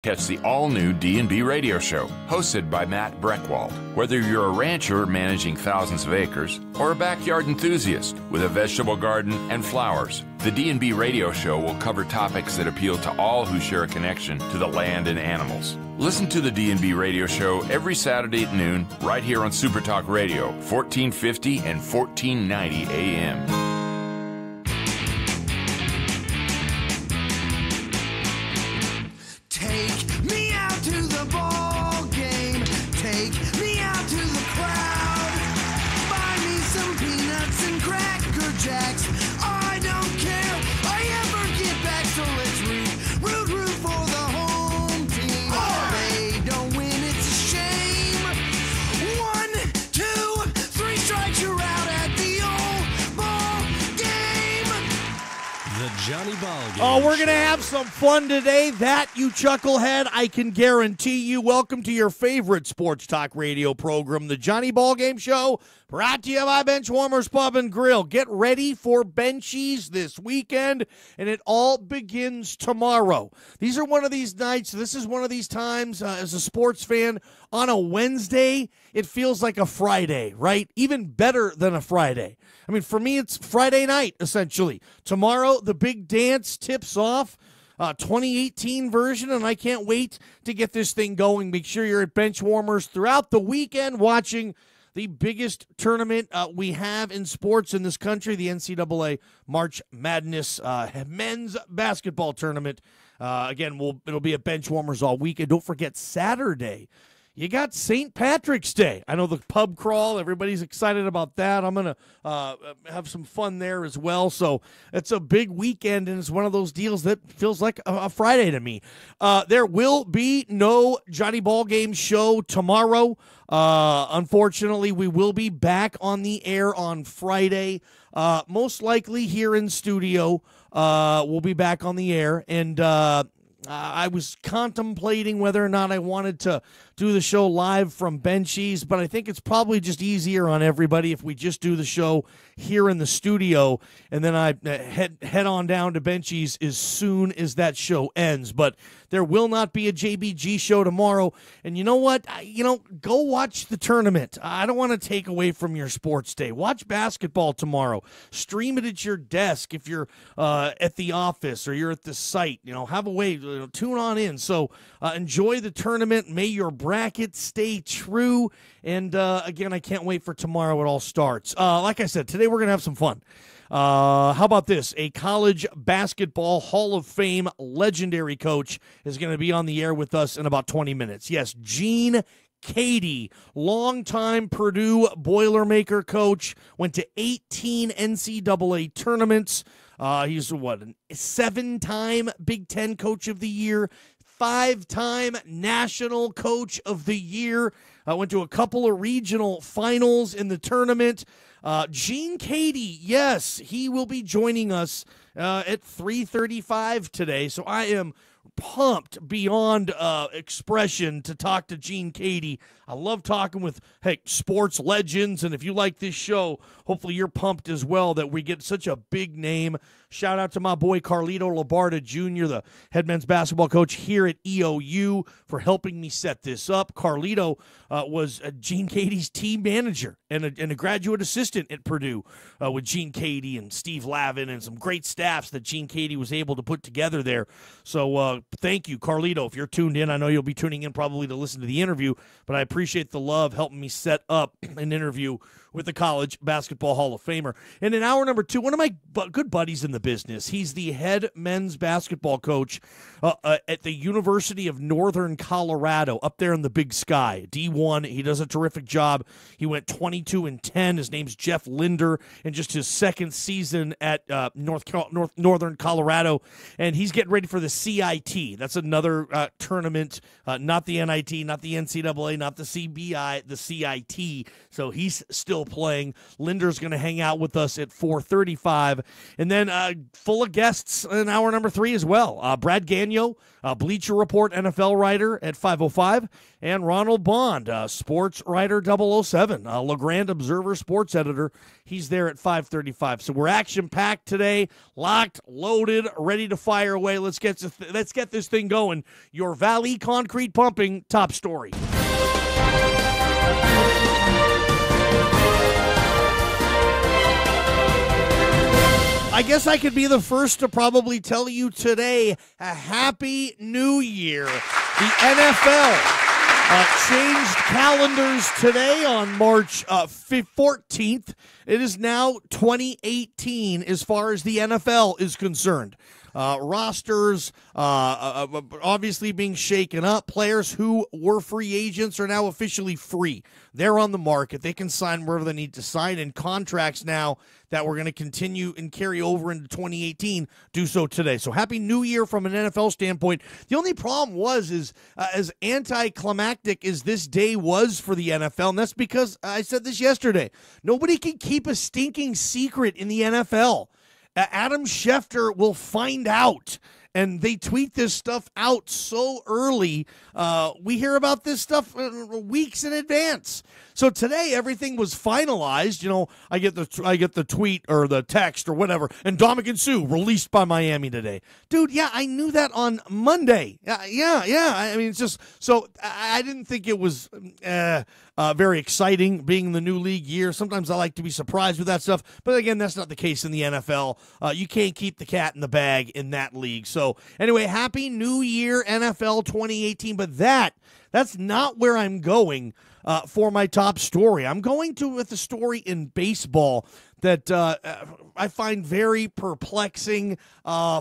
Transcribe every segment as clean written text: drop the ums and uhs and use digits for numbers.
Catch the all-new D&B radio show, hosted by Matt Breckwald. Whether you're a rancher managing thousands of acres or a backyard enthusiast with a vegetable garden and flowers, the D&B radio show will cover topics that appeal to all who share a connection to the land and animals. Listen to the D&B radio show every Saturday at noon right here on Super Talk Radio, 1450 and 1490 AM. Take me out to the ball game. Take me out to the crowd. Buy me some peanuts and Cracker Jacks. I don't care. I ever get back, so let's root for the home team. They don't win, it's a shame. 1, 2, 3 strikes, you're out at the old ball game. The Johnny Ballgame. Oh, we're going to have some fun today. That, you chucklehead, I can guarantee you. Welcome to your favorite sports talk radio program, the Johnny Ballgame Show, brought to you by Benchwarmers Pub and Grill. Get ready for Benchies this weekend, and it all begins tomorrow. These are one of these nights. This is one of these times as a sports fan on a Wednesday. It feels like a Friday, right? Even better than a Friday. I mean, for me, it's Friday night, essentially. Tomorrow, the big dance tips off, 2018 version, and I can't wait to get this thing going. Make sure you're at Benchwarmers throughout the weekend watching the biggest tournament we have in sports in this country, the NCAA March Madness men's basketball tournament. Again, it'll be at Benchwarmers all week. And don't forget, Saturday, you got St. Patrick's Day. I know the pub crawl, everybody's excited about that. I'm going to have some fun there as well. So it's a big weekend, and it's one of those deals that feels like a Friday to me. There will be no Johnny Ballgame show tomorrow. Unfortunately, we will be back on the air on Friday. Most likely here in studio. We'll be back on the air, and I was contemplating whether or not I wanted to do the show live from Benchies, but I think it's probably just easier on everybody if we just do the show here in the studio, and then I head on down to Benchies as soon as that show ends. But there will not be a JBG show tomorrow, and you know what? Go watch the tournament. I don't want to take away from your sports day. Watch basketball tomorrow. Stream it at your desk if you're at the office or you're at the site. Have a way. Tune on in. So enjoy the tournament. May your bracket stay true. And again, I can't wait for tomorrow. It all starts. Like I said, today we're going to have some fun. How about this? A college basketball Hall of Fame legendary coach is going to be on the air with us in about 20 minutes. Yes, Gene Keady, longtime Purdue Boilermaker coach, went to 18 NCAA tournaments. He's a 7-time Big Ten Coach of the Year, 5-time National Coach of the Year. Went to a couple of regional finals in the tournament. Gene Keady, yes, he will be joining us at 3:35 today. So I am pumped beyond expression to talk to Gene Keady. I love talking with, sports legends, and if you like this show, hopefully you're pumped as well that we get such a big name. Shout out to my boy Carlito Labarda Jr., the head men's basketball coach here at EOU, for helping me set this up. Carlito was Gene Keady's team manager and a graduate assistant at Purdue with Gene Keady and Steve Lavin and some great staffs that Gene Keady was able to put together there. So thank you, Carlito, if you're tuned in. I know you'll be tuning in probably to listen to the interview, but I appreciate the love helping me set up an interview with the College Basketball Hall of Famer. And in hour number 2, one of my good buddies in the business, he's the head men's basketball coach at the University of Northern Colorado, up there in the Big Sky, D1. He does a terrific job. He went 22-10. His name's Jeff Linder in just his second season at Northern Colorado, and he's getting ready for the CIT. That's another tournament, not the NIT, not the NCAA, not the CBI, the CIT. So he's still still playing. Linder's going to hang out with us at 4:35. And then full of guests in hour number 3 as well. Brad Gagnon, Bleacher Report NFL writer at 5:05. And Ronald Bond, sports writer 007, Grande Observer sports editor. He's there at 5:35. So we're action-packed today, locked, loaded, ready to fire away. Let's get this thing going. Your Valley Concrete Pumping top story. I guess I could be the first to probably tell you today a Happy New Year. The NFL changed calendars today on March 14th. It is now 2018 as far as the NFL is concerned. Rosters obviously being shaken up. Players who were free agents are now officially free. They're on the market. They can sign wherever they need to sign, and contracts now that we're going to continue and carry over into 2018 do so today. So happy New Year from an NFL standpoint. The only problem is as anticlimactic as this day was for the NFL, and that's because I said this yesterday, nobody can keep a stinking secret in the NFL. Adam Schefter will find out, and they tweet this stuff out so early. We hear about this stuff weeks in advance. So today everything was finalized. You know, I get the tweet or the text or whatever, and Ndamukong Suh released by Miami today. Dude, yeah, I knew that on Monday. Yeah. I mean, it's just so I didn't think it was very exciting being the new league year. Sometimes I like to be surprised with that stuff, but again, that's not the case in the NFL. You can't keep the cat in the bag in that league. So anyway, happy New Year, NFL 2018. But that's not where I'm going for my top story. I'm going with a story in baseball that I find very perplexing,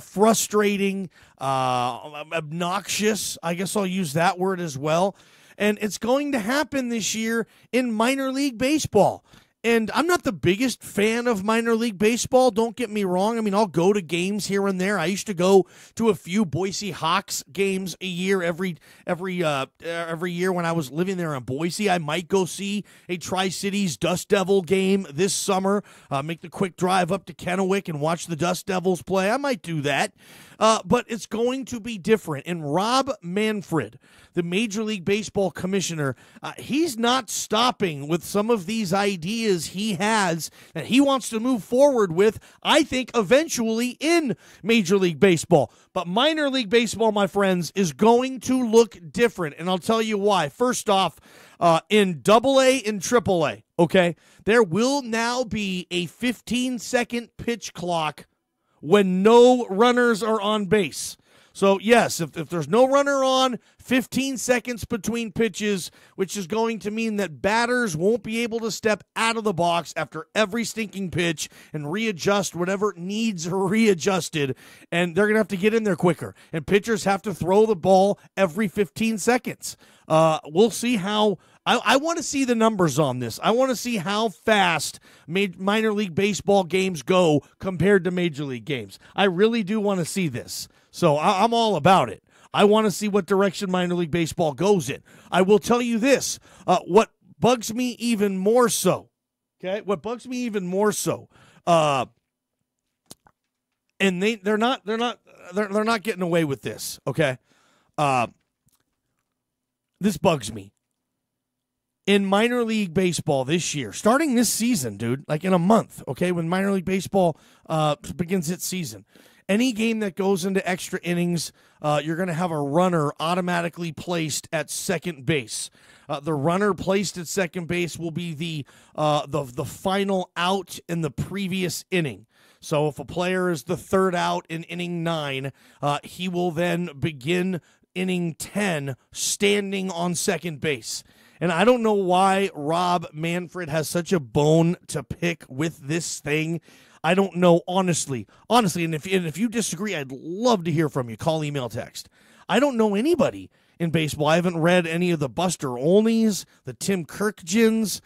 frustrating, obnoxious. I guess I'll use that word as well. And it's going to happen this year in minor league baseball. And I'm not the biggest fan of minor league baseball, don't get me wrong. I mean, I'll go to games here and there. I used to go to a few Boise Hawks games a year every year when I was living there in Boise. I might go see a Tri-Cities Dust Devil game this summer, make the quick drive up to Kennewick and watch the Dust Devils play. I might do that. But it's going to be different. And Rob Manfred, the Major League Baseball commissioner, he's not stopping with some of these ideas he has that he wants to move forward with, I think, eventually in Major League Baseball. But minor league baseball, my friends, is going to look different. And I'll tell you why. First off, in AA and AAA, okay, there will now be a 15-second pitch clock when no runners are on base. So, yes, if there's no runner on, 15 seconds between pitches, which is going to mean that batters won't be able to step out of the box after every stinking pitch and readjust whatever needs readjusted, and they're going to have to get in there quicker. And pitchers have to throw the ball every 15 seconds. We'll see how... I want to see the numbers on this. I want to see how fast minor league baseball games go compared to major league games. I really do want to see this. So I'm all about it. I want to see what direction minor league baseball goes in. I will tell you this. What bugs me even more so, okay? What bugs me even more so, and they're not getting away with this, okay? This bugs me. In minor league baseball this year, starting this season, dude, like in a month, okay, when minor league baseball begins its season, any game that goes into extra innings, you're going to have a runner automatically placed at second base. The runner placed at second base will be the final out in the previous inning. So if a player is the third out in inning 9, he will then begin inning 10 standing on second base. And I don't know why Rob Manfred has such a bone to pick with this thing. I don't know, honestly. And if you disagree, I'd love to hear from you. Call, email, text. I don't know anybody in baseball. I haven't read any of the Buster Olneys, the Tim Kirkjians,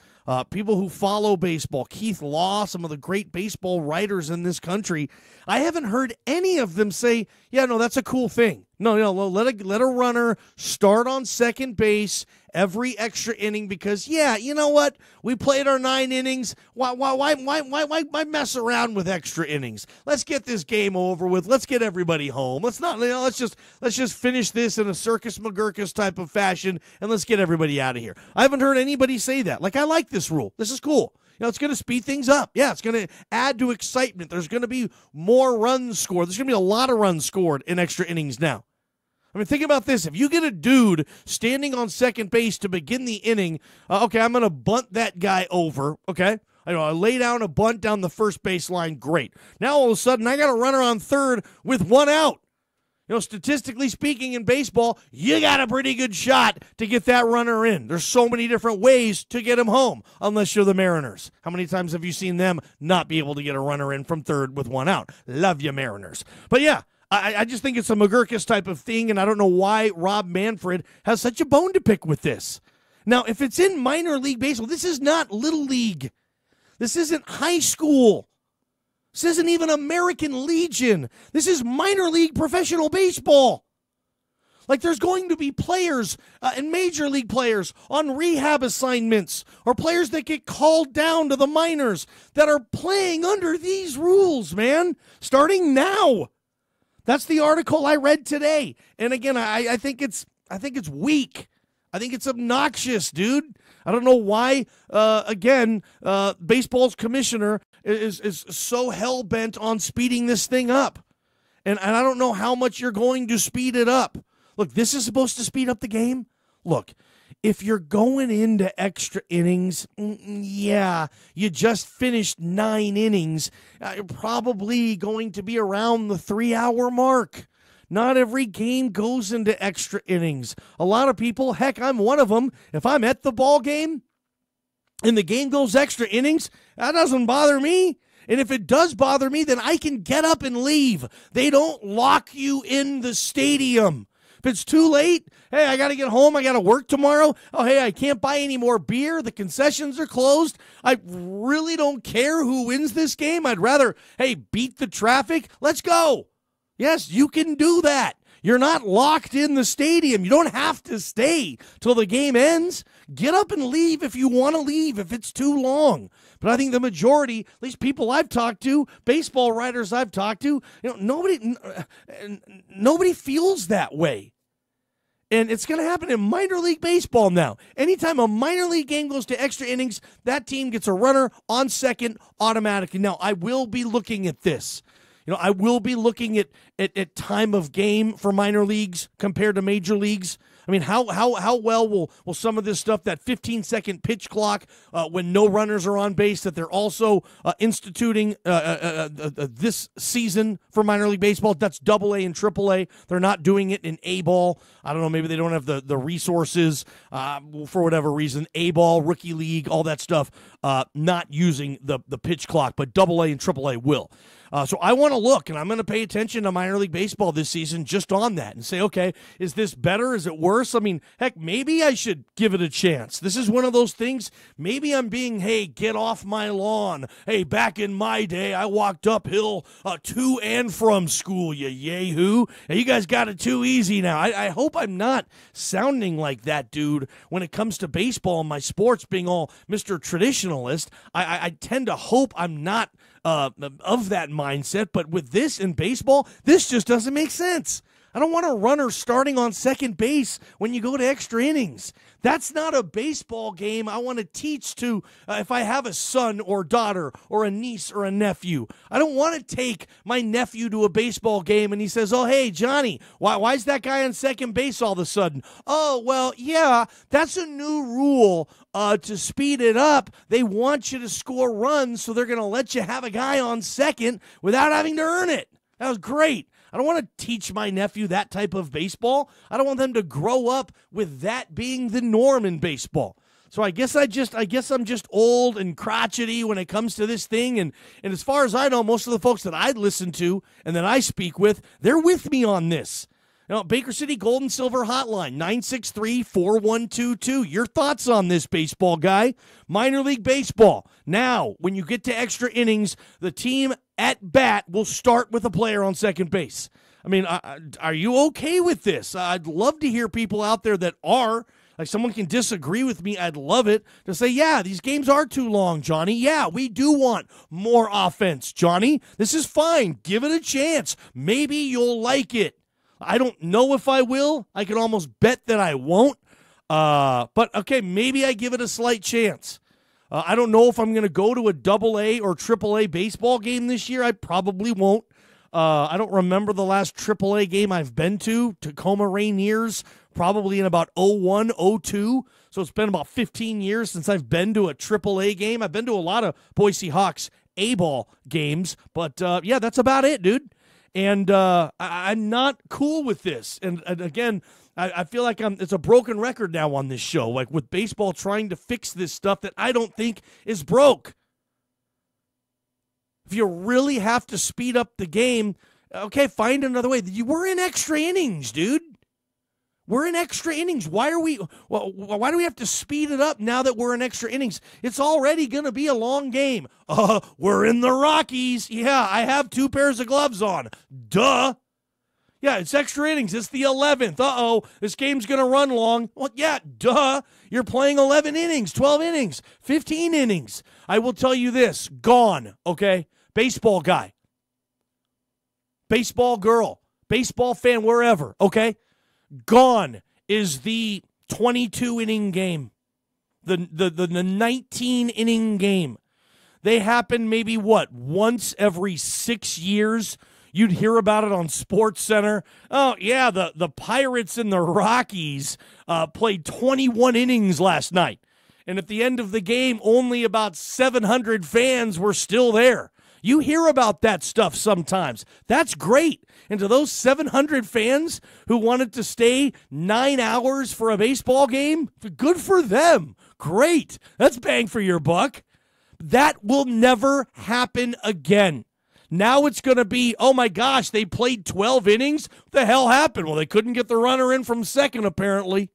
people who follow baseball, Keith Law, some of the great baseball writers in this country. I haven't heard any of them say, yeah, no, that's a cool thing. No, let a runner start on second base every extra inning because, yeah, you know what? We played our 9 innings. Why mess around with extra innings? Let's get this game over with. Let's get everybody home. Let's just finish this in a Circus McGurkus type of fashion, and let's get everybody out of here. I haven't heard anybody say that. Like, I like this rule. This is cool. It's going to speed things up. Yeah, it's going to add to excitement. There's going to be more runs scored. There's going to be a lot of runs scored in extra innings now. I mean, think about this. If you get a dude standing on second base to begin the inning, okay, I'm going to bunt that guy over, okay? I lay down a bunt down the first baseline, great. Now, all of a sudden, I got a runner on third with 1 out. Statistically speaking in baseball, you got a pretty good shot to get that runner in. There's so many different ways to get him home, unless you're the Mariners. How many times have you seen them not be able to get a runner in from third with 1 out? Love you, Mariners. But yeah, I just think it's a McGurkus type of thing, and I don't know why Rob Manfred has such a bone to pick with this. Now, if it's in minor league baseball, this is not Little League. This isn't high school. This isn't even American Legion. This is minor league professional baseball. Like, there's going to be players and major league players on rehab assignments or players that get called down to the minors that are playing under these rules, man, starting now. That's the article I read today. And again, I think it's weak. I think it's obnoxious, dude. I don't know why, baseball's commissioner is so hell-bent on speeding this thing up. And I don't know how much you're going to speed it up. Look, this is supposed to speed up the game. Look, if you're going into extra innings, yeah, you just finished 9 innings. You're probably going to be around the 3-hour mark. Not every game goes into extra innings. A lot of people, heck, I'm one of them. If I'm at the ball game and the game goes extra innings, that doesn't bother me. And if it does bother me, then I can get up and leave. They don't lock you in the stadium. If it's too late, hey, I got to get home. I got to work tomorrow. Oh, hey, I can't buy any more beer. The concessions are closed. I really don't care who wins this game. I'd rather, hey, beat the traffic. Let's go. Yes, you can do that. You're not locked in the stadium. You don't have to stay till the game ends. Get up and leave if you want to leave, if it's too long. But I think the majority, at least people I've talked to, baseball writers I've talked to, nobody feels that way. And it's going to happen in minor league baseball now. Anytime a minor league game goes to extra innings, that team gets a runner on second automatically. Now, I will be looking at this. I will be looking at time of game for minor leagues compared to major leagues. I mean, how well will some of this stuff, that 15-second pitch clock when no runners are on base, that they're also instituting this season for minor league baseball? That's AA and AAA. They're not doing it in A-ball. I don't know, maybe they don't have the resources for whatever reason. A-ball, rookie league, all that stuff, not using the pitch clock, but AA and AAA will. So I want to look, and I'm going to pay attention to minor league baseball this season just on that and say, okay, is this better? Is it worse? I mean, heck, maybe I should give it a chance. This is one of those things. Maybe I'm being, hey, get off my lawn. Hey, back in my day, I walked uphill to and from school, you yahoo. And you guys got it too easy now. I hope I'm not sounding like that dude when it comes to baseball and my sports being all Mr. Traditionalist. I tend to hope I'm not of that mindset, but with this in baseball, this just doesn't make sense. I don't want a runner starting on second base when you go to extra innings. That's not a baseball game I want to teach to if I have a son or daughter or a niece or a nephew. I don't want to take my nephew to a baseball game and he says, oh, hey, Johnny, why is that guy on second base all of a sudden? Oh, well, yeah, that's a new rule to speed it up. They want you to score runs, so they're going to let you have a guy on second without having to earn it. That was great. I don't want to teach my nephew that type of baseball. I don't want them to grow up with that being the norm in baseball. So I guess I'm just old and crotchety when it comes to this thing. And as far as I know, most of the folks that I listen to and that I speak with, they're with me on this. Baker City Gold and Silver Hotline, 963-4122. Your thoughts on this, baseball guy? Minor league baseball. Now, when you get to extra innings, the team at bat will start with a player on second base. I mean, are you okay with this? I'd love to hear people out there that are. Like, someone can disagree with me. I'd love it to say, yeah, these games are too long, Johnny. Yeah, we do want more offense, Johnny. This is fine. Give it a chance. Maybe you'll like it. I don't know if I will. I can almost bet that I won't. But, okay, maybe I give it a slight chance. I don't know if I'm going to go to a AA or AAA baseball game this year. I probably won't. I don't remember the last AAA game I've been to, Tacoma Rainiers, probably in about 01, 02. So it's been about 15 years since I've been to a AAA game. I've been to a lot of Boise Hawks A-ball games, but yeah, that's about it, dude. And I'm not cool with this. And again, I feel like it's a broken record now on this show, like with baseball trying to fix this stuff that I don't think is broke. If you really have to speed up the game, okay, find another way. We're in extra innings, dude. We're in extra innings. Why do we have to speed it up now that we're in extra innings? It's already going to be a long game. We're in the Rockies. Yeah, I have 2 pairs of gloves on. Duh. Yeah, it's extra innings. It's the 11th. Uh-oh, this game's going to run long. Well, yeah, duh. You're playing 11 innings, 12 innings, 15 innings. I will tell you this. Gone, okay? Baseball guy. Baseball girl. Baseball fan, wherever, okay? Gone is the 22-inning game. The 19-inning game. They happen maybe, once every 6 years? You'd hear about it on SportsCenter. Oh, yeah, the Pirates and the Rockies played 21 innings last night. And at the end of the game, only about 700 fans were still there. You hear about that stuff sometimes. That's great. And to those 700 fans who wanted to stay 9 hours for a baseball game, good for them. Great. That's bang for your buck. That will never happen again. Now it's going to be, oh my gosh, they played 12 innings? What the hell happened? Well, they couldn't get the runner in from second, apparently.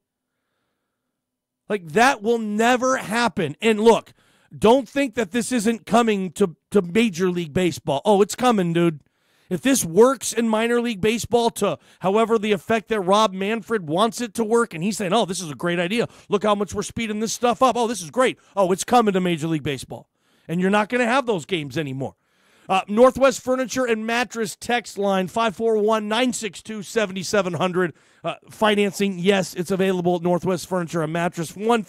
Like, that will never happen. And look, don't think that this isn't coming to Major League Baseball. Oh, it's coming, dude. If this works in minor league baseball to however the effect that Rob Manfred wants it to work, and he's saying, oh, this is a great idea. Look how much we're speeding this stuff up. Oh, this is great. Oh, it's coming to Major League Baseball. And you're not going to have those games anymore. Northwest Furniture and Mattress text line 541-962-7700. Financing, yes, it's available at Northwest Furniture and Mattress. One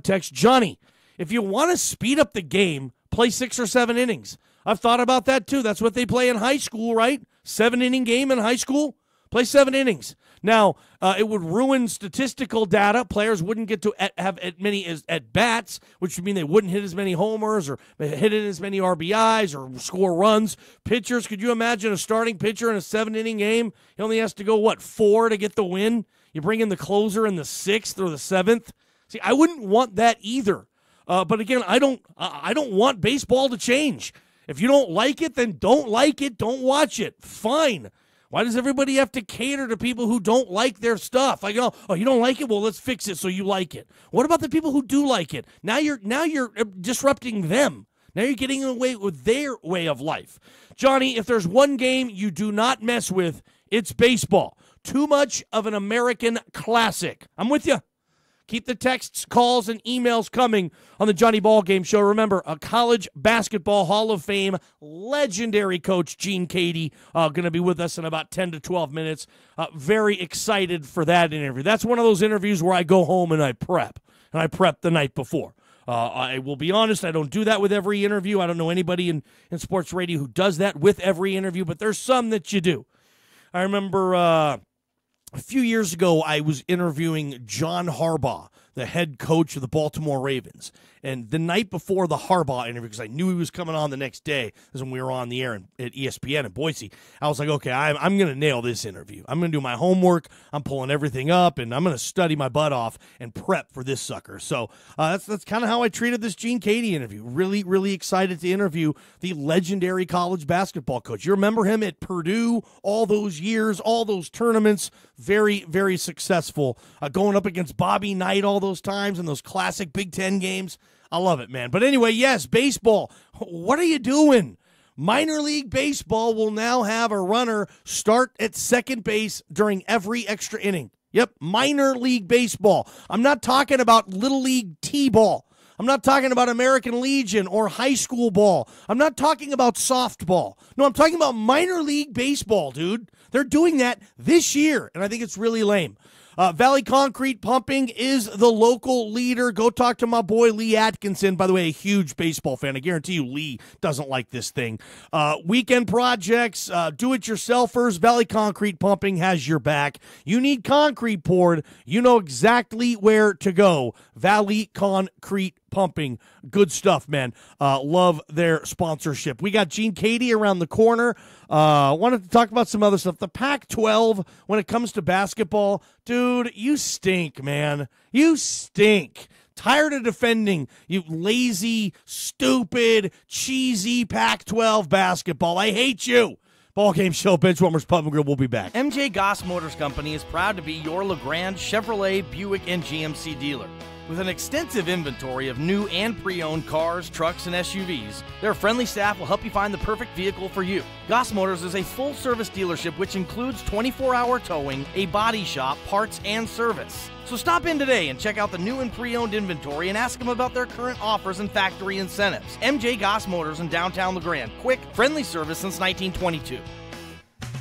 text, Johnny, if you want to speed up the game, play 6 or 7 innings. I've thought about that too. That's what they play in high school, right? 7-inning game in high school. Play 7 innings. Now, it would ruin statistical data. Players wouldn't get to have as many at-bats, which would mean they wouldn't hit as many homers or hit in as many RBIs or score runs. Pitchers, could you imagine a starting pitcher in a 7-inning game? He only has to go, 4 to get the win? You bring in the closer in the 6th or the 7th? See, I wouldn't want that either. But again, I don't want baseball to change. If you don't like it, then don't like it. Don't watch it. Fine. Why does everybody have to cater to people who don't like their stuff? Like, oh, you don't like it? Well, let's fix it so you like it. What about the people who do like it? Now you're disrupting them. Now you're getting away with their way of life. Johnny, if there's one game you do not mess with, it's baseball. Too much of an American classic. I'm with you. Keep the texts, calls, and emails coming on the Johnny Ballgame Show. Remember, a college basketball Hall of Fame legendary coach, Gene Keady, going to be with us in about 10 to 12 minutes. Very excited for that interview. That's one of those interviews where I go home and I prep the night before. I will be honest, I don't do that with every interview. I don't know anybody in sports radio who does that with every interview, but there's some that you do. I remember a few years ago, I was interviewing John Harbaugh, the head coach of the Baltimore Ravens. And the night before the Harbaugh interview, because I knew he was coming on the next day, this is when we were on the air at ESPN in Boise, I was like, okay, I'm going to nail this interview. I'm going to do my homework. I'm pulling everything up, and I'm going to study my butt off and prep for this sucker. So that's kind of how I treated this Gene Keady interview. Really, really excited to interview the legendary college basketball coach. You remember him at Purdue all those years, all those tournaments, very, very successful, going up against Bobby Knight all those times in those classic Big Ten games. I love it, man. But anyway, yes, baseball. What are you doing? Minor League Baseball will now have a runner start at second base during every extra inning. Yep, minor league baseball. I'm not talking about Little League T-ball. I'm not talking about American Legion or high school ball. I'm not talking about softball. No, I'm talking about minor league baseball, dude. They're doing that this year, and I think it's really lame. Valley Concrete Pumping is the local leader. Go talk to my boy Lee Atkinson. By the way, a huge baseball fan. I guarantee you Lee doesn't like this thing. Weekend projects, do-it-yourselfers, Valley Concrete Pumping has your back. You need concrete poured, you know exactly where to go. Valley Concrete Pumping. Good stuff, man. Love their sponsorship. We got Gene Keady around the corner. Wanted to talk about some other stuff. The Pac-12, when it comes to basketball, dude, you stink, man. You stink. Tired of defending you lazy, stupid, cheesy Pac-12 basketball. I hate you. Ballgame Show, Benchwarmers Pub and Grill. We'll be back. MJ Goss Motors Company is proud to be your LeGrand, Chevrolet, Buick, and GMC dealer. With an extensive inventory of new and pre-owned cars, trucks, and SUVs, their friendly staff will help you find the perfect vehicle for you. Goss Motors is a full-service dealership which includes 24-hour towing, a body shop, parts, and service. So stop in today and check out the new and pre-owned inventory and ask them about their current offers and factory incentives. MJ Goss Motors in downtown LeGrand. Quick, friendly service since 1922.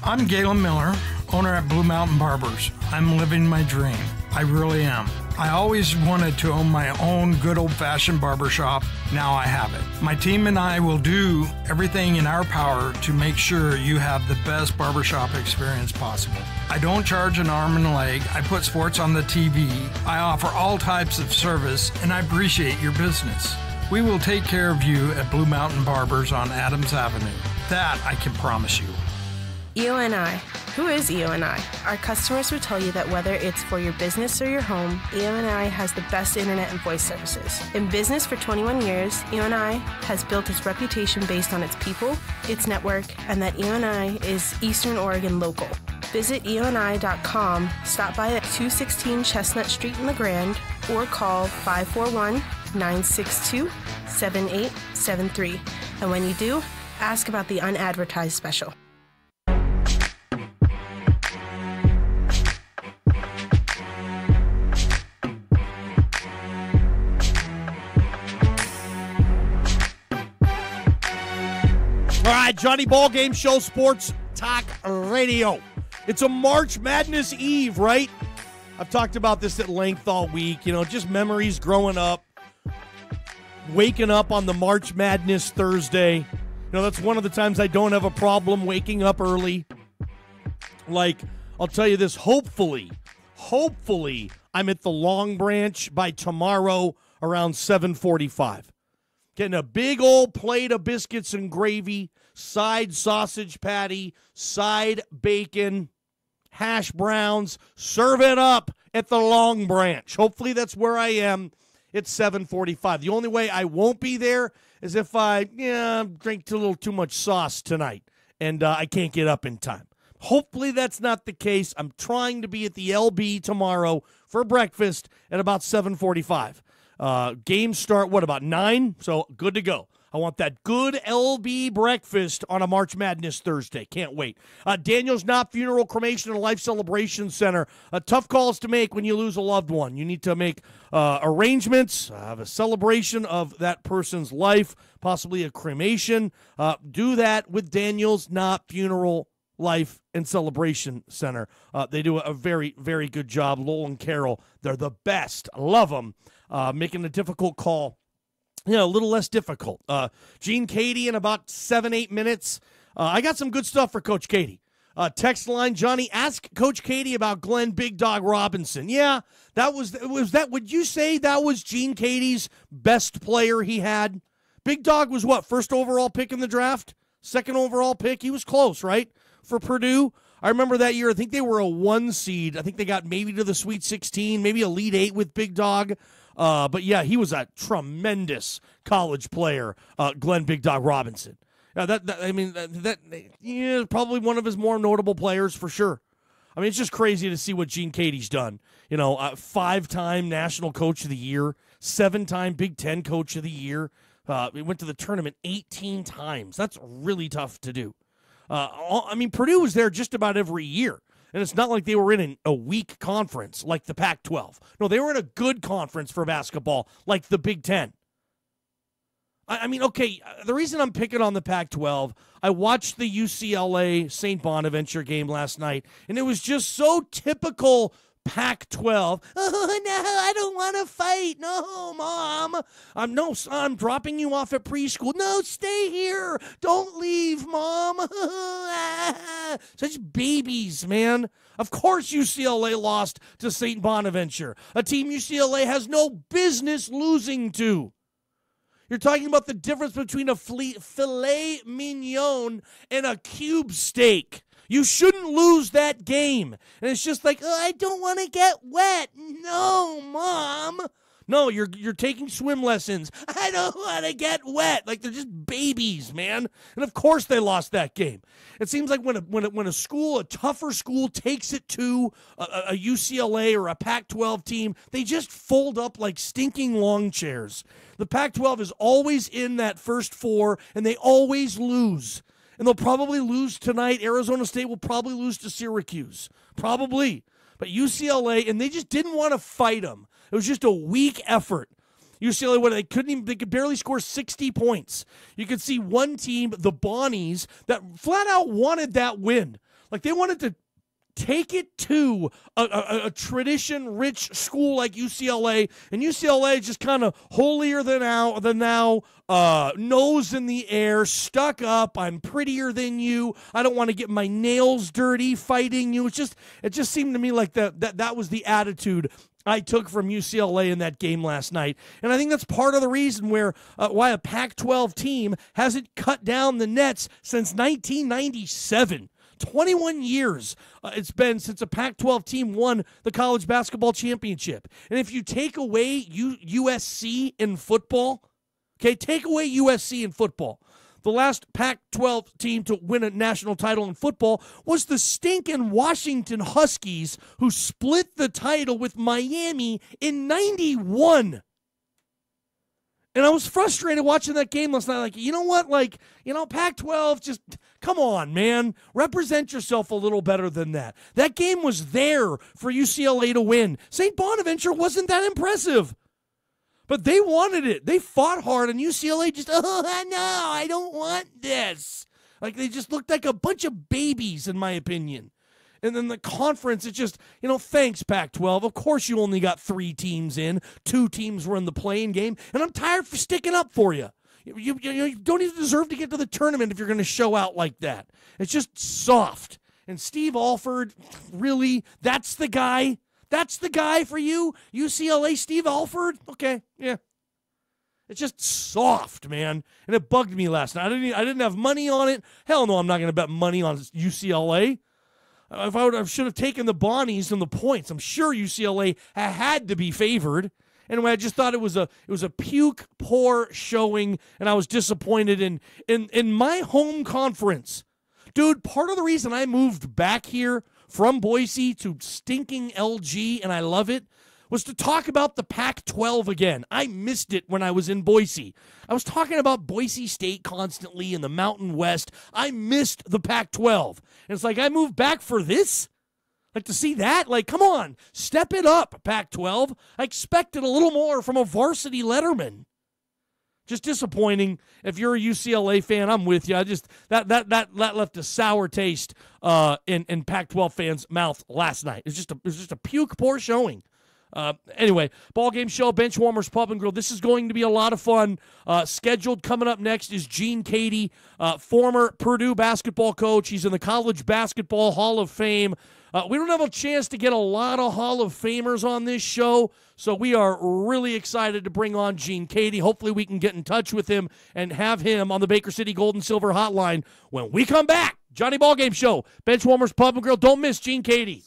I'm Galen Miller, owner at Blue Mountain Barbers. I'm living my dream. I really am. I always wanted to own my own good old-fashioned barbershop. Now I have it. My team and I will do everything in our power to make sure you have the best barbershop experience possible. I don't charge an arm and a leg. I put sports on the TV. I offer all types of service, and I appreciate your business. We will take care of you at Blue Mountain Barbers on Adams Avenue. That I can promise you. EONI. Who is EONI? Our customers will tell you that whether it's for your business or your home, EONI has the best internet and voice services. In business for 21 years, EONI has built its reputation based on its people, its network, and that EONI is Eastern Oregon local. Visit eoni.com, stop by at 216 Chestnut Street in LeGrand, or call 541-962-7873. And when you do, ask about the unadvertised special. All right, Johnny Ballgame Show, Sports Talk Radio. It's a March Madness Eve, right? I've talked about this at length all week. You know, just memories growing up, waking up on the March Madness Thursday. You know, that's one of the times I don't have a problem waking up early. Like, I'll tell you this, hopefully, I'm at the Long Branch by tomorrow around 7:45. Getting a big old plate of biscuits and gravy, side sausage patty, side bacon, hash browns. Serve it up at the Long Branch. Hopefully that's where I am at 7:45. The only way I won't be there is if I drink a little too much sauce tonight and I can't get up in time. Hopefully that's not the case. I'm trying to be at the LB tomorrow for breakfast at about 7:45. Games start, about 9? So good to go. I want that good LB breakfast on a March Madness Thursday. Can't wait. Daniel's Knott Funeral, Cremation, and Life Celebration Center. Tough calls to make when you lose a loved one. You need to make arrangements, have a celebration of that person's life, possibly a cremation. Do that with Daniel's Knott Funeral, Life, and Celebration Center. They do a very, very good job. Lowell and Carol, they're the best. Love them. Making a difficult call, a little less difficult. Gene Keady in about 7-8 minutes. I got some good stuff for Coach Keady. Text line, Johnny, ask Coach Keady about Glenn Big Dog Robinson. Yeah, would you say that was Gene Keady's best player he had? Big Dog was what, first overall pick in the draft? Second overall pick? He was close, right? For Purdue. I remember that year, I think they were a 1 seed. I think they got maybe to the Sweet 16, maybe Elite 8 with Big Dog. But yeah, he was a tremendous college player, Glenn Big Dog Robinson. That probably one of his more notable players for sure. I mean, it's just crazy to see what Gene Keady's done. 5-time National Coach of the Year, 7-time Big Ten Coach of the Year, We went to the tournament 18 times. That's really tough to do. I mean, Purdue was there just about every year. And it's not like they were in a weak conference like the Pac-12. No, they were in a good conference for basketball like the Big Ten. I mean, okay, the reason I'm picking on the Pac-12, I watched the UCLA-St. Bonaventure game last night, and it was just so typical Pac-12. Oh, no, I don't want to fight. No, Mom. No, son, I'm dropping you off at preschool. No, stay here. Don't leave, Mom. Such babies, man. Of course UCLA lost to St. Bonaventure, a team UCLA has no business losing to. You're talking about the difference between a filet mignon and a cube steak. You shouldn't lose that game. And it's just like, oh, I don't want to get wet. No, Mom. No, you're taking swim lessons. I don't want to get wet. Like, they're just babies, man. And of course they lost that game. It seems like when a school, a tougher school, takes it to a UCLA or a Pac-12 team, they just fold up like stinking lawn chairs. The Pac-12 is always in that first four, and they always lose. And they'll probably lose tonight. Arizona State will probably lose to Syracuse. Probably. But UCLA, and they just didn't want to fight them. It was just a weak effort. UCLA, they could barely score 60 points. You could see one team, the Bonnies, that flat out wanted that win. Like, they wanted to take it to a tradition-rich school like UCLA, and UCLA just kind of holier than thou, nose in the air, stuck up. I'm prettier than you. I don't want to get my nails dirty fighting you. It just seemed to me like that was the attitude I took from UCLA in that game last night. And I think that's part of the reason why a Pac-12 team hasn't cut down the nets since 1997. 21 years it's been since a Pac-12 team won the college basketball championship. And if you take away USC in football, okay, take away USC in football. The last Pac-12 team to win a national title in football was the stinking Washington Huskies, who split the title with Miami in 91. And I was frustrated watching that game last night. Like, you know what? Like, Pac-12, just come on, man. Represent yourself a little better than that. That game was there for UCLA to win. St. Bonaventure wasn't that impressive. But they wanted it. They fought hard, and UCLA just, oh, no, I don't want this. Like, they just looked like a bunch of babies, in my opinion. And then the conference, it's just, thanks, Pac-12. Of course you only got 3 teams in. 2 teams were in the playing game. And I'm tired for sticking up for you. You don't even deserve to get to the tournament if you're going to show out like that. It's just soft. And Steve Alford, really, that's the guy? That's the guy for you? UCLA Steve Alford? Okay, yeah. It's just soft, man. And it bugged me last night. I didn't have money on it. Hell no, I'm not going to bet money on UCLA. If I should have taken the Bonnies and the points. I'm sure UCLA had to be favored. Anyway, I just thought it was a puke poor showing, and I was disappointed in my home conference. Dude, part of the reason I moved back here from Boise to stinking LG, and I love it, was to talk about the Pac-12 again. I missed it when I was in Boise. I was talking about Boise State constantly in the Mountain West. I missed the Pac-12. And it's like, I moved back for this? Like, to see that? Like, come on, step it up, Pac-12. I expected a little more from a varsity letterman. Just disappointing. If you're a UCLA fan, I'm with you. I just that left a sour taste in Pac-12 fans' mouth last night. It's just a puke poor showing. Anyway, Ballgame Show, Benchwarmers Pub and Grill. This is going to be a lot of fun. Scheduled coming up next is Gene Keady, former Purdue basketball coach. He's in the College Basketball Hall of Fame. We don't have a chance to get a lot of Hall of Famers on this show, so we are really excited to bring on Gene Keady. Hopefully we can get in touch with him and have him on the Baker City Gold and Silver Hotline when we come back. Johnny Ballgame Show, Benchwarmers Pub and Grill. Don't miss Gene Keady.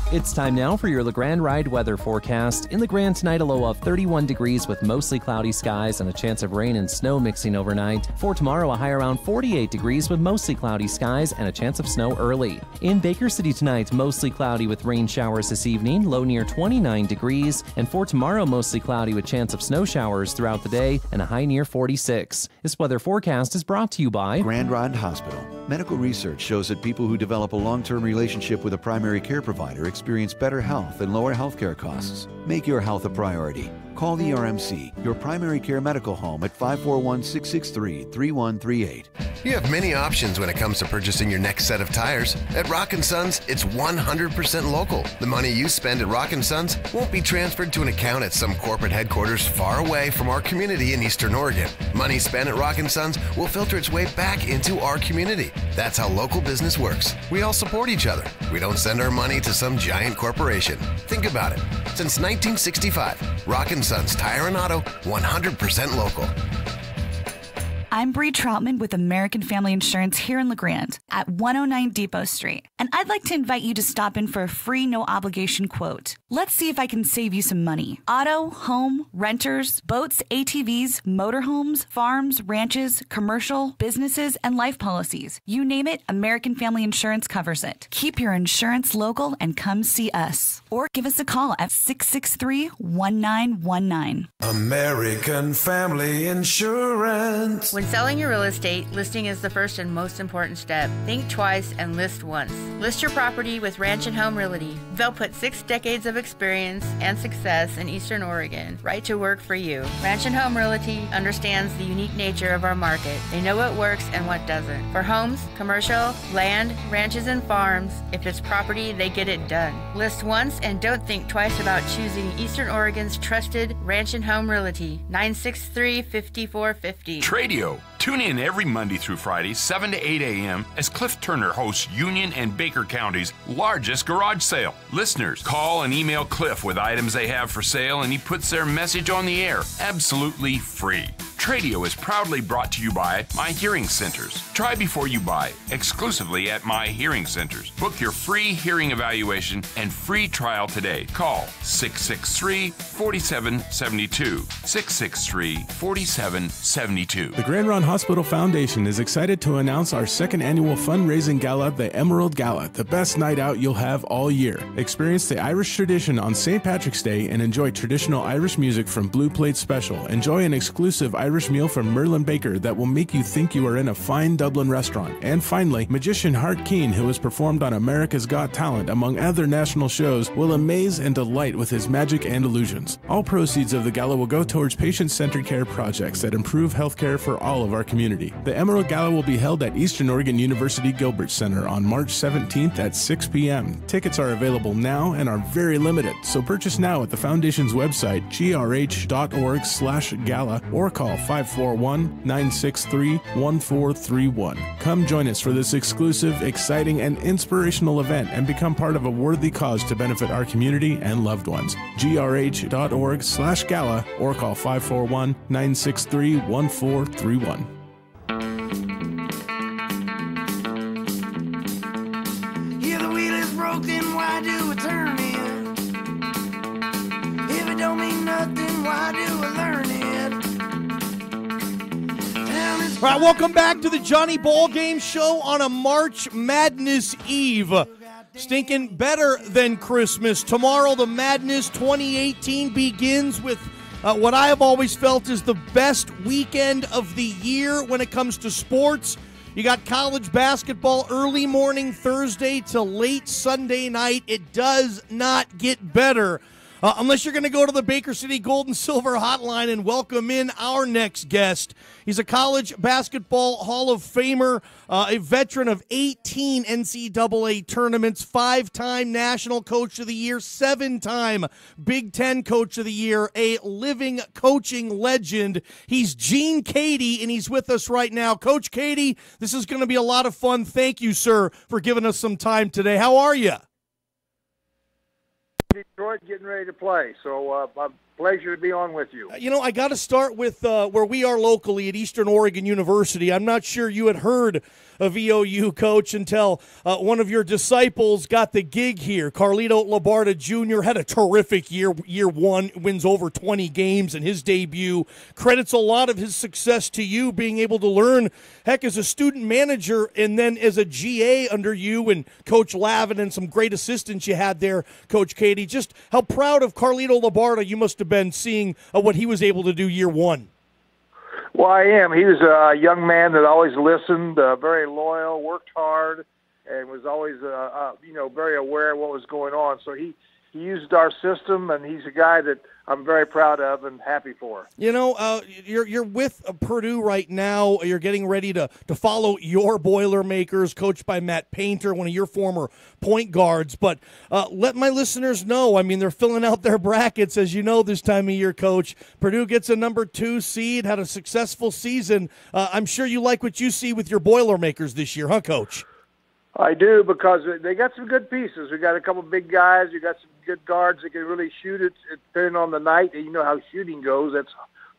It's time now for your LeGrand Ride weather forecast. In LeGrand tonight, a low of 31 degrees with mostly cloudy skies and a chance of rain and snow mixing overnight. For tomorrow, a high around 48 degrees with mostly cloudy skies and a chance of snow early. In Baker City tonight, mostly cloudy with rain showers this evening, low near 29 degrees. And for tomorrow, mostly cloudy with chance of snow showers throughout the day and a high near 46. This weather forecast is brought to you by Grande Hospital. Medical research shows that people who develop a long-term relationship with a primary care provider experience better health and lower healthcare costs. Make your health a priority. Call the RMC, your primary care medical home, at 541-663-3138. You have many options when it comes to purchasing your next set of tires. At Rock & Sons, it's 100% local. The money you spend at Rock & Sons won't be transferred to an account at some corporate headquarters far away from our community in Eastern Oregon. Money spent at Rock & Sons will filter its way back into our community. That's how local business works. We all support each other. We don't send our money to some giant corporation. Think about it. Since 1965, Rock & Sons Tire and Auto, 100% local. I'm Bree Troutman with American Family Insurance here in LeGrand at 109 Depot Street, and I'd like to invite you to stop in for a free no-obligation quote. Let's see if I can save you some money. Auto, home, renters, boats, ATVs, motorhomes, farms, ranches, commercial, businesses, and life policies. You name it, American Family Insurance covers it. Keep your insurance local and come see us. Or give us a call at 663-1919. American Family Insurance. When selling your real estate, listing is the first and most important step. Think twice and list once. List your property with Ranch and Home Realty. They'll put 6 decades of experience and success in Eastern Oregon right to work for you. Ranch and Home Realty understands the unique nature of our market. They know what works and what doesn't. For homes, commercial, land, ranches, and farms, if it's property, they get it done. List once and don't think twice about choosing Eastern Oregon's trusted Ranch and Home Realty. 963-5450. Tradio. Tune in every Monday through Friday, 7 to 8 a.m. as Cliff Turner hosts Union and Baker County's largest garage sale. Listeners, call and email Cliff with items they have for sale, and he puts their message on the air absolutely free. Tradio is proudly brought to you by My Hearing Centers. Try before you buy, exclusively at My Hearing Centers. Book your free hearing evaluation and free trial today. Call 663-4772. 663-4772. The Grand Ronde Hospital Foundation is excited to announce our second annual fundraising gala, the Emerald Gala, the best night out you'll have all year. Experience the Irish tradition on St. Patrick's Day and enjoy traditional Irish music from Blue Plate Special. Enjoy an exclusive Irish meal from Merlin Baker that will make you think you are in a fine Dublin restaurant. And finally, magician Hart Keane, who has performed on America's Got Talent among other national shows, will amaze and delight with his magic and illusions. All proceeds of the gala will go towards patient-centered care projects that improve healthcare for all of our community. The Emerald Gala will be held at Eastern Oregon University Gilbert Center on March 17th at 6 p.m. Tickets are available now and are very limited, so purchase now at the Foundation's website, grh.org/gala, or call 541-963-1431. Come join us for this exclusive, exciting, and inspirational event and become part of a worthy cause to benefit our community and loved ones. grh.org/gala, or call 541-963-1431. Yeah, the wheel is broken, why do we turn it? If it don't mean nothing, why do we learn it? All right, welcome back to the Johnny Ballgame Show on a March Madness Eve. Stinking better than Christmas. Tomorrow, the Madness 2018 begins with what I have always felt is the best weekend of the year when it comes to sports. You got college basketball early morning Thursday to late Sunday night. It does not get better. Unless you're going to go to the Baker City Gold and Silver Hotline and welcome in our next guest. He's a college basketball Hall of Famer, a veteran of 18 NCAA tournaments, 5-time National Coach of the Year, 7-time Big Ten Coach of the Year, a living coaching legend. He's Gene Keady, and he's with us right now. Coach Keady, this is going to be a lot of fun. Thank you, sir, for giving us some time today. How are you? Detroit getting ready to play, so I'm Pleasure to be on with you. I got to start with where we are locally at Eastern Oregon University. I'm not sure you had heard of EOU, Coach, until one of your disciples got the gig here. Carlito Labarda Jr. had a terrific year one, wins over 20 games in his debut. Credits a lot of his success to you being able to learn, heck, as a student manager and then as a GA under you and Coach Lavin and some great assistants you had there, Coach Keady. Just how proud of Carlito Labarda you must have been seeing what he was able to do year one. Well, I am. He was a young man that always listened, very loyal, worked hard, and was always, very aware of what was going on. So he used our system, and he's a guy that I'm very proud of and happy for. You're with Purdue right now. You're getting ready to follow your Boilermakers, coached by Matt Painter, one of your former point guards. But let my listeners know, they're filling out their brackets, as you know, this time of year, Coach. Purdue gets a number 2 seed, had a successful season. I'm sure you like what you see with your Boilermakers this year, huh, Coach? I do, because they got some good pieces. We got a couple big guys. We got some good guards that can really shoot it depending on the night. You know how shooting goes. That's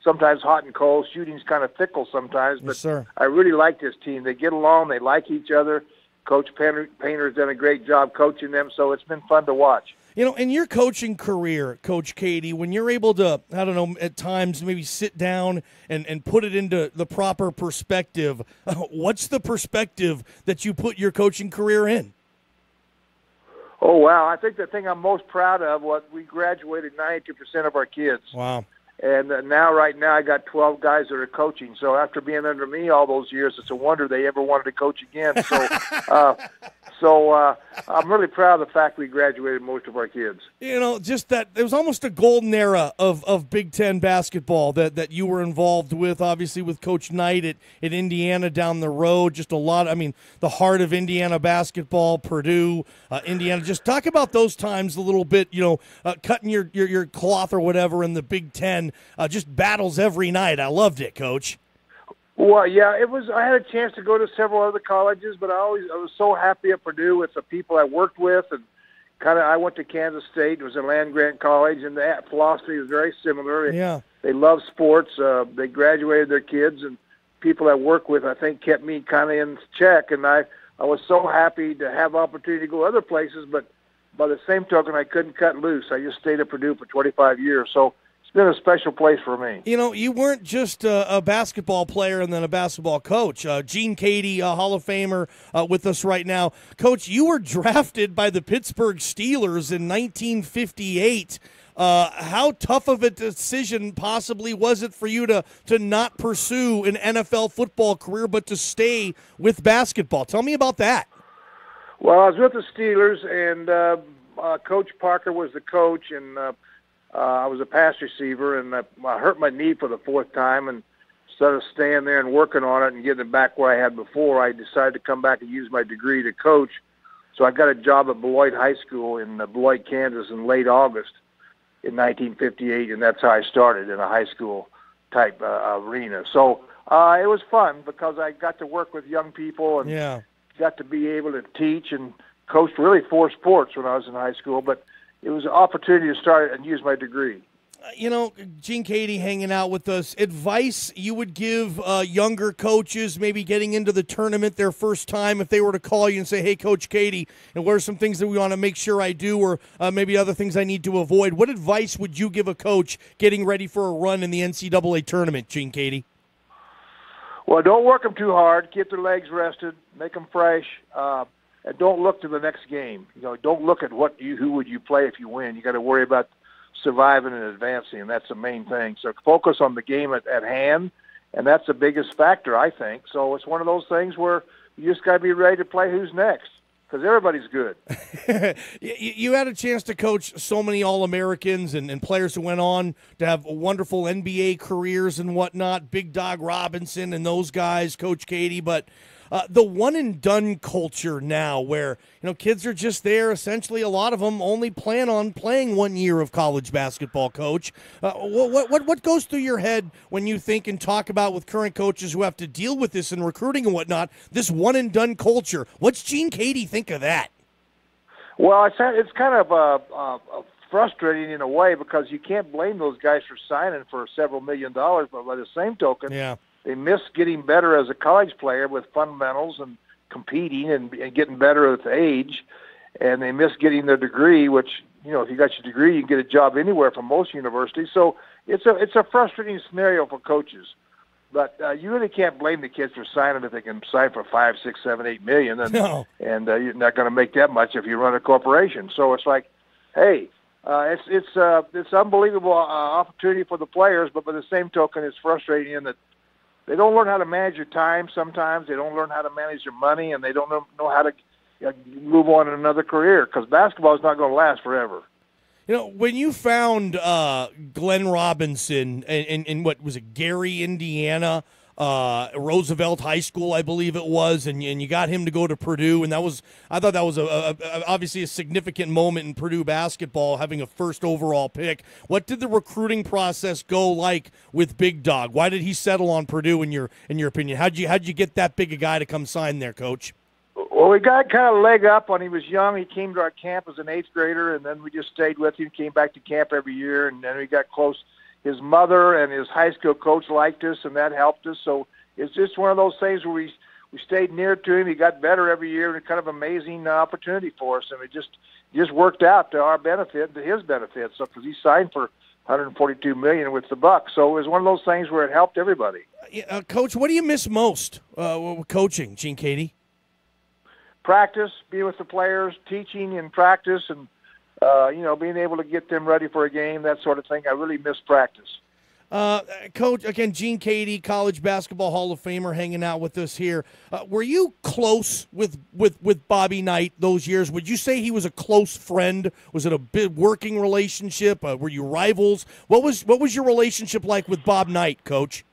sometimes hot and cold. Shooting's kind of fickle sometimes. But yes, sir. I really like this team. They get along. They like each other. Coach Painter's done a great job coaching them, so it's been fun to watch. In your coaching career, Coach Keady, when you're able to, at times maybe sit down and put it into the proper perspective, what's the perspective that you put your coaching career in? Oh, wow. I think the thing I'm most proud of was we graduated 92% of our kids. Wow. And right now, I got 12 guys that are coaching. So after being under me all those years, it's a wonder they ever wanted to coach again. So, I'm really proud of the fact we graduated most of our kids. Just that there was almost a golden era of Big Ten basketball that you were involved with, obviously with Coach Knight at Indiana down the road. Just a lot, the heart of Indiana basketball, Purdue, Indiana. Just talk about those times a little bit, cutting your cloth or whatever in the Big Ten. Just battles every night. I loved it, Coach. Well, yeah, it was. I had a chance to go to several other colleges, but I was so happy at Purdue with the people I worked with, and I went to Kansas State. It was a land-grant college, and the philosophy was very similar. Yeah, they love sports. They graduated their kids, and people I worked with, I think, kept me kind of in check. And I was so happy to have opportunity to go other places, but by the same token, I couldn't cut loose. I just stayed at Purdue for 25 years, so. It's been a special place for me. You weren't just a basketball player and then a basketball coach. Gene Keady, Hall of Famer, with us right now. Coach, you were drafted by the Pittsburgh Steelers in 1958. How tough of a decision possibly was it for you to not pursue an NFL football career but to stay with basketball? Tell me about that. Well, I was with the Steelers, and Coach Parker was the coach, and I was a pass receiver, and I hurt my knee for the 4th time, and instead of staying there and working on it and getting it back where I had before, I decided to come back and use my degree to coach. So I got a job at Beloit High School in Beloit, Kansas in late August in 1958, and that's how I started in a high school type arena. So it was fun because I got to work with young people and got to be able to teach and coach really 4 sports when I was in high school, but it was an opportunity to start and use my degree. Gene Keady hanging out with us. Advice you would give younger coaches maybe getting into the tournament their first time if they were to call you and say, hey, Coach Keady, and what are some things that we want to make sure I do or maybe other things I need to avoid? What advice would you give a coach getting ready for a run in the NCAA tournament, Gene Keady? Well, don't work them too hard. Keep their legs rested. Make them fresh. And don't look to the next game. Don't look at who would you play if you win. You got to worry about surviving and advancing, and that's the main thing. So focus on the game at hand, and that's the biggest factor, I think. So it's one of those things where you just got to be ready to play who's next because everybody's good. You had a chance to coach so many All-Americans and players who went on to have wonderful NBA careers and whatnot, Big Dog Robinson and those guys, Coach Keady, but the one-and-done culture now where, kids are just there. Essentially, a lot of them only plan on playing 1 year of college basketball, Coach. What goes through your head when you think and talk about with current coaches who have to deal with this in recruiting and whatnot, this one-and-done culture? What's Gene Keady think of that? Well, it's kind of a frustrating in a way because you can't blame those guys for signing for several $1 million, but by the same token, they miss getting better as a college player with fundamentals and competing and getting better with age, and they miss getting their degree, which, you know, if you got your degree, you can get a job anywhere from most universities. So it's a frustrating scenario for coaches. But you really can't blame the kids for signing if they can sign for $5, $6, $7, $8 million, and you're not going to make that much if you run a corporation. So it's like, hey, it's unbelievable opportunity for the players, but by the same token, it's frustrating in that they don't learn how to manage your time. Sometimes they don't learn how to manage your money, and they don't know how to move on in another career because basketball is not going to last forever. You know, when you found Glenn Robinson in what was it, Gary, Indiana, Roosevelt High School, I believe it was, and you got him to go to Purdue, and I thought that was obviously a significant moment in Purdue basketball, having a first overall pick. What did the recruiting process go like with Big Dog? Why did he settle on Purdue in your opinion? How'd you get that big a guy to come sign there, Coach? Well, we got kind of leg up when he was young. He came to our camp as an 8th grader, and then we just stayed with him, came back to camp every year, and then we got close. His mother and his high school coach liked us, and that helped us. So it's just one of those things where we stayed near to him. He got better every year, and kind of amazing opportunity for us. And it just worked out to our benefit, to his benefit. So because he signed for $142 million with the Bucks, so it was one of those things where it helped everybody. Coach, what do you miss most coaching, Gene Keady? Practice, being with the players, teaching and practice, and being able to get them ready for a game, that sort of thing. I really miss practice. Coach, again, Gene Keady, College Basketball Hall of Famer, hanging out with us here. Were you close with Bobby Knight those years? Would you say he was a close friend? Was it a big working relationship? Were you rivals? What was your relationship like with Bob Knight, Coach?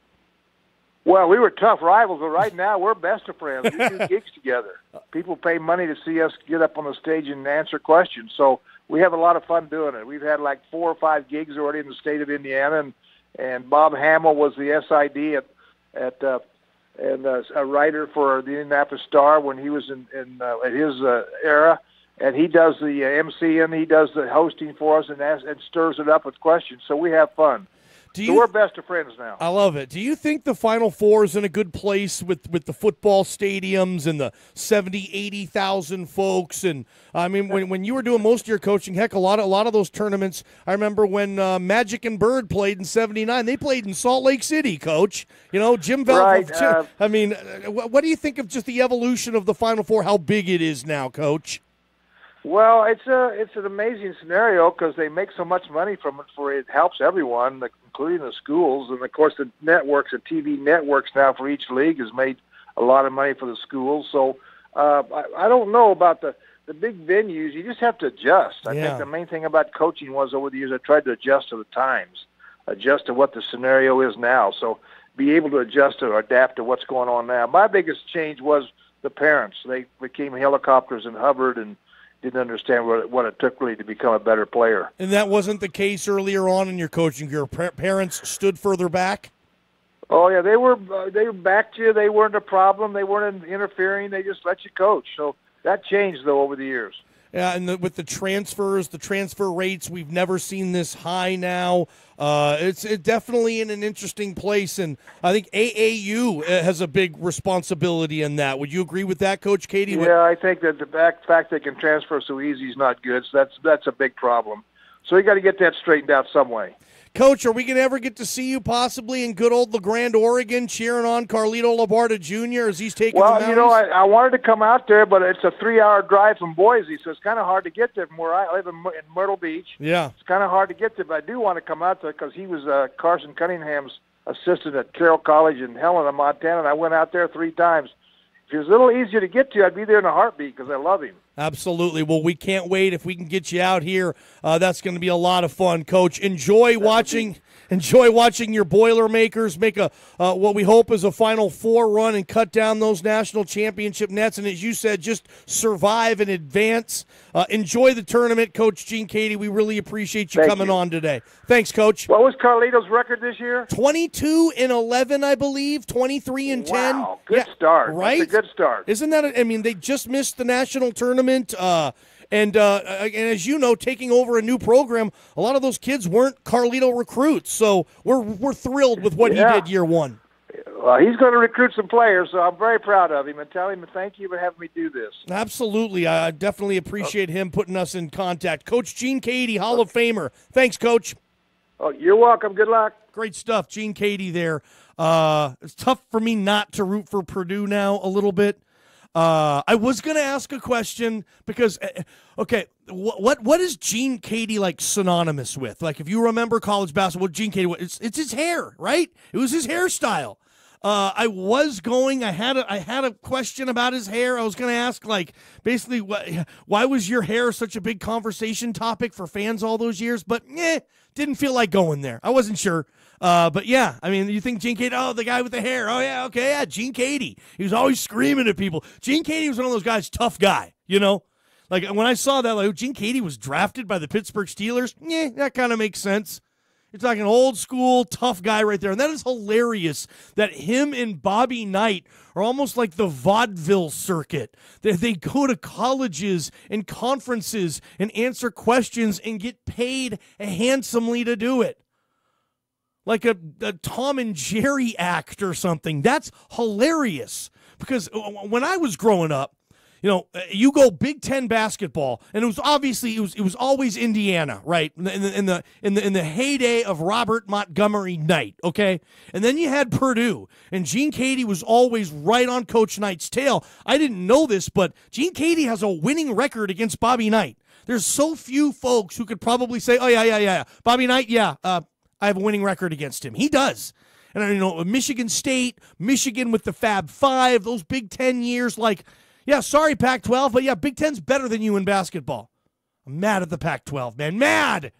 Well, we were tough rivals, but right now we're best of friends. We do gigs together. People pay money to see us get up on the stage and answer questions. So we have a lot of fun doing it. We've had like 4 or 5 gigs already in the state of Indiana, and Bob Hamill was the SID and a writer for the Indianapolis Star when he was in his era. And he does the MCing, he does the hosting for us, and stirs it up with questions. So we have fun. So we're best of friends now. I love it. Do you think the Final Four is in a good place with the football stadiums and the 70,000, 80,000 folks? And I mean, when you were doing most of your coaching, heck, a lot of those tournaments. I remember when Magic and Bird played in '79. They played in Salt Lake City, Coach. You know, Jim Val. Right. I mean, what do you think of just the evolution of the Final Four? How big it is now, Coach? Well, it's an amazing scenario because they make so much money from it. It helps everyone, including the schools, and of course the networks, the TV networks now for each league has made a lot of money for the schools. So I don't know about the big venues. You just have to adjust. I think the main thing about coaching was over the years I tried to adjust to the times, adjust to what the scenario is now. So be able to adjust or adapt to what's going on now. My biggest change was the parents. They became helicopters and hovered and didn't understand what it took really to become a better player. And that wasn't the case earlier on in your coaching career. Parents stood further back? Oh, yeah, they backed you. They weren't a problem. They weren't interfering. They just let you coach. So that changed, though, over the years. Yeah, and with the transfers, the transfer rates, we've never seen this high now. It's definitely in an interesting place, and I think AAU has a big responsibility in that. Would you agree with that, Coach Keady? Yeah, I think that the fact they can transfer so easy is not good. So that's a big problem. So you got to get that straightened out some way. Coach, are we going to ever get to see you possibly in good old LeGrande, Oregon, cheering on Carlito Labarta Jr. as he's taking the mountains? Well, you know, I wanted to come out there, but it's a 3-hour drive from Boise, so it's kind of hard to get there from where I live in Myrtle Beach. Yeah. It's kind of hard to get there, but I do want to come out there because he was Carson Cunningham's assistant at Carroll College in Helena, Montana, and I went out there 3 times. If it was a little easier to get to, I'd be there in a heartbeat because I love him. Absolutely. Well, we can't wait. If we can get you out here, that's going to be a lot of fun, Coach. Enjoy watching your Boilermakers make a what we hope is a Final Four run and cut down those national championship nets. And as you said, just survive and advance. Enjoy the tournament, Coach Gene Keady. We really appreciate you coming on today. Thanks, Coach. What was Carlito's record this year? 22-11, I believe. 23-10. Wow, good start. Right? That's a good start. Isn't that? I mean, they just missed the national tournament. And as you know, taking over a new program, a lot of those kids weren't Carlito recruits. So we're thrilled with what he did year one. Well, he's going to recruit some players, so I'm very proud of him. And tell him thank you for having me do this. Absolutely. I definitely appreciate him putting us in contact. Coach Gene Keady, Hall of Famer. Thanks, Coach. Oh, you're welcome. Good luck. Great stuff. Gene Keady there. It's tough for me not to root for Purdue now a little bit. I was going to ask a question because, okay, what is Gene Keady like synonymous with? Like, if you remember college basketball, Gene Keady, it's his hair, right? It was his hairstyle. I had a question about his hair. I was going to ask, like, basically, why was your hair such a big conversation topic for fans all those years? But didn't feel like going there. I wasn't sure. But yeah, I mean, you think Gene Keady, the guy with the hair. Oh yeah, okay, yeah, Gene Keady. He was always screaming at people. Gene Keady was one of those guys, tough guy, you know? Like, when I saw that, like, Gene Keady was drafted by the Pittsburgh Steelers, that kind of makes sense. You're talking old school, tough guy right there. And that is hilarious that him and Bobby Knight are almost like the vaudeville circuit. They go to colleges and conferences and answer questions and get paid handsomely to do it. Like a Tom and Jerry act or something. That's hilarious. Because when I was growing up, you know, you go Big Ten basketball, and it was obviously it was always Indiana, right? In the heyday of Robert Montgomery Knight, okay? And then you had Purdue, and Gene Keady was always right on Coach Knight's tail. I didn't know this, but Gene Keady has a winning record against Bobby Knight. There's so few folks who could probably say, "Oh yeah, Bobby Knight, I have a winning record against him." He does. And you know, Michigan State, Michigan with the Fab Five, those Big Ten years, like. Yeah, sorry, Pac-12, but yeah, Big Ten's better than you in basketball. I'm mad at the Pac-12, man. Mad!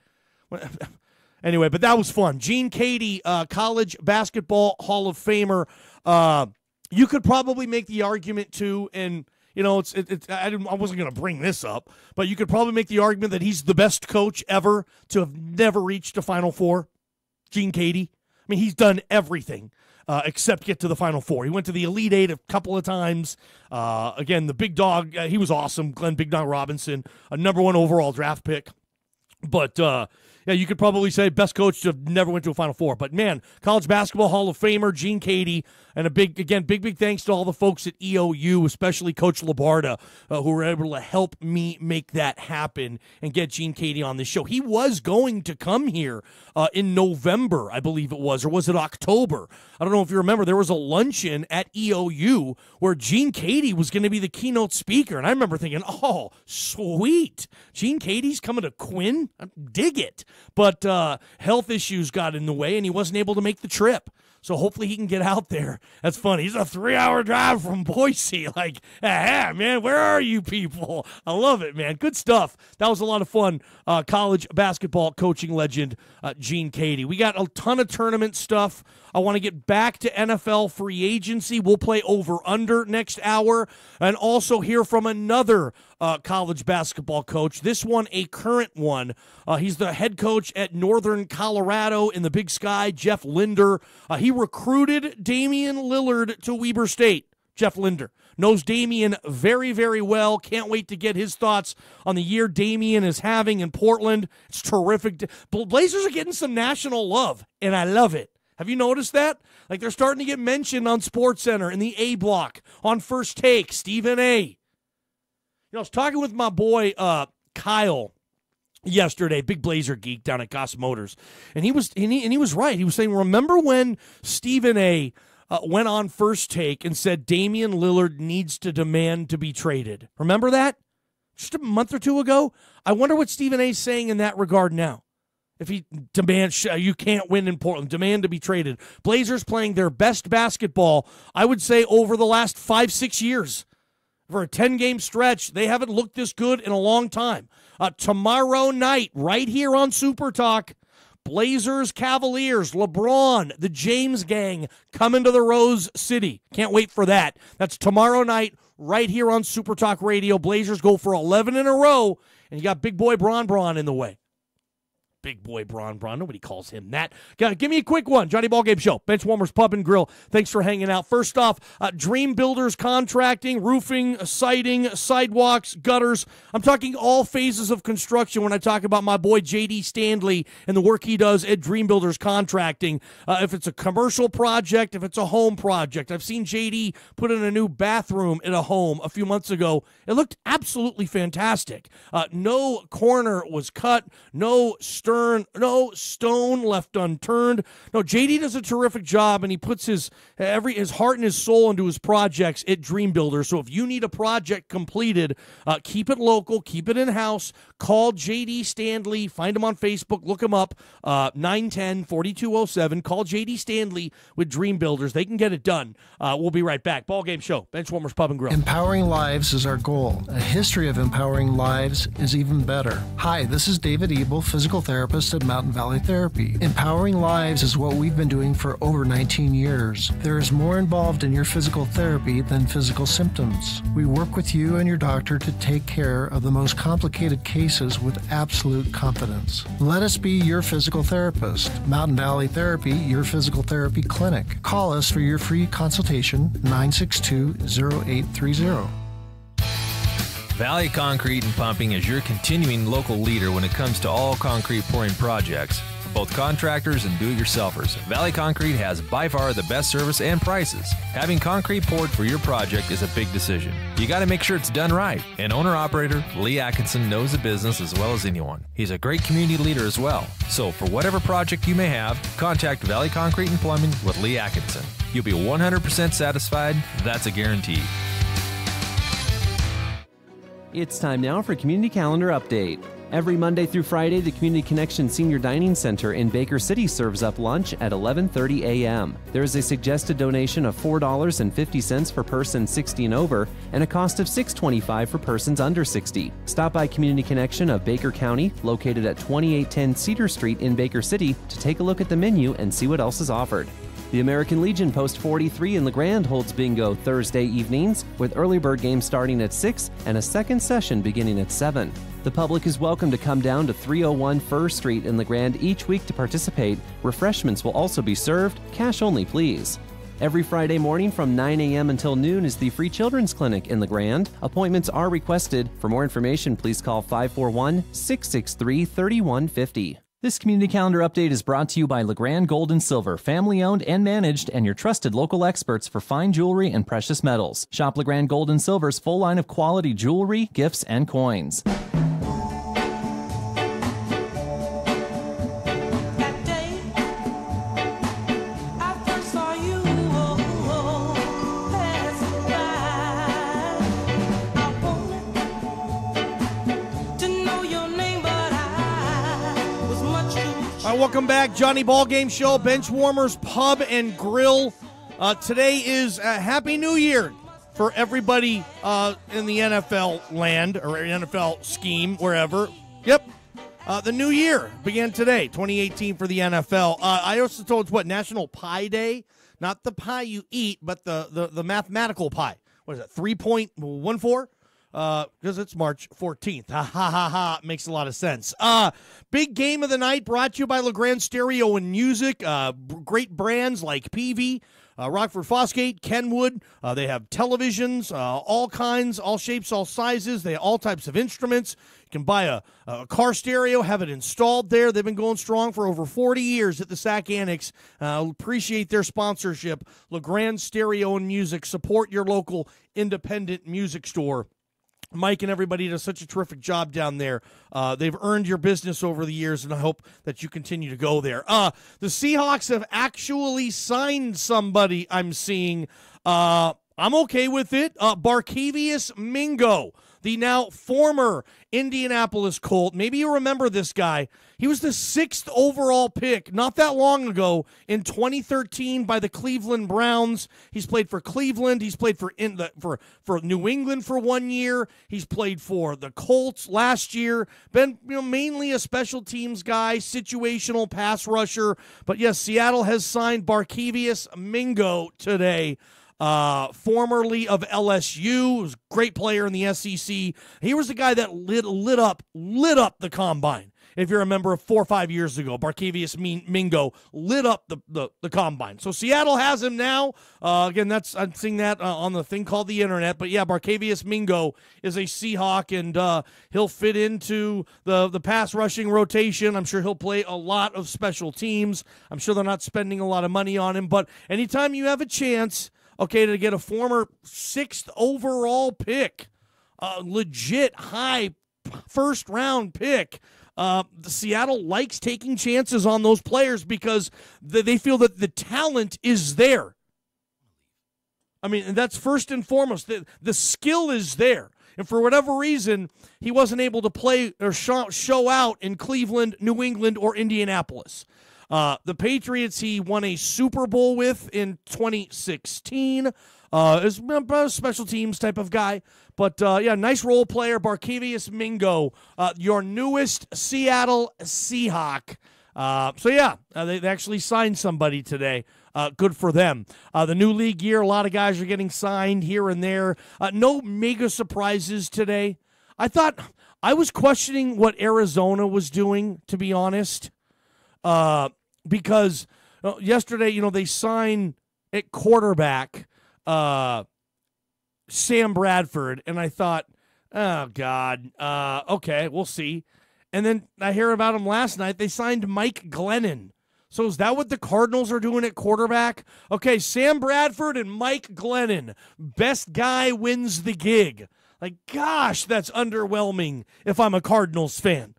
Anyway, but that was fun. Gene Keady, college basketball Hall of Famer. You could probably make the argument, too, and, you know, I wasn't going to bring this up, but you could probably make the argument that he's the best coach ever to have never reached a Final Four. Gene Keady. I mean, he's done everything. Except get to the Final Four. He went to the Elite Eight a couple of times. Again, the big dog, he was awesome. Glenn Big Dog Robinson, a number 1 overall draft pick. But, yeah, you could probably say best coach to have never went to a Final Four. But, man, college basketball Hall of Famer, Gene Keady, and a big thanks to all the folks at EOU, especially Coach Labarda, who were able to help me make that happen and get Gene Keady on the show. He was going to come here in November, I believe it was, or was it October? I don't know if you remember. There was a luncheon at EOU where Gene Keady was going to be the keynote speaker, and I remember thinking, oh, sweet. Gene Keady's coming to Quinn? I dig it. But health issues got in the way, and he wasn't able to make the trip. So hopefully he can get out there. That's funny. He's a 3-hour drive from Boise. Like, man, where are you people? I love it, man. Good stuff. That was a lot of fun. College basketball coaching legend, Gene Keady. We got a ton of tournament stuff. I want to get back to NFL free agency. We'll play over-under next hour. And also hear from another college basketball coach. This one, a current one. He's the head coach at Northern Colorado in the Big Sky, Jeff Linder. He recruited Damian Lillard to Weber State. Jeff Linder knows Damian very, very well. Can't wait to get his thoughts on the year Damian is having in Portland. It's terrific. Blazers are getting some national love, and I love it. Have you noticed that? Like, they're starting to get mentioned on SportsCenter, in the A block, on First Take, Stephen A. You know, I was talking with my boy Kyle yesterday, big Blazer geek down at Goss Motors, and he was right. He was saying, remember when Stephen A. Went on First Take and said Damian Lillard needs to demand to be traded? Remember that? Just a month or two ago? I wonder what Stephen A. is saying in that regard now. If he demands, you can't win in Portland, demand to be traded. Blazers playing their best basketball, I would say, over the last 5-6 years. For a 10-game stretch, they haven't looked this good in a long time. Tomorrow night, right here on Super Talk, Blazers, Cavaliers, LeBron, the James Gang coming to the Rose City. Can't wait for that. That's tomorrow night, right here on Super Talk Radio. Blazers go for 11 in a row, and you got big boy Bron in the way. big boy Braun. Nobody calls him that. Give me a quick one. Johnny Ballgame Show, Benchwarmers Pub and Grill. Thanks for hanging out. First off, Dream Builders Contracting, roofing, siding, sidewalks, gutters. I'm talking all phases of construction when I talk about my boy J.D. Stanley and the work he does at Dream Builders Contracting. If it's a commercial project, if it's a home project. I've seen J.D. put in a new bathroom in a home a few months ago. It looked absolutely fantastic. No corner was cut, no stone left unturned. No, JD does a terrific job, and he puts his heart and his soul into his projects at Dream Builder. So if you need a project completed, keep it local, keep it in-house. Call JD Stanley. Find him on Facebook. Look him up, 910-4207. Call JD Stanley with Dream Builders. They can get it done. We'll be right back. Ballgame Show, Benchwarmers Pub and Grill. Empowering lives is our goal. A history of empowering lives is even better. Hi, this is David Ebel, physical therapist at Mountain Valley Therapy. Empowering lives is what we've been doing for over 19 years. There is more involved in your physical therapy than physical symptoms. We work with you and your doctor to take care of the most complicated cases with absolute confidence. Let us be your physical therapist. Mountain Valley Therapy, your physical therapy clinic. Call us for your free consultation, 962-0830. Valley Concrete and Pumping is your continuing local leader when it comes to all concrete pouring projects. For both contractors and do-it-yourselfers, Valley Concrete has by far the best service and prices. Having concrete poured for your project is a big decision. You got to make sure it's done right. And owner-operator Lee Atkinson knows the business as well as anyone. He's a great community leader as well. So for whatever project you may have, contact Valley Concrete and Plumbing with Lee Atkinson. You'll be 100% satisfied. That's a guarantee. It's time now for Community Calendar Update. Every Monday through Friday, the Community Connection Senior Dining Center in Baker City serves up lunch at 11:30 a.m. There is a suggested donation of $4.50 for persons 60 and over and a cost of $6.25 for persons under 60. Stop by Community Connection of Baker County, located at 2810 Cedar Street in Baker City, to take a look at the menu and see what else is offered. The American Legion Post 43 in LeGrand holds bingo Thursday evenings, with early bird games starting at 6 and a second session beginning at 7. The public is welcome to come down to 301 Fur Street in LeGrand each week to participate. Refreshments will also be served. Cash only, please. Every Friday morning from 9 a.m. until noon is the Free Children's Clinic in LeGrand. Appointments are requested. For more information, please call 541-663-3150. This community calendar update is brought to you by LeGrand Gold and Silver, family-owned and managed, and your trusted local experts for fine jewelry and precious metals. Shop LeGrand Gold and Silver's full line of quality jewelry, gifts, and coins. Welcome back, Johnny Ballgame Show, Benchwarmers Pub and Grill. Today is Happy New Year for everybody in the NFL land or NFL scheme, wherever. Yep, the new year began today, 2018 for the NFL. I also told it's what, National Pie Day? Not the pie you eat, but the mathematical pie. What is it, 3.14? Because it's March 14th. Ha, ha, ha, ha. Makes a lot of sense. Big game of the night brought to you by LeGrand Stereo and Music. Great brands like Peavey, Rockford Fosgate, Kenwood. They have televisions, all kinds, all shapes, all sizes. They have all types of instruments. You can buy a car stereo, have it installed there. They've been going strong for over 40 years at the Sac Annex. Appreciate their sponsorship. LeGrand Stereo and Music. Support your local independent music store. Mike and everybody does such a terrific job down there. They've earned your business over the years, and I hope that you continue to go there. The Seahawks have actually signed somebody, I'm seeing. I'm okay with it. Barkevious Mingo, the now former Indianapolis Colt. Maybe you remember this guy. He was the 6th overall pick not that long ago in 2013 by the Cleveland Browns. He's played for Cleveland. He's played for New England for 1 year. He's played for the Colts last year. Been mainly a special teams guy, situational pass rusher. But yes, Seattle has signed Barkevious Mingo today. Formerly of LSU, was a great player in the SEC. He was the guy that lit up the combine. if you remember 4 or 5 years ago, Barkevious Mingo lit up the combine. So Seattle has him now. Again, I'm seeing that on the thing called the internet. But yeah, Barkevious Mingo is a Seahawk, and he'll fit into the pass rushing rotation. I'm sure he'll play a lot of special teams. I'm sure they're not spending a lot of money on him. But anytime you have a chance, okay, to get a former 6th overall pick, legit high first-round pick, Seattle likes taking chances on those players because they feel that the talent is there. I mean, that's first and foremost. The skill is there. And for whatever reason, he wasn't able to play or show out in Cleveland, New England, or Indianapolis. The Patriots he won a Super Bowl with in 2016. Is a special teams type of guy. But, yeah, nice role player, Barkevious Mingo, your newest Seattle Seahawk. So, yeah, they actually signed somebody today. Good for them. The new league year, a lot of guys are getting signed here and there. No mega surprises today. I was questioning what Arizona was doing, to be honest, because yesterday, they signed at quarterback Sam Bradford, and I thought, oh, God, okay, we'll see. And then I hear about him last night. They signed Mike Glennon. So is that what the Cardinals are doing at quarterback? Okay, Sam Bradford and Mike Glennon. Best guy wins the gig. Like, gosh, that's underwhelming if I'm a Cardinals fan.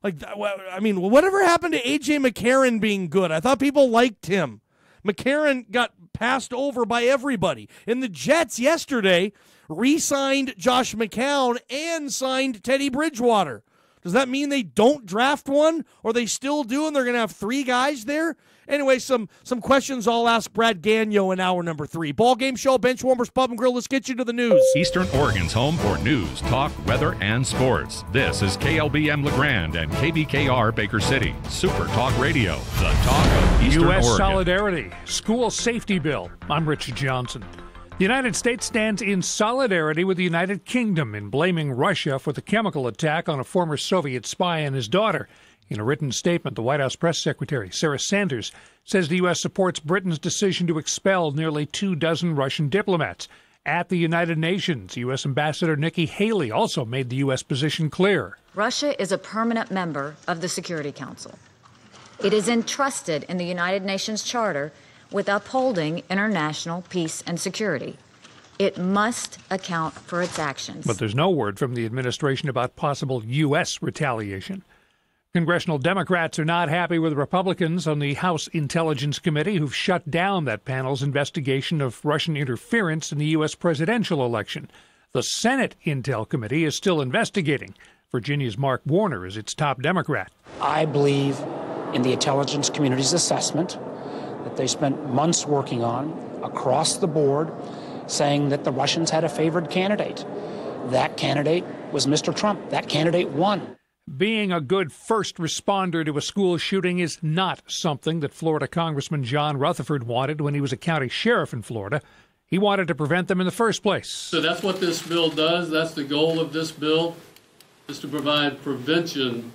Like, I mean, whatever happened to A.J. McCarron being good? I thought people liked him. McCarron got passed over by everybody. And the Jets yesterday re-signed Josh McCown and signed Teddy Bridgewater. Does that mean they don't draft one, or they still do, and they're going to have 3 guys there? Anyway, some questions I'll ask Brad Gagnon in hour number 3. Ballgame show, Benchwarmers Pub and Grill. Let's get you to the news. Eastern Oregon's home for news, talk, weather, and sports. This is KLBM LeGrand and KBKR Baker City. Super Talk Radio, the talk of Eastern U.S. Oregon. Solidarity, school safety bill. I'm Richard Johnson. The United States stands in solidarity with the United Kingdom in blaming Russia for the chemical attack on a former Soviet spy and his daughter. In a written statement, the White House press secretary, Sarah Sanders, says the U.S. supports Britain's decision to expel nearly 24 Russian diplomats. At the United Nations, U.S. Ambassador Nikki Haley also made the U.S. position clear. Russia is a permanent member of the Security Council. It is entrusted in the United Nations Charter with upholding international peace and security. It must account for its actions. But there's no word from the administration about possible U.S. retaliation. Congressional Democrats are not happy with Republicans on the House Intelligence Committee who've shut down that panel's investigation of Russian interference in the U.S. presidential election. The Senate Intel Committee is still investigating. Virginia's Mark Warner is its top Democrat. I believe in the intelligence community's assessment that they spent months working on across the board, saying that the Russians had a favored candidate. That candidate was Mr. Trump. That candidate won. Being a good first responder to a school shooting is not something that Florida Congressman John Rutherford wanted when he was a county sheriff in Florida. He wanted to prevent them in the first place. So that's what this bill does. That's the goal of this bill, is to provide prevention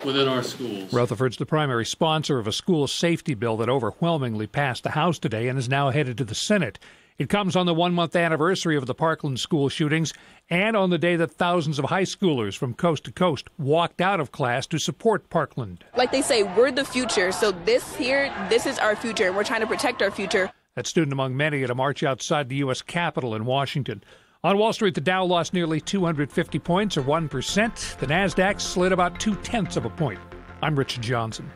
within our schools. Rutherford's the primary sponsor of a school safety bill that overwhelmingly passed the House today and is now headed to the Senate. It comes on the 1-month anniversary of the Parkland school shootings and on the day that thousands of high schoolers from coast to coast walked out of class to support Parkland. Like they say, we're the future. So this is our future, and we're trying to protect our future. That student among many at a march outside the U.S. Capitol in Washington. On Wall Street, the Dow lost nearly 250 points, or 1%. The Nasdaq slid about 0.2 of a point. I'm Richard Johnson.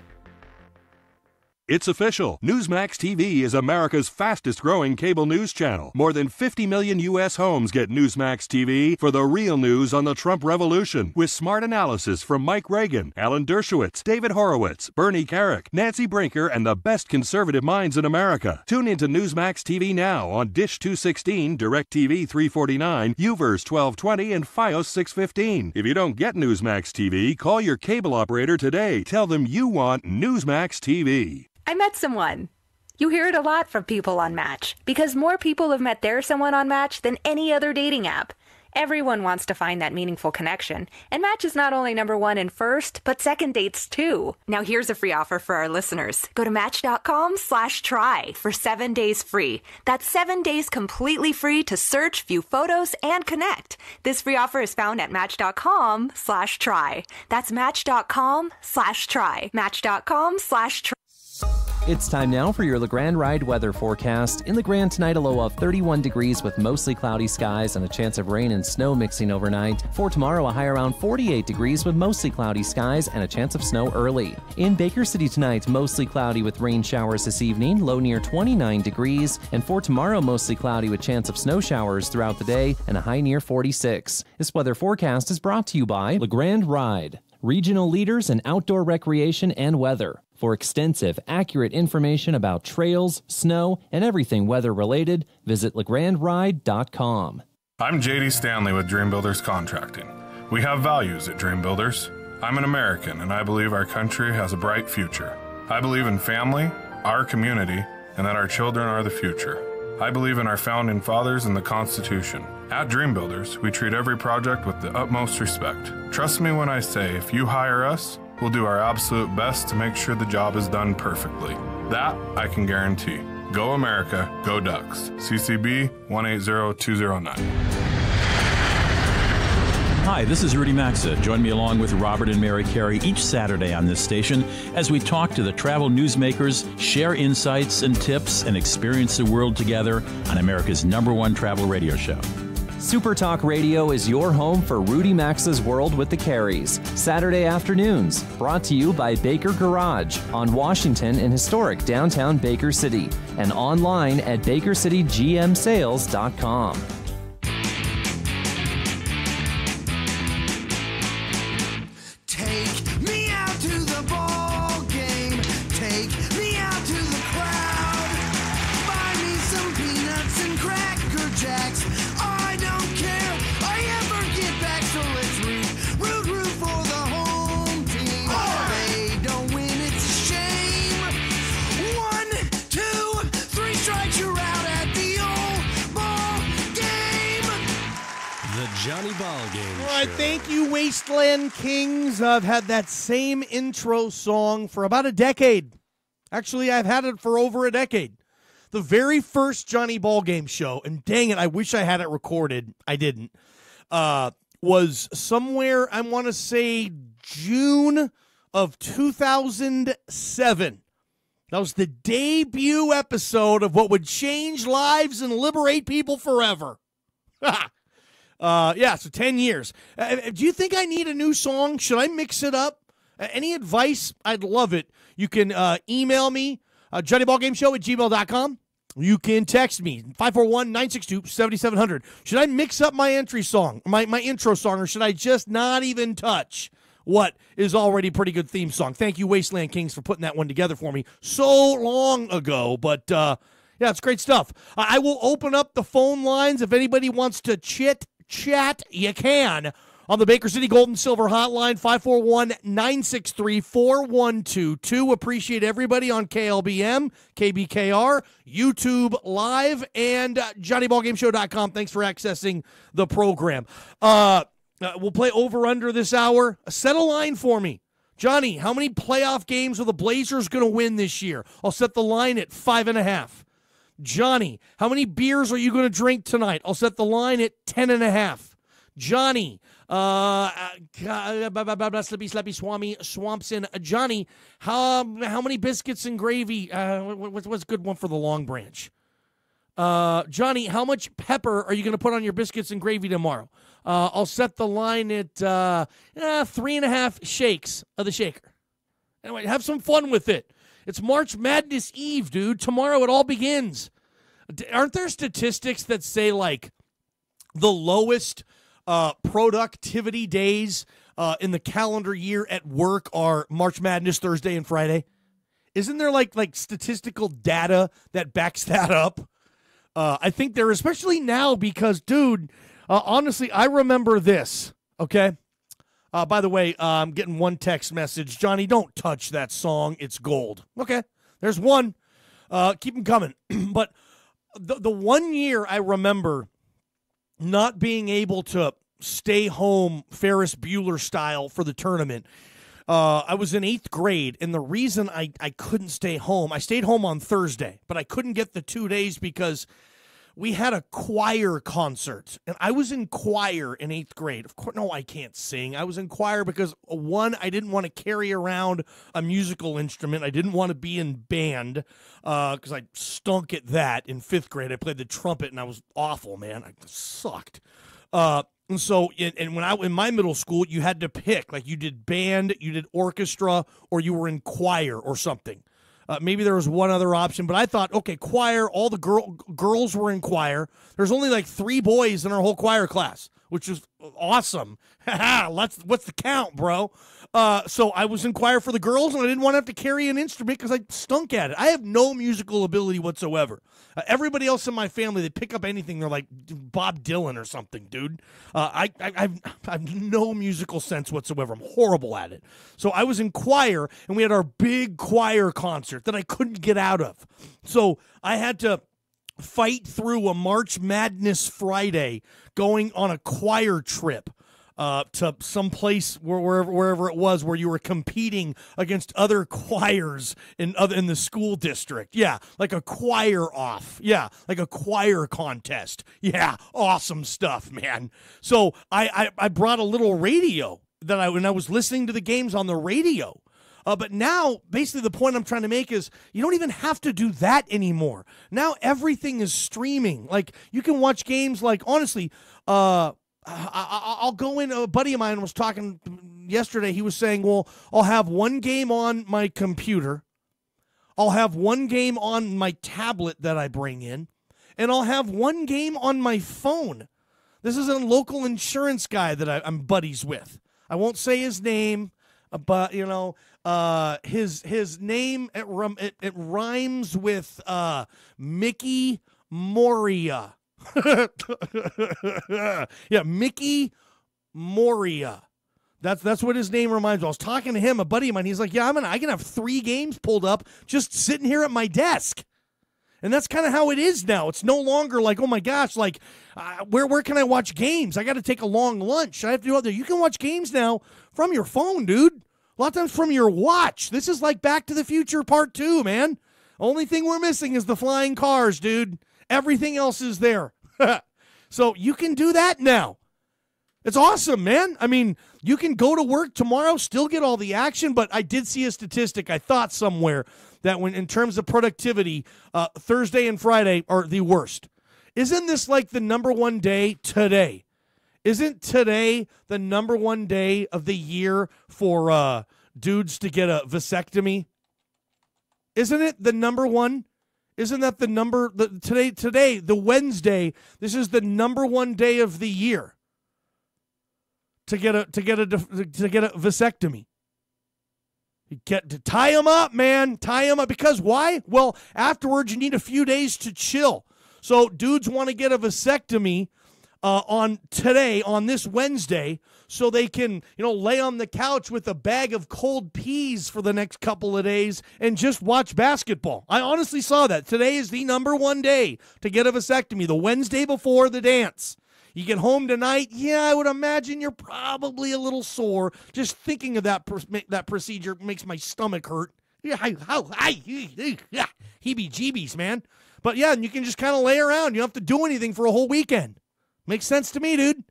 It's official. Newsmax TV is America's fastest-growing cable news channel. More than 50 million U.S. homes get Newsmax TV for the real news on the Trump revolution, with smart analysis from Mike Reagan, Alan Dershowitz, David Horowitz, Bernie Carrick, Nancy Brinker, and the best conservative minds in America. Tune into Newsmax TV now on Dish 216, DirecTV 349, UVerse 1220, and Fios 615. If you don't get Newsmax TV, call your cable operator today. Tell them you want Newsmax TV. I met someone. You hear it a lot from people on Match because more people have met their someone on Match than any other dating app. Everyone wants to find that meaningful connection, and Match is not only number one in first, but second dates too. Now here's a free offer for our listeners. Go to Match.com/try for 7 days free. That's 7 days completely free to search, view photos, and connect. This free offer is found at Match.com/try. That's Match.com/try. Match.com/try. It's time now for your LeGrand Ride weather forecast. In LeGrand tonight, a low of 31 degrees with mostly cloudy skies and a chance of rain and snow mixing overnight. For tomorrow, a high around 48 degrees with mostly cloudy skies and a chance of snow early. In Baker City tonight, mostly cloudy with rain showers this evening, low near 29 degrees. And for tomorrow, mostly cloudy with chance of snow showers throughout the day and a high near 46. This weather forecast is brought to you by LeGrand Ride, regional leaders in outdoor recreation and weather. For extensive, accurate information about trails, snow, and everything weather-related, visit legrandride.com. I'm JD Stanley with Dream Builders Contracting. We have values at Dream Builders. I'm an American, and I believe our country has a bright future. I believe in family, our community, and that our children are the future. I believe in our founding fathers and the Constitution. At Dream Builders, we treat every project with the utmost respect. Trust me when I say, if you hire us, we'll do our absolute best to make sure the job is done perfectly. That I can guarantee. Go America, go Ducks. CCB 180209. Hi, this is Rudy Maxa. Join me along with Robert and Mary Carey each Saturday on this station as we talk to the travel newsmakers, share insights and tips, and experience the world together on America's #1 travel radio show. Super Talk Radio is your home for Rudy Maxa's World with the Careys, Saturday afternoons, brought to you by Baker Garage on Washington in historic downtown Baker City and online at bakercitygmsales.com. Take me out to the ball game. Take me out to the crowd. Buy me some peanuts and Cracker Jacks. I don't care. I ever get back, so let's root for the home team. They don't win, it's a shame. 1, 2, 3 strikes, you're out at the old ball game. The Johnny Ballgame All right, thank you, Wasteland Kings. I've had that same intro song for about a decade. Actually, I've had it for over a decade. The very first Johnny Ballgame show, and dang it, I wish I had it recorded. I didn't. Was somewhere, I want to say, June of 2007. That was the debut episode of what would change lives and liberate people forever. So 10 years. Do you think I need a new song? Should I mix it up? Any advice? I'd love it. You can email me, JohnnyBallGameShow@gmail.com. You can text me, 541-962-7700. Should I mix up my entry song, my intro song, or should I just not even touch what is already a pretty good theme song? Thank you, Wasteland Kings, for putting that one together for me so long ago. But, yeah, it's great stuff. I will open up the phone lines. If anybody wants to chat, you can. On the Baker City Gold and Silver Hotline, 541-963-4122. Appreciate everybody on KLBM, KBKR, YouTube Live, and JohnnyBallGameShow.com. Thanks for accessing the program. We'll play over-under this hour. Set a line for me. Johnny, how many playoff games are the Blazers going to win this year? I'll set the line at 5.5. Johnny, how many beers are you going to drink tonight? I'll set the line at 10.5. Johnny, Slappy Swami Swampson. Johnny, how many biscuits and gravy? What's a good one for the Long Branch? Johnny, how much pepper are you going to put on your biscuits and gravy tomorrow? I'll set the line at 3.5 shakes of the shaker. Anyway, have some fun with it. It's March Madness Eve, dude. Tomorrow it all begins. Aren't there statistics that say, like, the lowest productivity days in the calendar year at work are March Madness Thursday and Friday? Isn't there like statistical data that backs that up? I think there, especially now, because, dude, honestly, I remember this, okay? By the way, I'm getting one text message. Johnny, don't touch that song. It's gold. Okay, there's one. Keep them coming. But the 1 year I remember not being able to stay home Ferris Bueller style for the tournament. I was in 8th grade, and the reason I couldn't stay home, I stayed home on Thursday, but I couldn't get the 2 days because we had a choir concert, and I was in choir in 8th grade. Of course, no, I can't sing. I was in choir because, one, I didn't want to carry around a musical instrument. I didn't want to be in band because I stunk at that in 5th grade. I played the trumpet, and I was awful, man. I sucked. And so, when in my middle school, you had to pick. Like, you did band, you did orchestra, or you were in choir or something. Maybe there was one other option, but I thought, okay, choir, all the girls were in choir. There's only like 3 boys in our whole choir class, which is awesome. What's the count, bro? So I was in choir for the girls, and I didn't want to have to carry an instrument because I stunk at it. I have no musical ability whatsoever. Everybody else in my family, they pick up anything, they're like Bob Dylan or something, dude. I have no musical sense whatsoever. I'm horrible at it. So I was in choir, and we had our big choir concert that I couldn't get out of. So I had to fight through a March Madness Friday going on a choir trip to some place wherever it was where you were competing against other choirs in the school district. Yeah, like a choir off. Yeah, like a choir contest. Yeah, awesome stuff, man. So I brought a little radio when I was listening to the games on the radio. But now, basically, the point I'm trying to make is you don't even have to do that anymore. Now everything is streaming. Like, you can watch games like, honestly, I'll go in. A buddy of mine was talking yesterday. He was saying, well, I'll have one game on my computer. I'll have one game on my tablet that I bring in. And I'll have one game on my phone. This is a local insurance guy that I'm buddies with. I won't say his name, but, you know, his name, it rhymes with Mickey Moria. Yeah, Mickey Moria. That's what his name reminds me. I was talking to him, a buddy of mine. He's like, yeah, I can have 3 games pulled up just sitting here at my desk. And that's kind of how it is now. It's no longer like, oh my gosh, like where can I watch games? I got to take a long lunch. I have to do other. You can watch games now from your phone, dude. A lot of times from your watch. This is like Back to the Future Part 2, man. Only thing we're missing is the flying cars, dude. Everything else is there. So you can do that now. It's awesome, man. I mean, you can go to work tomorrow, still get all the action, but I did see a statistic, I thought somewhere, that when in terms of productivity, Thursday and Friday are the worst. Isn't this like the number one day today? Isn't today the number one day of the year for dudes to get a vasectomy? Isn't it the number one? Isn't that the number today, the Wednesday, this is the number one day of the year to get a vasectomy. You get to tie them up, man. Tie them up. Because why? Well, afterwards you need a few days to chill. So dudes want to get a vasectomy on this Wednesday, so they can, lay on the couch with a bag of cold peas for the next couple of days and just watch basketball. I honestly saw that. Today is the number one day to get a vasectomy, the Wednesday before the dance. You get home tonight, I would imagine you're probably a little sore. Just thinking of that procedure makes my stomach hurt. Heebie-jeebies, man. But yeah, and you can just kind of lay around. You don't have to do anything for a whole weekend. Makes sense to me, dude.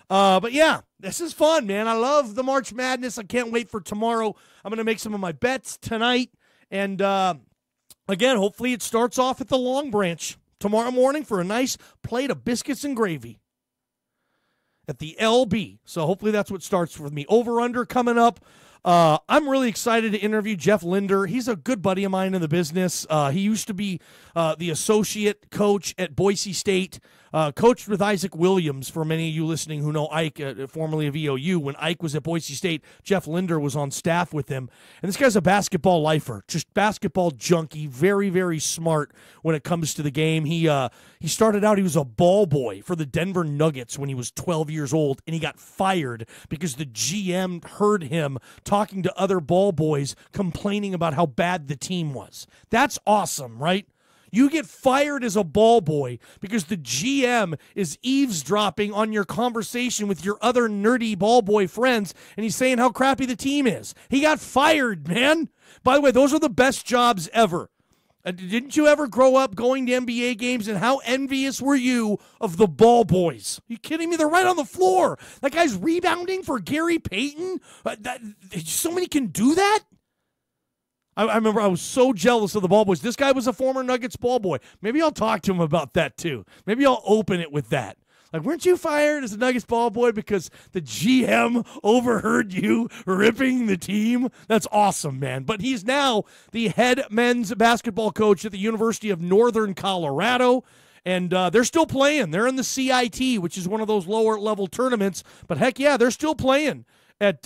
But yeah, this is fun, man. I love the March Madness. I can't wait for tomorrow. I'm going to make some of my bets tonight. And again, hopefully it starts off at the Long Branch tomorrow morning for a nice plate of biscuits and gravy at the LB. So hopefully that's what starts with me. Over-under coming up. I'm really excited to interview Jeff Linder. He's a good buddy of mine in the business. He used to be the associate coach at Boise State, coached with Isaac Williams, for many of you listening who know Ike, formerly of EOU. When Ike was at Boise State, Jeff Linder was on staff with him. And this guy's a basketball lifer, just basketball junkie, very, very smart when it comes to the game. He started out, he was a ball boy for the Denver Nuggets when he was 12 years old, and he got fired because the GM heard him talking to other ball boys complaining about how bad the team was. That's awesome, right? You get fired as a ball boy because the GM is eavesdropping on your conversation with your other nerdy ball boy friends, and he's saying how crappy the team is. He got fired, man. By the way, those are the best jobs ever. Didn't you ever grow up going to NBA games, and how envious were you of the ball boys? Are you kidding me? They're right on the floor. That guy's rebounding for Gary Payton. Somebody can do that? I remember I was so jealous of the ball boys. This guy was a former Nuggets ball boy. Maybe I'll talk to him about that too. Maybe I'll open it with that. Like, weren't you fired as a Nuggets ball boy because the GM overheard you ripping the team? That's awesome, man. But he's now the head men's basketball coach at the University of Northern Colorado, and they're still playing. They're in the CIT, which is one of those lower-level tournaments. But, heck yeah, they're still playing at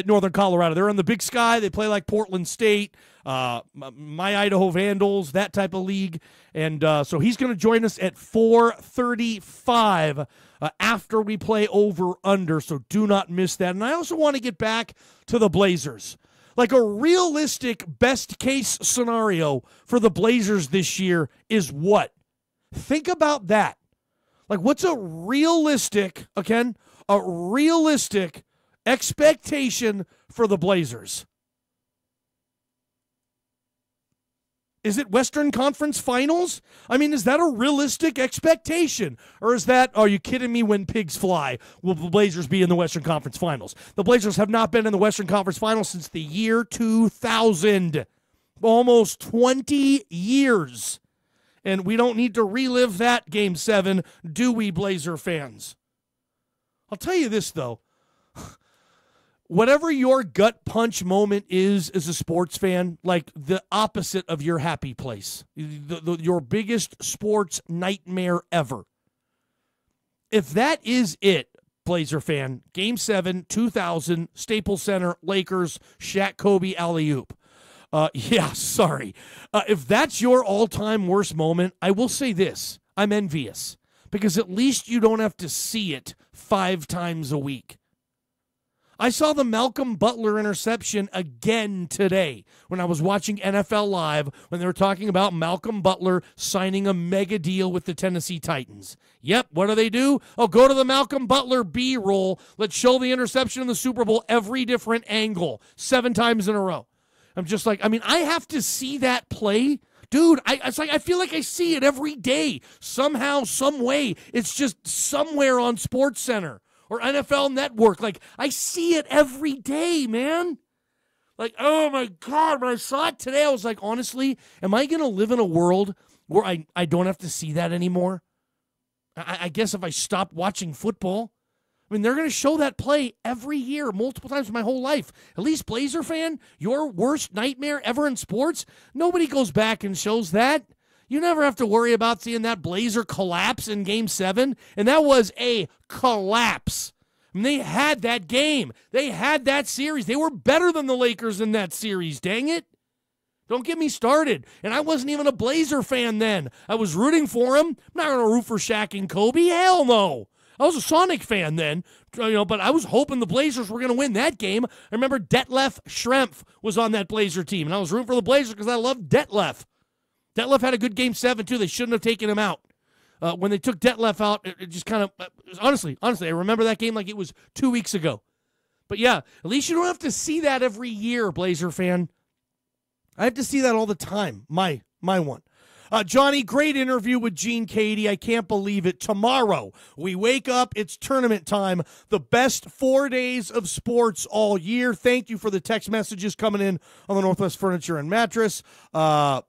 Northern Colorado. They're in the Big Sky. They play like Portland State, my Idaho Vandals, that type of league. And so he's going to join us at 4:35 after we play over-under, so do not miss that. And I also want to get back to the Blazers. Like, a realistic best-case scenario for the Blazers this year is what? Think about that. Like, what's a realistic expectation for the Blazers? Is it Western Conference Finals? I mean, is that a realistic expectation? Or is that, are you kidding me, when pigs fly, will the Blazers be in the Western Conference Finals? The Blazers have not been in the Western Conference Finals since the year 2000. Almost 20 years. And we don't need to relive that Game 7, do we, Blazer fans? I'll tell you this, though. Whatever your gut punch moment is as a sports fan, like the opposite of your happy place, your biggest sports nightmare ever. If that is it, Blazer fan, Game 7, 2000, Staples Center, Lakers, Shaq, Kobe, alley-oop. If that's your all-time worst moment, I will say this. I'm envious because at least you don't have to see it 5 times a week. I saw the Malcolm Butler interception again today when I was watching NFL Live when they were talking about Malcolm Butler signing a mega deal with the Tennessee Titans. Yep, what do? Oh, go to the Malcolm Butler B-roll. Let's show the interception in the Super Bowl every different angle 7 times in a row. I'm just like, I have to see that play. Dude, I feel like I see it every day. Somehow, some way, it's just somewhere on SportsCenter or NFL Network. Like, I see it every day, man. Like, oh my God, when I saw it today, I was like, honestly, am I going to live in a world where I don't have to see that anymore? I guess if I stopped watching football. I mean, they're going to show that play every year, multiple times in my whole life. At least, Blazer fan, your worst nightmare ever in sports, nobody goes back and shows that. You never have to worry about seeing that Blazer collapse in Game 7, and that was a collapse. I mean, they had that game. They had that series. They were better than the Lakers in that series, dang it. Don't get me started. And I wasn't even a Blazer fan then. I was rooting for him. I'm not going to root for Shaq and Kobe. Hell no. I was a Sonic fan then, but I was hoping the Blazers were going to win that game. I remember Detlef Schrempf was on that Blazer team, and I was rooting for the Blazers because I loved Detlef. Detlef had a good Game 7, too. They shouldn't have taken him out. When they took Detlef out, it just kind of, honestly, I remember that game like it was 2 weeks ago. But yeah, at least you don't have to see that every year, Blazer fan. I have to see that all the time, my one. Johnny, great interview with Gene Keady. I can't believe it. Tomorrow, we wake up. It's tournament time. The best 4 days of sports all year. Thank you for the text messages coming in on the Northwest Furniture and Mattress.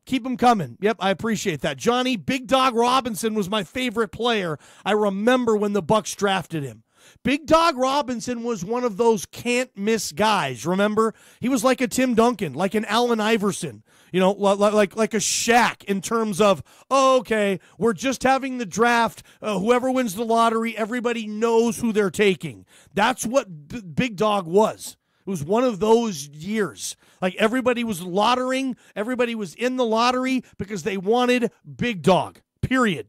Keep them coming. Yep, I appreciate that. Johnny, Big Dog Robinson was my favorite player. I remember when the Bucks drafted him. Big Dog Robinson was one of those can't-miss guys, remember? He was like a Tim Duncan, like an Allen Iverson, like a Shaq in terms of, okay, we're just having the draft. Whoever wins the lottery, everybody knows who they're taking. That's what Big Dog was. It was one of those years. Like, everybody was lottering. Everybody was in the lottery because they wanted Big Dog, period.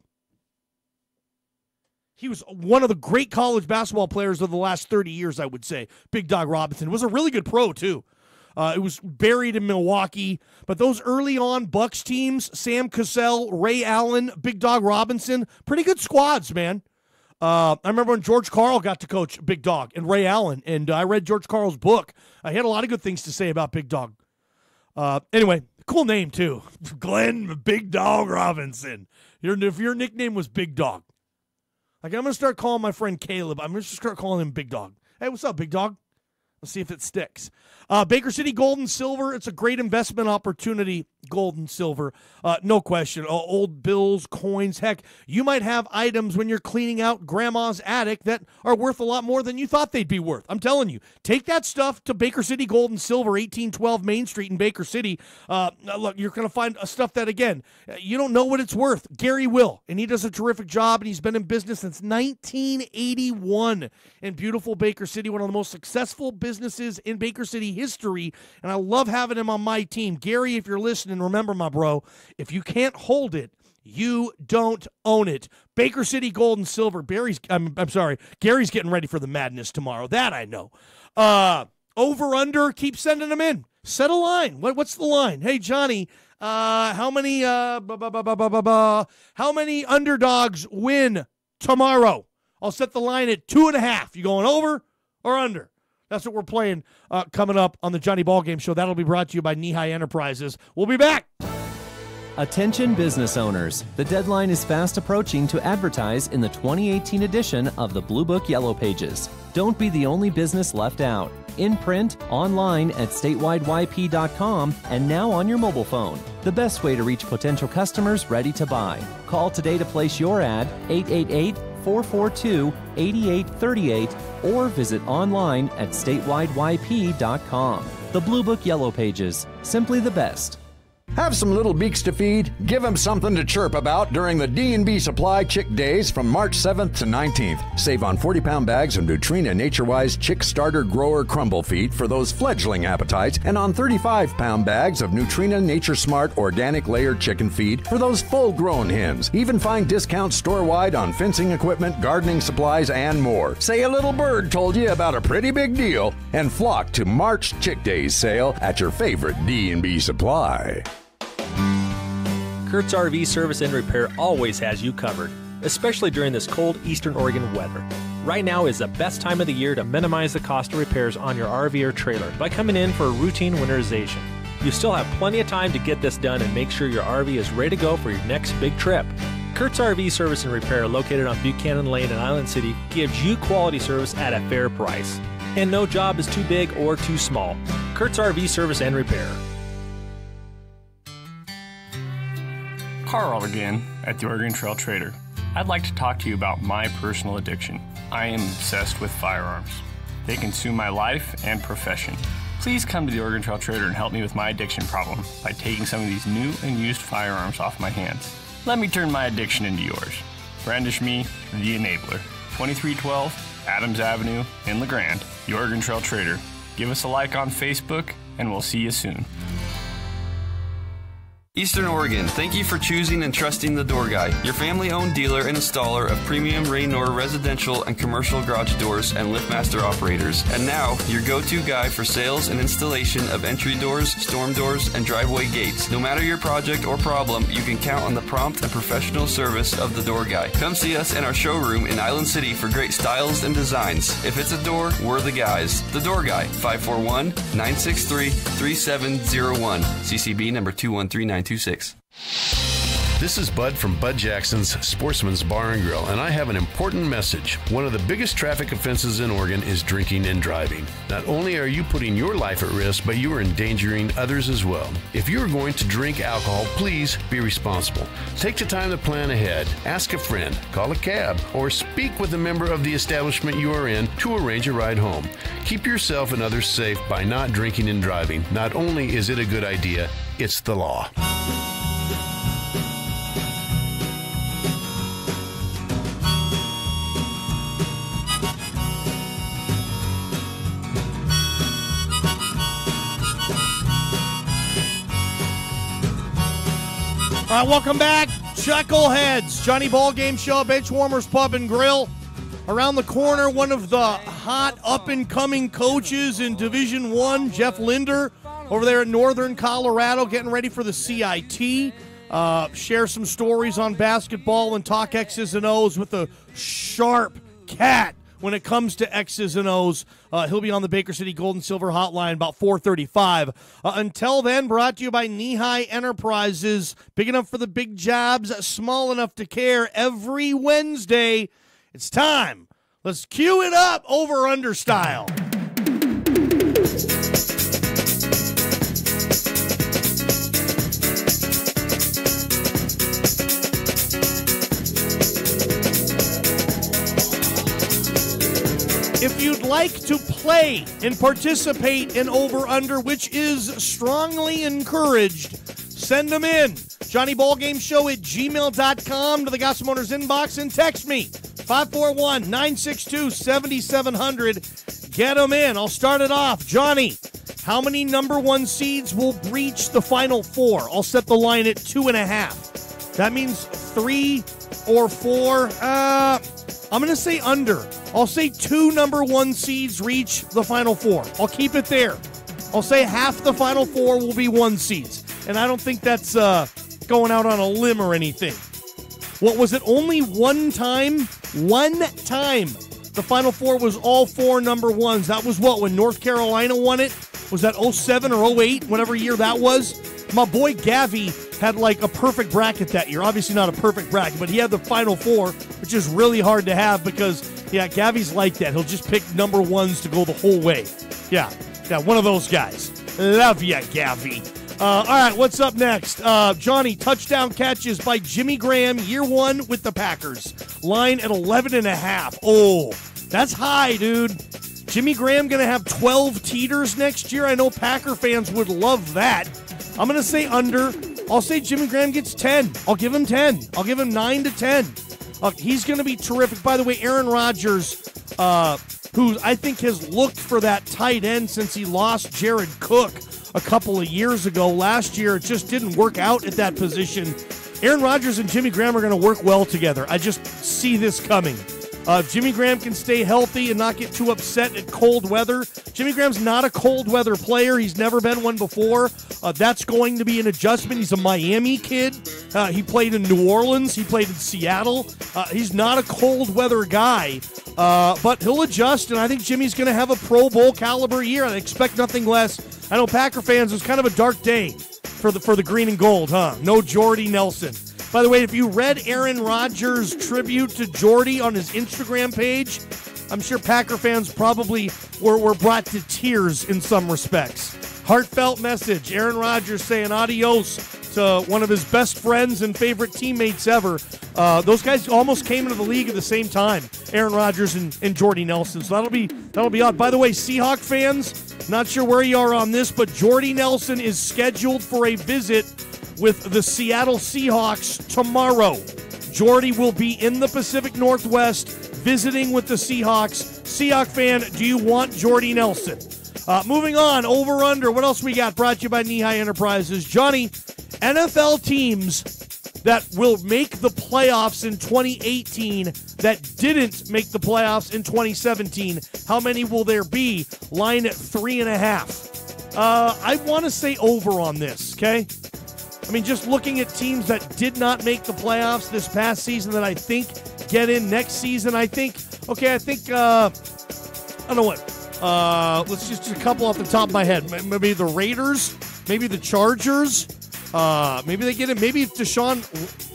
He was one of the great college basketball players of the last 30 years, I would say. Big Dog Robinson was a really good pro, too. It was buried in Milwaukee. But those early on Bucks teams, Sam Cassell, Ray Allen, Big Dog Robinson, pretty good squads, man. I remember when George Karl got to coach Big Dog and Ray Allen, and I read George Karl's book. He had a lot of good things to say about Big Dog. Anyway, cool name, too. Glenn Big Dog Robinson. If your nickname was Big Dog. Like, I'm going to start calling my friend Caleb. I'm going to start calling him Big Dog. Hey, what's up, Big Dog? Let's see if it sticks. Baker City Gold and Silver. It's a great investment opportunity, gold and silver. No question. Old bills, coins. Heck, you might have items when you're cleaning out grandma's attic that are worth a lot more than you thought they'd be worth. I'm telling you. Take that stuff to Baker City Gold and Silver, 1812 Main Street in Baker City. Look, you're going to find stuff that, again, you don't know what it's worth. Gary will, and he does a terrific job, and he's been in business since 1981 in beautiful Baker City, one of the most successful businesses in Baker City history, and I love having him on my team. Gary, if you're listening, remember, my bro, if you can't hold it, you don't own it. Baker City Gold and Silver. I'm sorry, Gary's getting ready for the madness tomorrow. That I know. Over under, keep sending them in. Set a line. What's the line? Hey, Johnny, how many underdogs win tomorrow? I'll set the line at 2.5. You going over or under? That's what we're playing coming up on the Johnny Ballgame Show. That'll be brought to you by Knee-High Enterprises. We'll be back. Attention business owners. The deadline is fast approaching to advertise in the 2018 edition of the Blue Book Yellow Pages. Don't be the only business left out. In print, online at statewideyp.com, and now on your mobile phone. The best way to reach potential customers ready to buy. Call today to place your ad, 888-442-8838, or visit online at statewideyp.com. The Blue Book Yellow Pages. Simply the best. Have some little beaks to feed? Give them something to chirp about during the D&B Supply Chick Days from March 7th to 19th. Save on 40-pound bags of Nutrena Nature-Wise Chick Starter Grower Crumble Feed for those fledgling appetites, and on 35-pound bags of Nutrena Nature Smart Organic Layered Chicken Feed for those full-grown hens. Even find discounts store-wide on fencing equipment, gardening supplies, and more. Say a little bird told you about a pretty big deal, and flock to March Chick Days sale at your favorite D&B Supply. Kurt's RV Service and Repair always has you covered, especially during this cold Eastern Oregon weather. Right now is the best time of the year to minimize the cost of repairs on your RV or trailer by coming in for a routine winterization. You still have plenty of time to get this done and make sure your RV is ready to go for your next big trip. Kurt's RV Service and Repair, located on Buchanan Lane in Island City, gives you quality service at a fair price. And no job is too big or too small. Kurt's RV Service and Repair. Carl again at the Oregon Trail Trader. I'd like to talk to you about my personal addiction. I am obsessed with firearms. They consume my life and profession. Please come to the Oregon Trail Trader and help me with my addiction problem by taking some of these new and used firearms off my hands. Let me turn my addiction into yours. Brandish me, the Enabler. 2312 Adams Avenue in La Grande, the Oregon Trail Trader. Give us a like on Facebook, and we'll see you soon. Eastern Oregon, thank you for choosing and trusting The Door Guy, your family-owned dealer and installer of premium Raynor residential and commercial garage doors and LiftMaster operators. And now, your go-to guy for sales and installation of entry doors, storm doors, and driveway gates. No matter your project or problem, you can count on the prompt and professional service of The Door Guy. Come see us in our showroom in Island City for great styles and designs. If it's a door, we're the guys. The Door Guy, 541-963-3701. CCB number 213926. This is Bud from Bud Jackson's Sportsman's Bar and Grill, and I have an important message. One of the biggest traffic offenses in Oregon is drinking and driving. Not only are you putting your life at risk, but you are endangering others as well. If you are going to drink alcohol, please be responsible. Take the time to plan ahead. Ask a friend, call a cab, or speak with a member of the establishment you are in to arrange a ride home. Keep yourself and others safe by not drinking and driving. Not only is it a good idea, it's the law. All right, welcome back. Chuckleheads, Johnny Ballgame Show, Benchwarmers Pub and Grill. Around the corner, one of the hot up-and-coming coaches in Division I, Jeff Linder, over there in northern Colorado, getting ready for the CIT. Share some stories on basketball and talk X's and O's with a sharp cat when it comes to X's and O's. He'll be on the Baker City Gold and Silver Hotline about 4:35. Until then, brought to you by Knee-High Enterprises. Big enough for the big jobs, small enough to care. Every Wednesday, it's time. Let's cue it up over-under style. If you'd like to play and participate in Over-Under, which is strongly encouraged, send them in. JohnnyBallGameShow@gmail.com to the Gossip Owners inbox and text me. 541-962-7700. Get them in. I'll start it off. Johnny, how many number one seeds will breach the Final Four? I'll set the line at 2.5. That means 3 or 4. I'm going to say under. I'll say 2 number one seeds reach the Final Four. I'll keep it there. I'll say half the Final Four will be 1 seeds. And I don't think that's going out on a limb or anything. What was it? Only one time the Final Four was all 4 number ones. That was what, when North Carolina won it? Was that 07 or 08, whatever year that was? My boy Gavi had like a perfect bracket that year. Obviously not a perfect bracket, but he had the Final Four, which is really hard to have because, yeah, Gavi's like that. He'll just pick number ones to go the whole way. Yeah, one of those guys. Love ya, Gavi. All right, what's up next? Johnny, touchdown catches by Jimmy Graham, year 1 with the Packers. Line at 11.5. Oh, that's high, dude. Jimmy Graham going to have 12 teeters next year. I know Packer fans would love that. I'm going to say under. I'll say Jimmy Graham gets 10. I'll give him 10. I'll give him 9 to 10. He's going to be terrific. By the way, Aaron Rodgers, who I think has looked for that tight end since he lost Jared Cook a couple of years ago. Last year, it just didn't work out at that position. Aaron Rodgers and Jimmy Graham are going to work well together. I just see this coming. If Jimmy Graham can stay healthy and not get too upset at cold weather. Jimmy Graham's not a cold weather player. He's never been one before. That's going to be an adjustment. He's a Miami kid. He played in New Orleans. He played in Seattle. He's not a cold weather guy, but he'll adjust, and I think Jimmy's going to have a Pro Bowl caliber year. I expect nothing less. I know Packer fans, it was kind of a dark day for the green and gold, huh? No Jordy Nelson. By the way, if you read Aaron Rodgers' tribute to Jordy on his Instagram page, I'm sure Packer fans probably were brought to tears in some respects. Heartfelt message. Aaron Rodgers saying adios to one of his best friends and favorite teammates ever. Those guys almost came into the league at the same time, Aaron Rodgers and Jordy Nelson. So that'll be odd. By the way, Seahawk fans, not sure where you are on this, but Jordy Nelson is scheduled for a visit with the Seattle Seahawks tomorrow. Jordy will be in the Pacific Northwest visiting with the Seahawks. Seahawk fan, do you want Jordy Nelson? Moving on, over-under. What else we got? Brought to you by Knee-High Enterprises. Johnny, NFL teams that will make the playoffs in 2018 that didn't make the playoffs in 2017. How many will there be? Line at 3.5. I want to say over on this, okay? I mean, just looking at teams that did not make the playoffs this past season that I think get in next season, I don't know what. Let's just a couple off the top of my head. Maybe the Raiders, maybe the Chargers. Maybe they get it. Maybe if Deshaun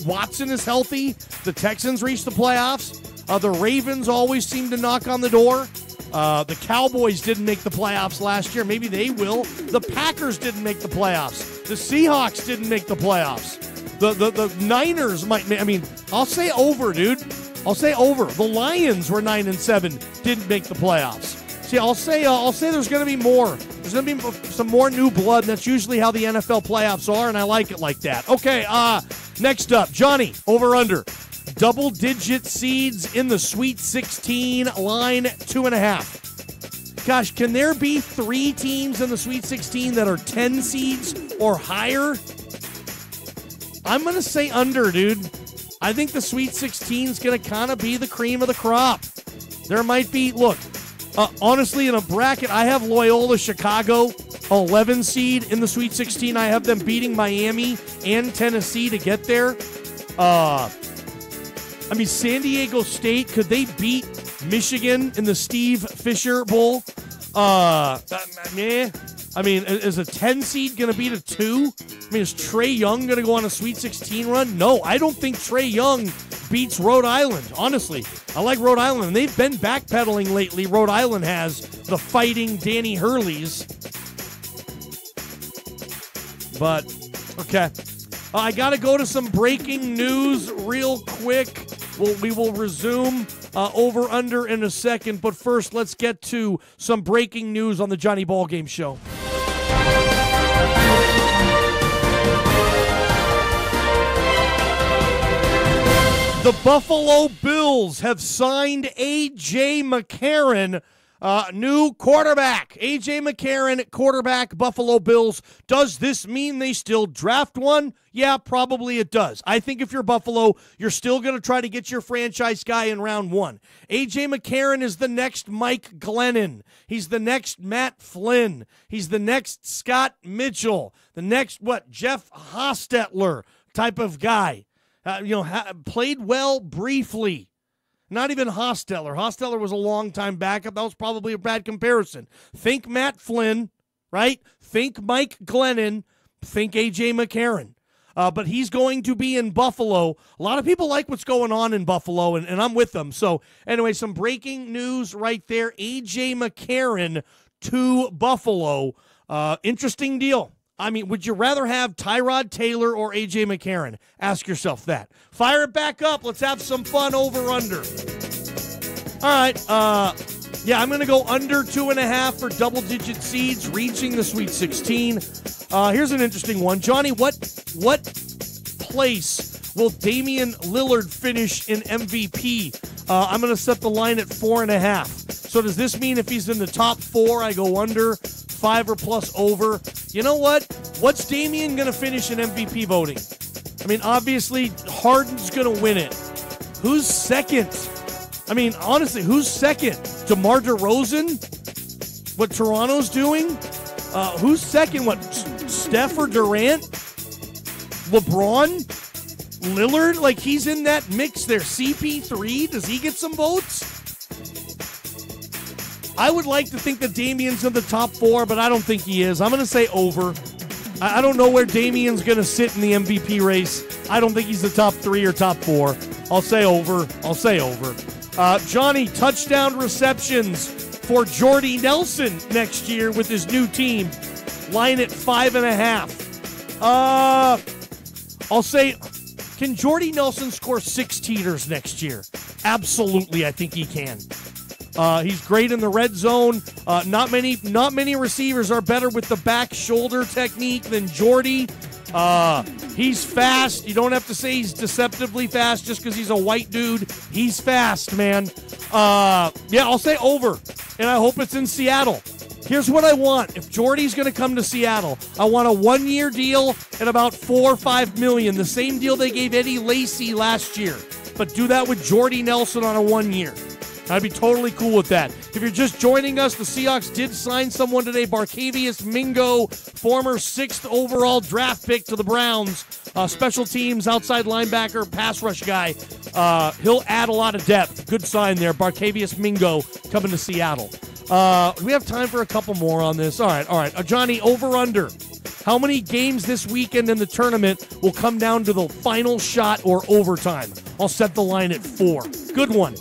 Watson is healthy, the Texans reach the playoffs. The Ravens always seem to knock on the door. The Cowboys didn't make the playoffs last year. Maybe they will. The Packers didn't make the playoffs. The Seahawks didn't make the playoffs. The Niners might. I mean, I'll say over, dude. I'll say over. The Lions were 9-7, didn't make the playoffs. See, I'll say there's going to be more. There's going to be some more new blood, and that's usually how the NFL playoffs are, and I like it like that. Okay, next up, Johnny, over-under. Double-digit seeds in the Sweet 16, line 2.5. Gosh, can there be 3 teams in the Sweet 16 that are 10 seeds or higher? I'm going to say under, dude. I think the Sweet 16 is going to kind of be the cream of the crop. There might be, look, honestly, in a bracket, I have Loyola Chicago 11 seed in the Sweet 16. I have them beating Miami and Tennessee to get there. San Diego State, could they beat Michigan in the Steve Fisher Bowl? Is a 10 seed going to beat a 2? Is Trae Young going to go on a Sweet 16 run? No, I don't think Trae Young beats Rhode Island, honestly. I like Rhode Island, and they've been backpedaling lately. Rhode Island has the fighting Danny Hurleys. But, okay. I got to go to some breaking news real quick. We will resume over-under in a second. But first, let's get to some breaking news on the Johnny Ballgame Show. The Buffalo Bills have signed A.J. McCarron, new quarterback. A.J. McCarron, quarterback, Buffalo Bills. Does this mean they still draft one? Yeah, probably it does. I think if you're Buffalo, you're still going to try to get your franchise guy in round 1. A.J. McCarron is the next Mike Glennon. He's the next Matt Flynn. He's the next Scott Mitchell. The next, Jeff Hostetler type of guy. Played well briefly. Not even Hostetler. Hostetler was a long-time backup. That was probably a bad comparison. Think Matt Flynn, right? Think Mike Glennon. Think A.J. McCarron. But he's going to be in Buffalo. A lot of people like what's going on in Buffalo, and I'm with them. So, anyway, some breaking news right there. A.J. McCarron to Buffalo. Interesting deal. Would you rather have Tyrod Taylor or A.J. McCarron? Ask yourself that. Fire it back up. Let's have some fun over-under. All right. I'm going to go under 2.5 for double-digit seeds reaching the Sweet 16. Here's an interesting one. Johnny, what place will Damian Lillard finish in MVP? I'm going to set the line at 4.5. So does this mean if he's in the top 4, I go under, 5 or plus over? You know what? What's Damian going to finish in MVP voting? Obviously, Harden's going to win it. Who's second? Honestly, who's second? DeMar DeRozan? What Toronto's doing? Who's second? Steph or Durant? LeBron? Lillard? He's in that mix there. CP3? Does he get some votes? I would like to think that Damian's in the top 4, but I don't think he is. I'm going to say over. I don't know where Damian's going to sit in the MVP race. I don't think he's the top 3 or top 4. I'll say over. Johnny, touchdown receptions for Jordy Nelson next year with his new team. Line at 5.5. I'll say, can Jordy Nelson score 6 teeters next year? Absolutely, I think he can. He's great in the red zone. Not many receivers are better with the back shoulder technique than Jordy. He's fast. You don't have to say he's deceptively fast just because he's a white dude. He's fast, man. I'll say over, and I hope it's in Seattle. Here's what I want. If Jordy's going to come to Seattle, I want a 1-year deal at about $4 or $5 million, the same deal they gave Eddie Lacy last year. But do that with Jordy Nelson on a 1-year. I'd be totally cool with that. If you're just joining us, the Seahawks did sign someone today, Barkevius Mingo, former 6th overall draft pick to the Browns, special teams, outside linebacker, pass rush guy. He'll add a lot of depth. Good sign there, Barkevius Mingo coming to Seattle. We have time for a couple more on this. All right. Johnny, over-under. How many games this weekend in the tournament will come down to the final shot or overtime? I'll set the line at 4. Good one.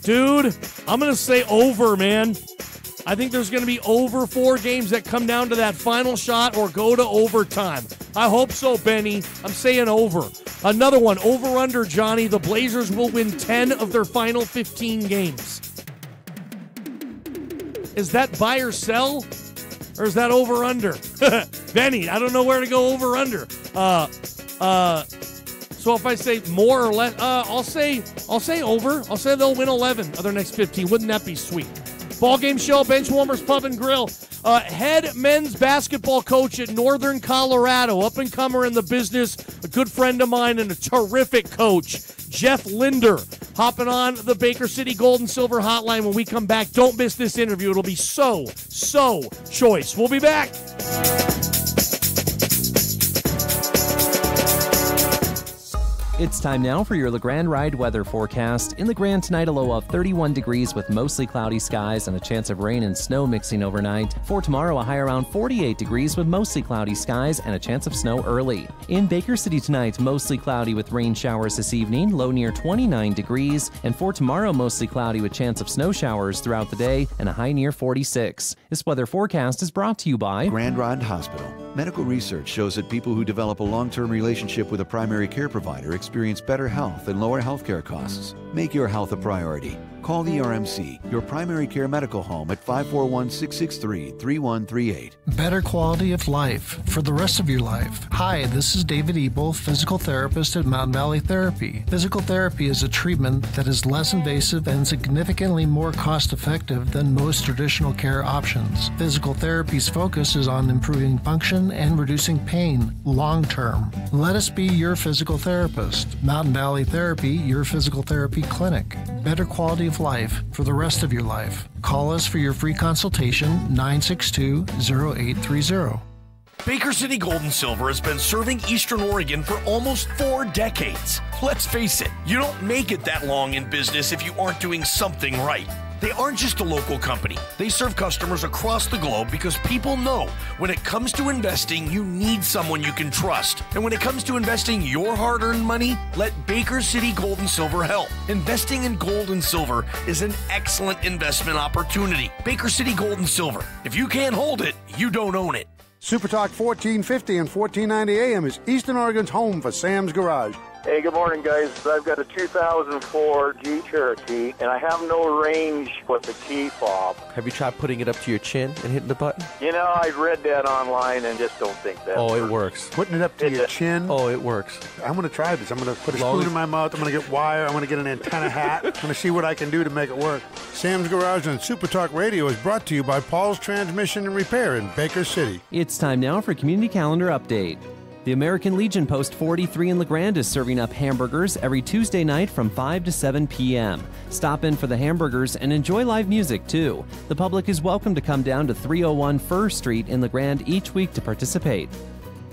Dude, I'm going to say over, man. I think there's going to be over 4 games that come down to that final shot or go to overtime. I hope so, Benny. I'm saying over. Another one, over-under, Johnny. The Blazers will win 10 of their final 15 games. Is that buy or sell? Or is that over-under? Benny, I don't know where to go over-under. So if I say more or less, I'll say over. I'll say they'll win 11 of their next 15. Wouldn't that be sweet? Ballgame Show, Benchwarmers Pub and Grill. Head men's basketball coach at Northern Colorado, up-and-comer in the business, a good friend of mine and a terrific coach, Jeff Linder. hopping on the Baker City Gold and Silver hotline when we come back. Don't miss this interview. It'll be so choice. We'll be back. It's time now for your Grande Ride weather forecast. In Grande tonight, a low of 31 degrees with mostly cloudy skies and a chance of rain and snow mixing overnight. For tomorrow, a high around 48 degrees with mostly cloudy skies and a chance of snow early. In Baker City tonight, mostly cloudy with rain showers this evening, low near 29 degrees. And for tomorrow, mostly cloudy with chance of snow showers throughout the day and a high near 46. This weather forecast is brought to you by Grande Hospital. Medical research shows that people who develop a long-term relationship with a primary care provider experience better health and lower healthcare costs. Make your health a priority. Call the RMC, your primary care medical home, at 541-663-3138. Better quality of life for the rest of your life. Hi, this is David Ebel, physical therapist at Mountain Valley Therapy. Physical therapy is a treatment that is less invasive and significantly more cost-effective than most traditional care options. Physical therapy's focus is on improving function and reducing pain long-term. Let us be your physical therapist. Mountain Valley Therapy, your physical therapy clinic. Better quality of life for the rest of your life. Call us for your free consultation, 962-0830. Baker City Gold and Silver has been serving Eastern Oregon for almost 4 decades. Let's face it, you don't make it that long in business if you aren't doing something right. They aren't just a local company. They serve customers across the globe because people know when it comes to investing, you need someone you can trust. And when it comes to investing your hard-earned money, let Baker City Gold and Silver help. Investing in gold and silver is an excellent investment opportunity. Baker City Gold and Silver. If you can't hold it, you don't own it. Super Talk 1450 and 1490 AM is Eastern Oregon's home for Sam's Garage. Hey, good morning, guys. I've got a 2004 Jeep Cherokee, and I have no range with the key fob. Have you tried putting it up to your chin and hitting the button? You know, I read that online and just don't think that Oh, works. it works. Putting it up to your chin. Oh, it works. I'm going to try this. I'm going to put a spoon in my mouth. I'm going to get wire. I'm going to get an antenna hat. I'm going to see what I can do to make it work. Sam's Garage on Super Talk Radio is brought to you by Paul's Transmission and Repair in Baker City. It's time now for Community Calendar Update. The American Legion Post 43 in Grande is serving up hamburgers every Tuesday night from 5 to 7 p.m. Stop in for the hamburgers and enjoy live music, too. The public is welcome to come down to 301 Fur Street in Grande each week to participate.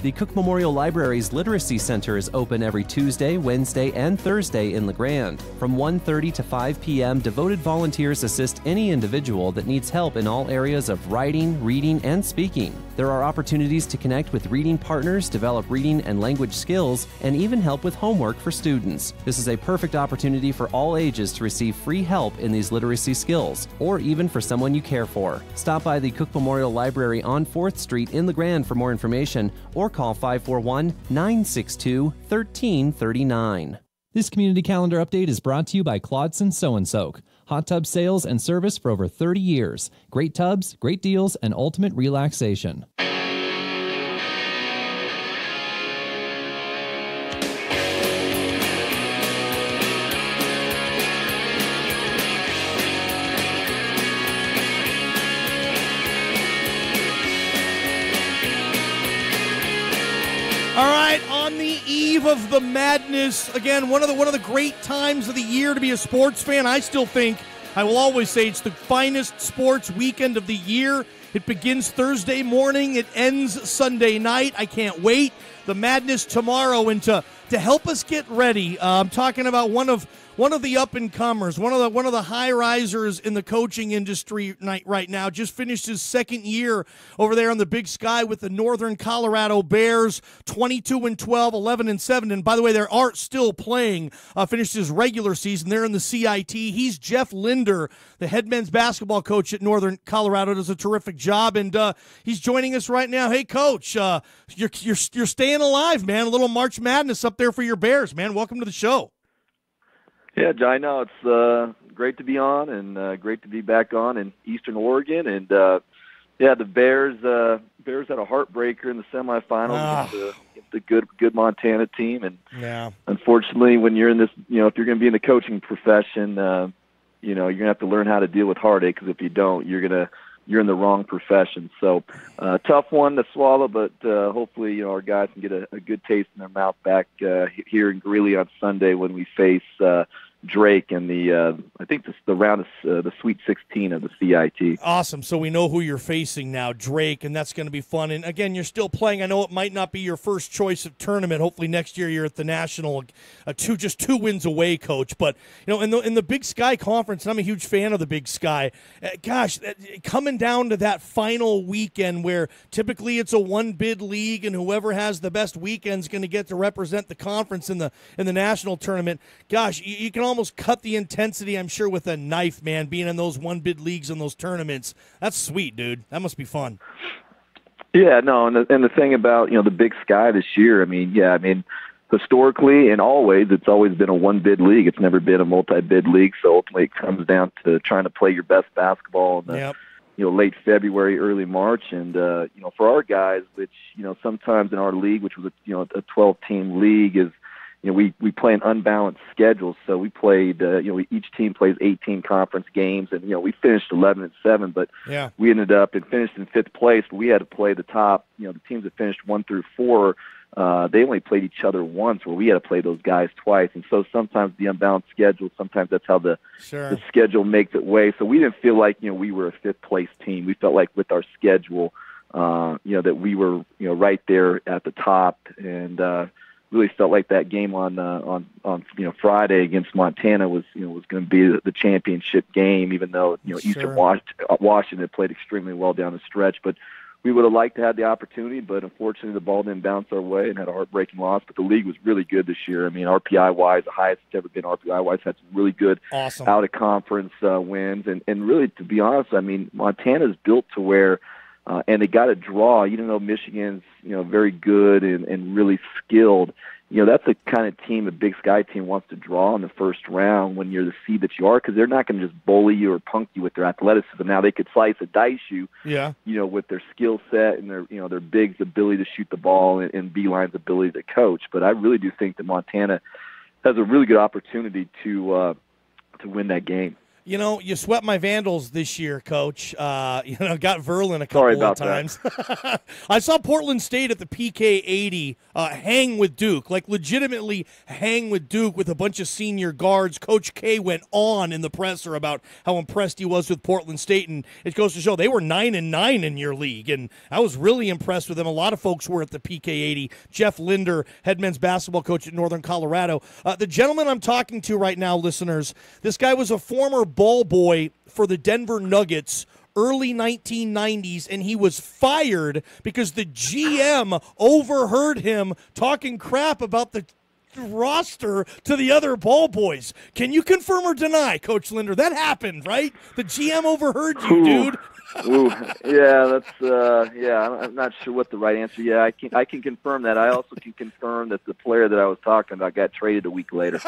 The Cook Memorial Library's Literacy Center is open every Tuesday, Wednesday, and Thursday in Grande. From 1:30 to 5 p.m., devoted volunteers assist any individual that needs help in all areas of writing, reading, and speaking. There are opportunities to connect with reading partners, develop reading and language skills, and even help with homework for students. This is a perfect opportunity for all ages to receive free help in these literacy skills, or even for someone you care for. Stop by the Cook Memorial Library on 4th Street in Grande for more information, or call 541-962-1339. This community calendar update is brought to you by Claudson Sew and Soak. Hot tub sales and service for over 30 years. Great tubs, great deals, and ultimate relaxation. All right, on the eve of the madness, again, one of the great times of the year to be a sports fan. I still think, I will always say, it's the finest sports weekend of the year. It begins Thursday morning, it ends Sunday night. I can't wait. The madness tomorrow, and to help us get ready, I'm talking about one of the up-and-comers, one of the high-risers in the coaching industry right now. Just finished his second year over there on the Big Sky with the Northern Colorado Bears, 22-12, 11-7. And by the way, they are still playing. Finished his regular season. They're in the CIT. He's Jeff Linder, the head men's basketball coach at Northern Colorado. Does a terrific job, and he's joining us right now. Hey, Coach, you're staying alive, man. A little March Madness up there for your Bears, man. Welcome to the show. Yeah, I know it's great to be on and great to be back on in Eastern Oregon. And the Bears had a heartbreaker in the semifinals against the good Montana team. And unfortunately, when you're in this, if you're going to be in the coaching profession, you're going to have to learn how to deal with heartache. Because if you don't, you're in the wrong profession. So tough one to swallow, but hopefully our guys can get a good taste in their mouth back here in Greeley on Sunday when we face Drake in the I think the round of the Sweet 16 of the CIT. Awesome. So we know who you're facing now, Drake, and that's going to be fun. And again, you're still playing. I know it might not be your first choice of tournament. Hopefully next year you're at the National, just 2 wins away, Coach. But in the Big Sky Conference, and I'm a huge fan of the Big Sky. Coming down to that final weekend where typically it's a 1-bid league, and whoever has the best weekend is going to get to represent the conference in the national tournament. Gosh, you can almost cut the intensity, I'm sure, with a knife, man, being in those 1-bid leagues and those tournaments. That's sweet, dude. That must be fun. Yeah, no, and the thing about, the Big Sky this year, historically and always, it's always been a 1-bid league. It's never been a multi-bid league, so ultimately it comes down to trying to play your best basketball in the late February, early March. And, for our guys, which, sometimes in our league, which was a 12-team league, is, we play an unbalanced schedule. So we played, each team plays 18 conference games, and, we finished 11-7, but we ended up and finished in 5th place. But we had to play the top, the teams that finished 1 through 4. They only played each other once, where we had to play those guys twice. And so sometimes the unbalanced schedule, sometimes that's how the schedule makes it way. So we didn't feel like, we were a 5th place team. We felt like with our schedule, that we were, right there at the top, and really felt like that game on Friday against Montana was going to be the championship game, even though, Eastern Washington played extremely well down the stretch. But we would have liked to have the opportunity, but unfortunately the ball didn't bounce our way and had a heartbreaking loss. But the league was really good this year. RPI-wise, the highest it's ever been RPI-wise, had some really good out-of-conference wins. And really, to be honest, Montana's built to where and they got a draw, even though Michigan's, very good and really skilled. That's the kind of team a Big Sky team wants to draw in the first round when you're the seed that you are, because they're not going to just bully you or punk you with their athleticism. Now they could slice and dice you, with their skill set and their big's ability to shoot the ball and Beeline's ability to coach. But I really do think that Montana has a really good opportunity to win that game. You swept my Vandals this year, Coach. Got Verlin a couple of times. I saw Portland State at the PK 80 hang with Duke, like legitimately hang with Duke with a bunch of senior guards. Coach K went on in the presser about how impressed he was with Portland State, and it goes to show they were 9-9 in your league, and I was really impressed with them. A lot of folks were at the PK 80. Jeff Linder, head men's basketball coach at Northern Colorado. The gentleman I'm talking to right now, listeners, this guy was a former ball boy for the Denver Nuggets early 1990s, and he was fired because the GM overheard him talking crap about the roster to the other ball boys. Can you confirm or deny, Coach Linder? That happened, right? The GM overheard you, dude. Ooh, yeah, I'm not sure what the right answer. Yeah, I can confirm that. I also can confirm that the player that I was talking about got traded a week later.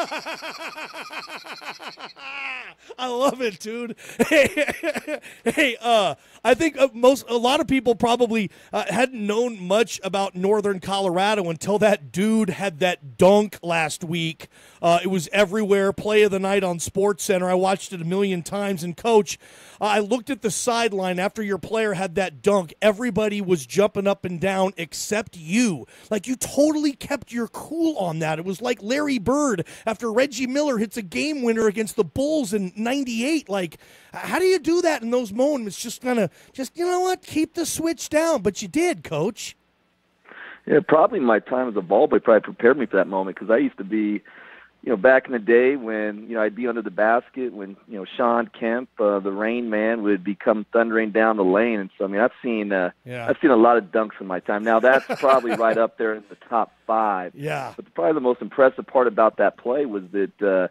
I love it, dude. Hey, I think a lot of people probably hadn't known much about Northern Colorado until that dude had that dunk last week. It was everywhere, play of the night on SportsCenter. I watched it a million times. And, Coach, I looked at the sideline after your player had that dunk. Everybody was jumping up and down except you. Like, you totally kept your cool on that. It was like Larry Bird after Reggie Miller hits a game winner against the Bulls in 98. Like, how do you do that in those moments? Just you know what, keep the switch down. But you did, Coach. Yeah, probably my time as a ball boy probably prepared me for that moment, because I used to be, back in the day when, I'd be under the basket when, Sean Kemp, the Rain Man, would become thundering down the lane. And so, I've seen a lot of dunks in my time. Now, that's probably right up there in the top 5. Yeah. But probably the most impressive part about that play was that,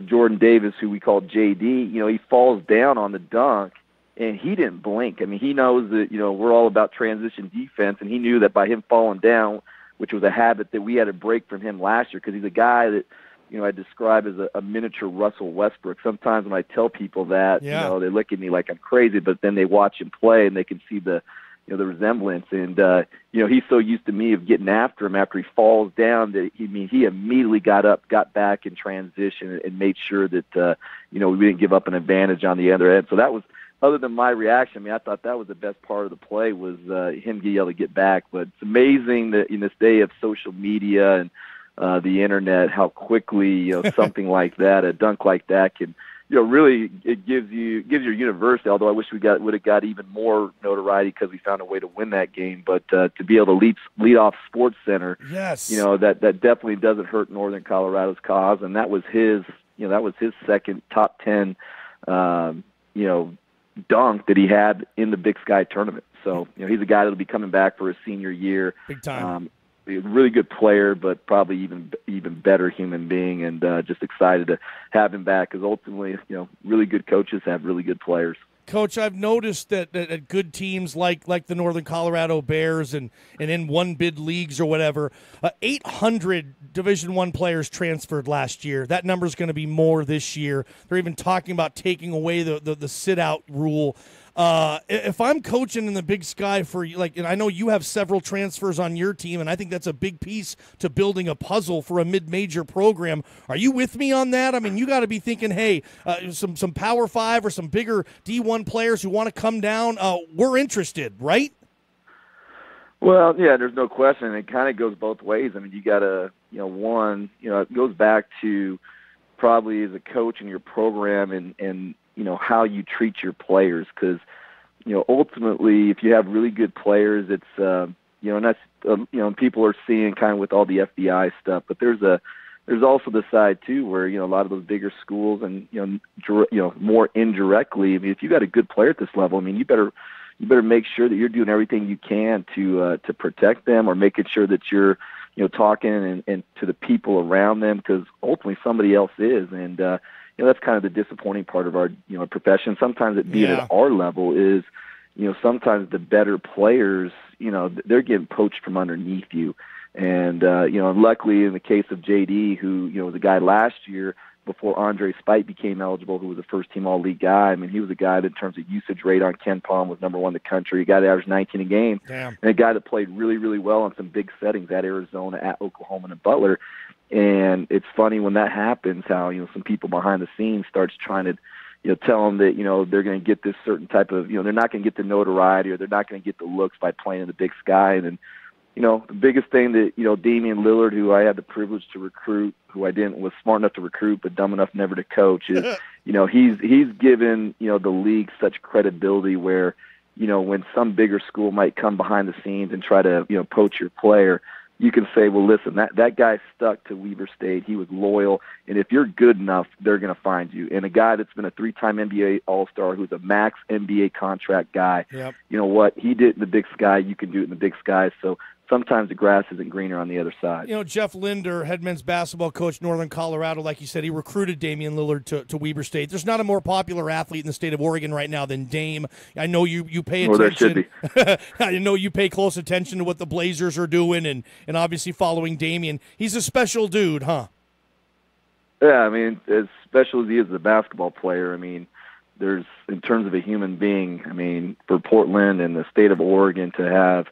Jordan Davis, who we called JD, he falls down on the dunk, and he didn't blink. He knows that, we're all about transition defense, and he knew that by him falling down, which was a habit that we had to break from him last year, because he's a guy that, I describe as a miniature Russell Westbrook. Sometimes when I tell people that, they look at me like I'm crazy, but then they watch him play and they can see the resemblance. And, he's so used to me of getting after him after he falls down that he immediately got up, got back in transition, and made sure that, we didn't give up an advantage on the other end. So that was, other than my reaction, I thought that was the best part of the play, was him being able to get back. But it's amazing that in this day of social media and the internet, how quickly something like that, a dunk like that, can really it gives your university. Although I wish we would have got even more notoriety because we found a way to win that game. But to be able to lead off Sports Center, yes, that definitely doesn't hurt Northern Colorado's cause, and that was his second top 10 dunk that he had in the Big Sky tournament. So he's a guy that'll be coming back for his senior year. Big time. A really good player, but probably even better human being, and just excited to have him back because ultimately, really good coaches have really good players. Coach, I've noticed that good teams like the Northern Colorado Bears and in one-bid leagues or whatever, 800 Division I players transferred last year. That number's going to be more this year. They're even talking about taking away the sit-out rule. If I'm coaching in the Big Sky and I know you have several transfers on your team, and I think that's a big piece to building a puzzle for a mid-major program. Are you with me on that? I mean, you got to be thinking, hey, some Power 5 or some bigger D1 players who want to come down, we're interested, right? Well, yeah, there's no question. It kind of goes both ways. I mean, you got to, it goes back to probably as a coach in your program and how you treat your players, because ultimately if you have really good players, it's and that's people are seeing kind of with all the FBI stuff, but there's also the side too where a lot of those bigger schools and more indirectly, I mean, if you got a good player at this level, I mean, you better make sure that you're doing everything you can to protect them, or making sure that you're talking and to the people around them, because ultimately somebody else is. And that's kind of the disappointing part of our profession. Sometimes it being at our level is sometimes the better players they're getting poached from underneath you. And luckily in the case of JD, who was a guy last year before Andre Spite became eligible, who was a first-team all-league guy. I mean, he was a guy that in terms of usage rate on Ken Palm was number 1 in the country, a guy that averaged 19 a game. Damn. And a guy that played really, really well on some big settings at Arizona, at Oklahoma, and at Butler. And it's funny when that happens how, some people behind the scenes starts trying to, tell them that, they're going to get this certain type of, they're not going to get the notoriety, or they're not going to get the looks by playing in the Big Sky. And then, the biggest thing that, Damian Lillard, who I had the privilege to recruit, who I was smart enough to recruit but dumb enough never to coach, is, he's given, the league such credibility where, when some bigger school might come behind the scenes and try to, poach your player, you can say, well, listen, that guy stuck to Weber State. He was loyal, and if you're good enough, they're going to find you. And a guy that's been a 3-time NBA All-Star, who's a max NBA contract guy, yep. You know what? He did it in the Big Sky. You can do it in the Big Sky. So sometimes the grass isn't greener on the other side. Jeff Linder, head men's basketball coach, Northern Colorado, like you said, he recruited Damian Lillard to Weber State. There's not a more popular athlete in the state of Oregon right now than Dame. I know you pay attention. Well, there should be. I know you pay close attention to what the Blazers are doing and obviously following Damian. He's a special dude, huh? Yeah, I mean, as special as he is as a basketball player, I mean, there's, in terms of a human being, I mean, for Portland and the state of Oregon to have,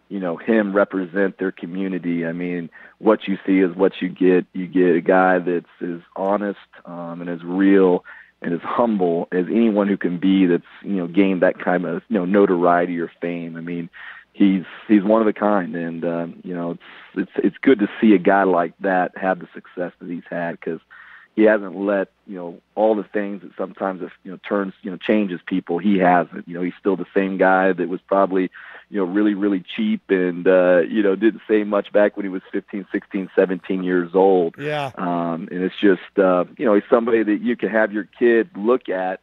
him represent their community. I mean, what you see is what you get. You get a guy that's as honest and as real and as humble as anyone who can be that's, gained that kind of, notoriety or fame. I mean, he's one of a kind. And, it's good to see a guy like that have the success that he's had, because he hasn't let, all the things that sometimes, changes people. He hasn't. He's still the same guy that was probably, really, really cheap and, didn't say much back when he was 15, 16, 17 years old. Yeah. And it's just, he's somebody that you can have your kid look at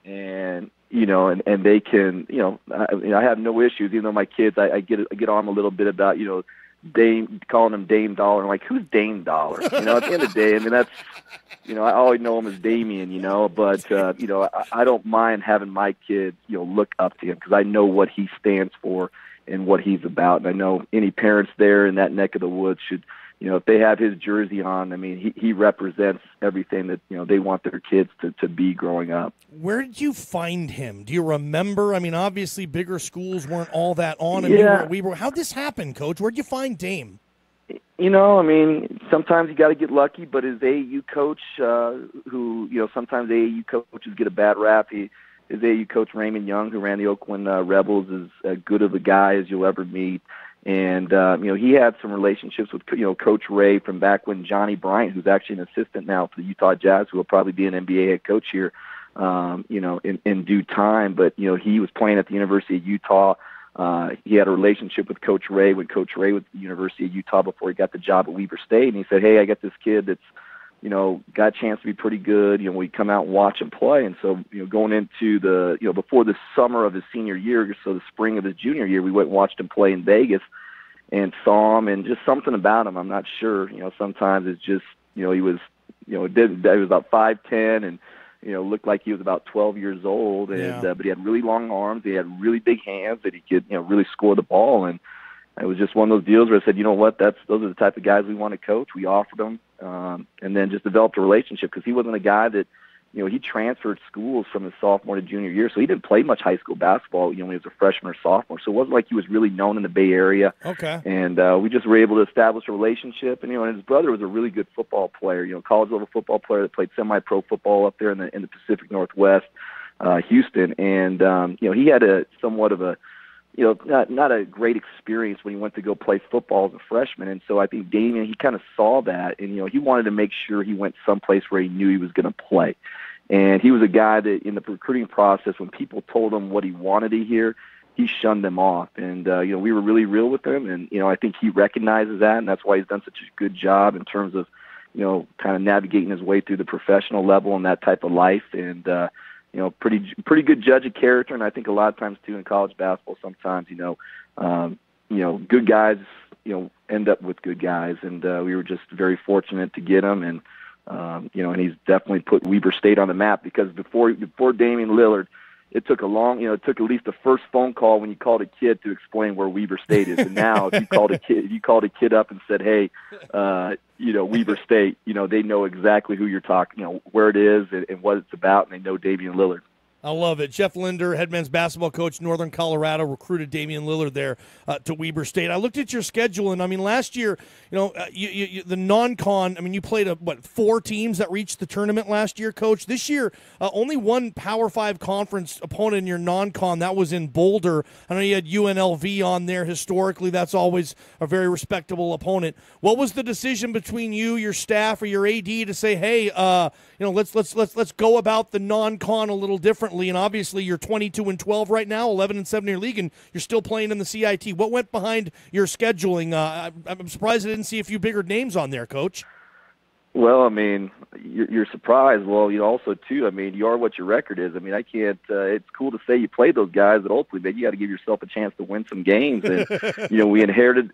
and, and they can, I have no issues, even though my kids, I get on a little bit about, Dame, calling him Dame Dollar. I'm like, who's Dame Dollar? At the end of the day, I mean, that's, I always know him as Damien, but, I don't mind having my kids, look up to him, because I know what he stands for and what he's about. And I know any parents there in that neck of the woods should, if they have his jersey on, I mean, he represents everything that, they want their kids to be growing up. Where did you find him? Do you remember? I mean, obviously bigger schools weren't all that on. Yeah. How'd this happen, Coach? Where'd you find Dame? I mean, sometimes you got to get lucky, but his AAU coach, who, sometimes AAU coaches get a bad rap. His AAU coach, Raymond Young, who ran the Oakland Rebels, is as good of a guy as you'll ever meet. And, he had some relationships with, Coach Ray from back when Johnny Bryant, who's actually an assistant now for the Utah Jazz, who will probably be an NBA head coach here, in due time. But, he was playing at the University of Utah. He had a relationship with Coach Ray when Coach Ray was at the University of Utah before he got the job at Weber State. And he said, hey, I got this kid that's, got a chance to be pretty good. We come out and watch him play. And so, going into the, before the summer of his senior year, so the spring of his junior year, we went and watched him play in Vegas and saw him, and just something about him, I'm not sure. Sometimes it's just, he was, he was about 5'10", and, looked like he was about 12 years old. And, but he had really long arms. He had really big hands that he could, really score the ball. And it was just one of those deals where I said, you know what, those are the type of guys we want to coach. We offered him, and then just developed a relationship, because he wasn't a guy that, he transferred schools from his sophomore to junior year, so he didn't play much high school basketball, when he was a freshman or sophomore. So it wasn't like he was really known in the Bay Area. Okay. And we just were able to establish a relationship. And, and his brother was a really good football player, college-level football player that played semi-pro football up there in the Pacific Northwest, Houston. And, he had somewhat of a, not a great experience when he went to go play football as a freshman. And so I think Damian, he kind of saw that, and, he wanted to make sure he went someplace where he knew he was going to play. And he was a guy that in the recruiting process, when people told him what he wanted to hear, he shunned them off. And, we were really real with him. And, I think he recognizes that, and that's why he's done such a good job in terms of, kind of navigating his way through the professional level and that type of life. And, pretty good judge of character. And I think a lot of times too in college basketball, sometimes, good guys, end up with good guys. And we were just very fortunate to get him. And, and he's definitely put Weber State on the map, because before Damian Lillard, it took it took at least the first phone call when you called a kid to explain where Weber State is. And now if you called a kid up and said, hey, Weber State, they know exactly who you're talking, where it is and what it's about, and they know Damian Lillard. I love it. Jeff Linder, head men's basketball coach, Northern Colorado, recruited Damian Lillard there to Weber State. I looked at your schedule, and, last year, you the non-con, you played, 4 teams that reached the tournament last year, Coach? This year, only one Power 5 conference opponent in your non-con. That was in Boulder. I know you had UNLV on there. Historically, that's always a very respectable opponent. What was the decision between you, your staff, or your AD to say, hey, let's go about the non-con a little differently? And obviously, you're 22-12 right now, 11-7 in your league, and you're still playing in the CIT. What went behind your scheduling? I'm surprised I didn't see a few bigger names on there, Coach. Well, you're surprised. Well, also too, you are what your record is. I can't. It's cool to say you played those guys, but ultimately, you got to give yourself a chance to win some games. And we inherited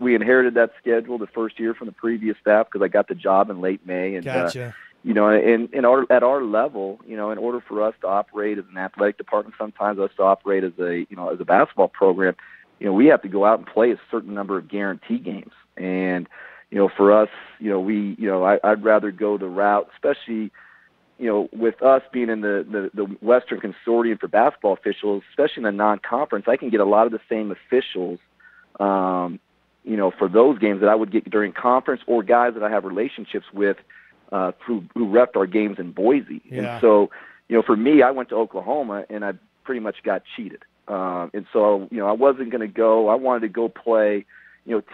that schedule the first year from the previous staff, because I got the job in late May. And gotcha. At our level, in order for us to operate as an athletic department, sometimes us to operate as a basketball program, we have to go out and play a certain number of guarantee games. And, for us, I'd rather go the route, especially, with us being in the Western Consortium for basketball officials, especially in the non-conference, I can get a lot of the same officials, for those games that I would get during conference, or guys that I have relationships with, who reffed our games in Boise. Yeah. And so, for me, I went to Oklahoma and I pretty much got cheated. And so, I wasn't going to go. I wanted to go play,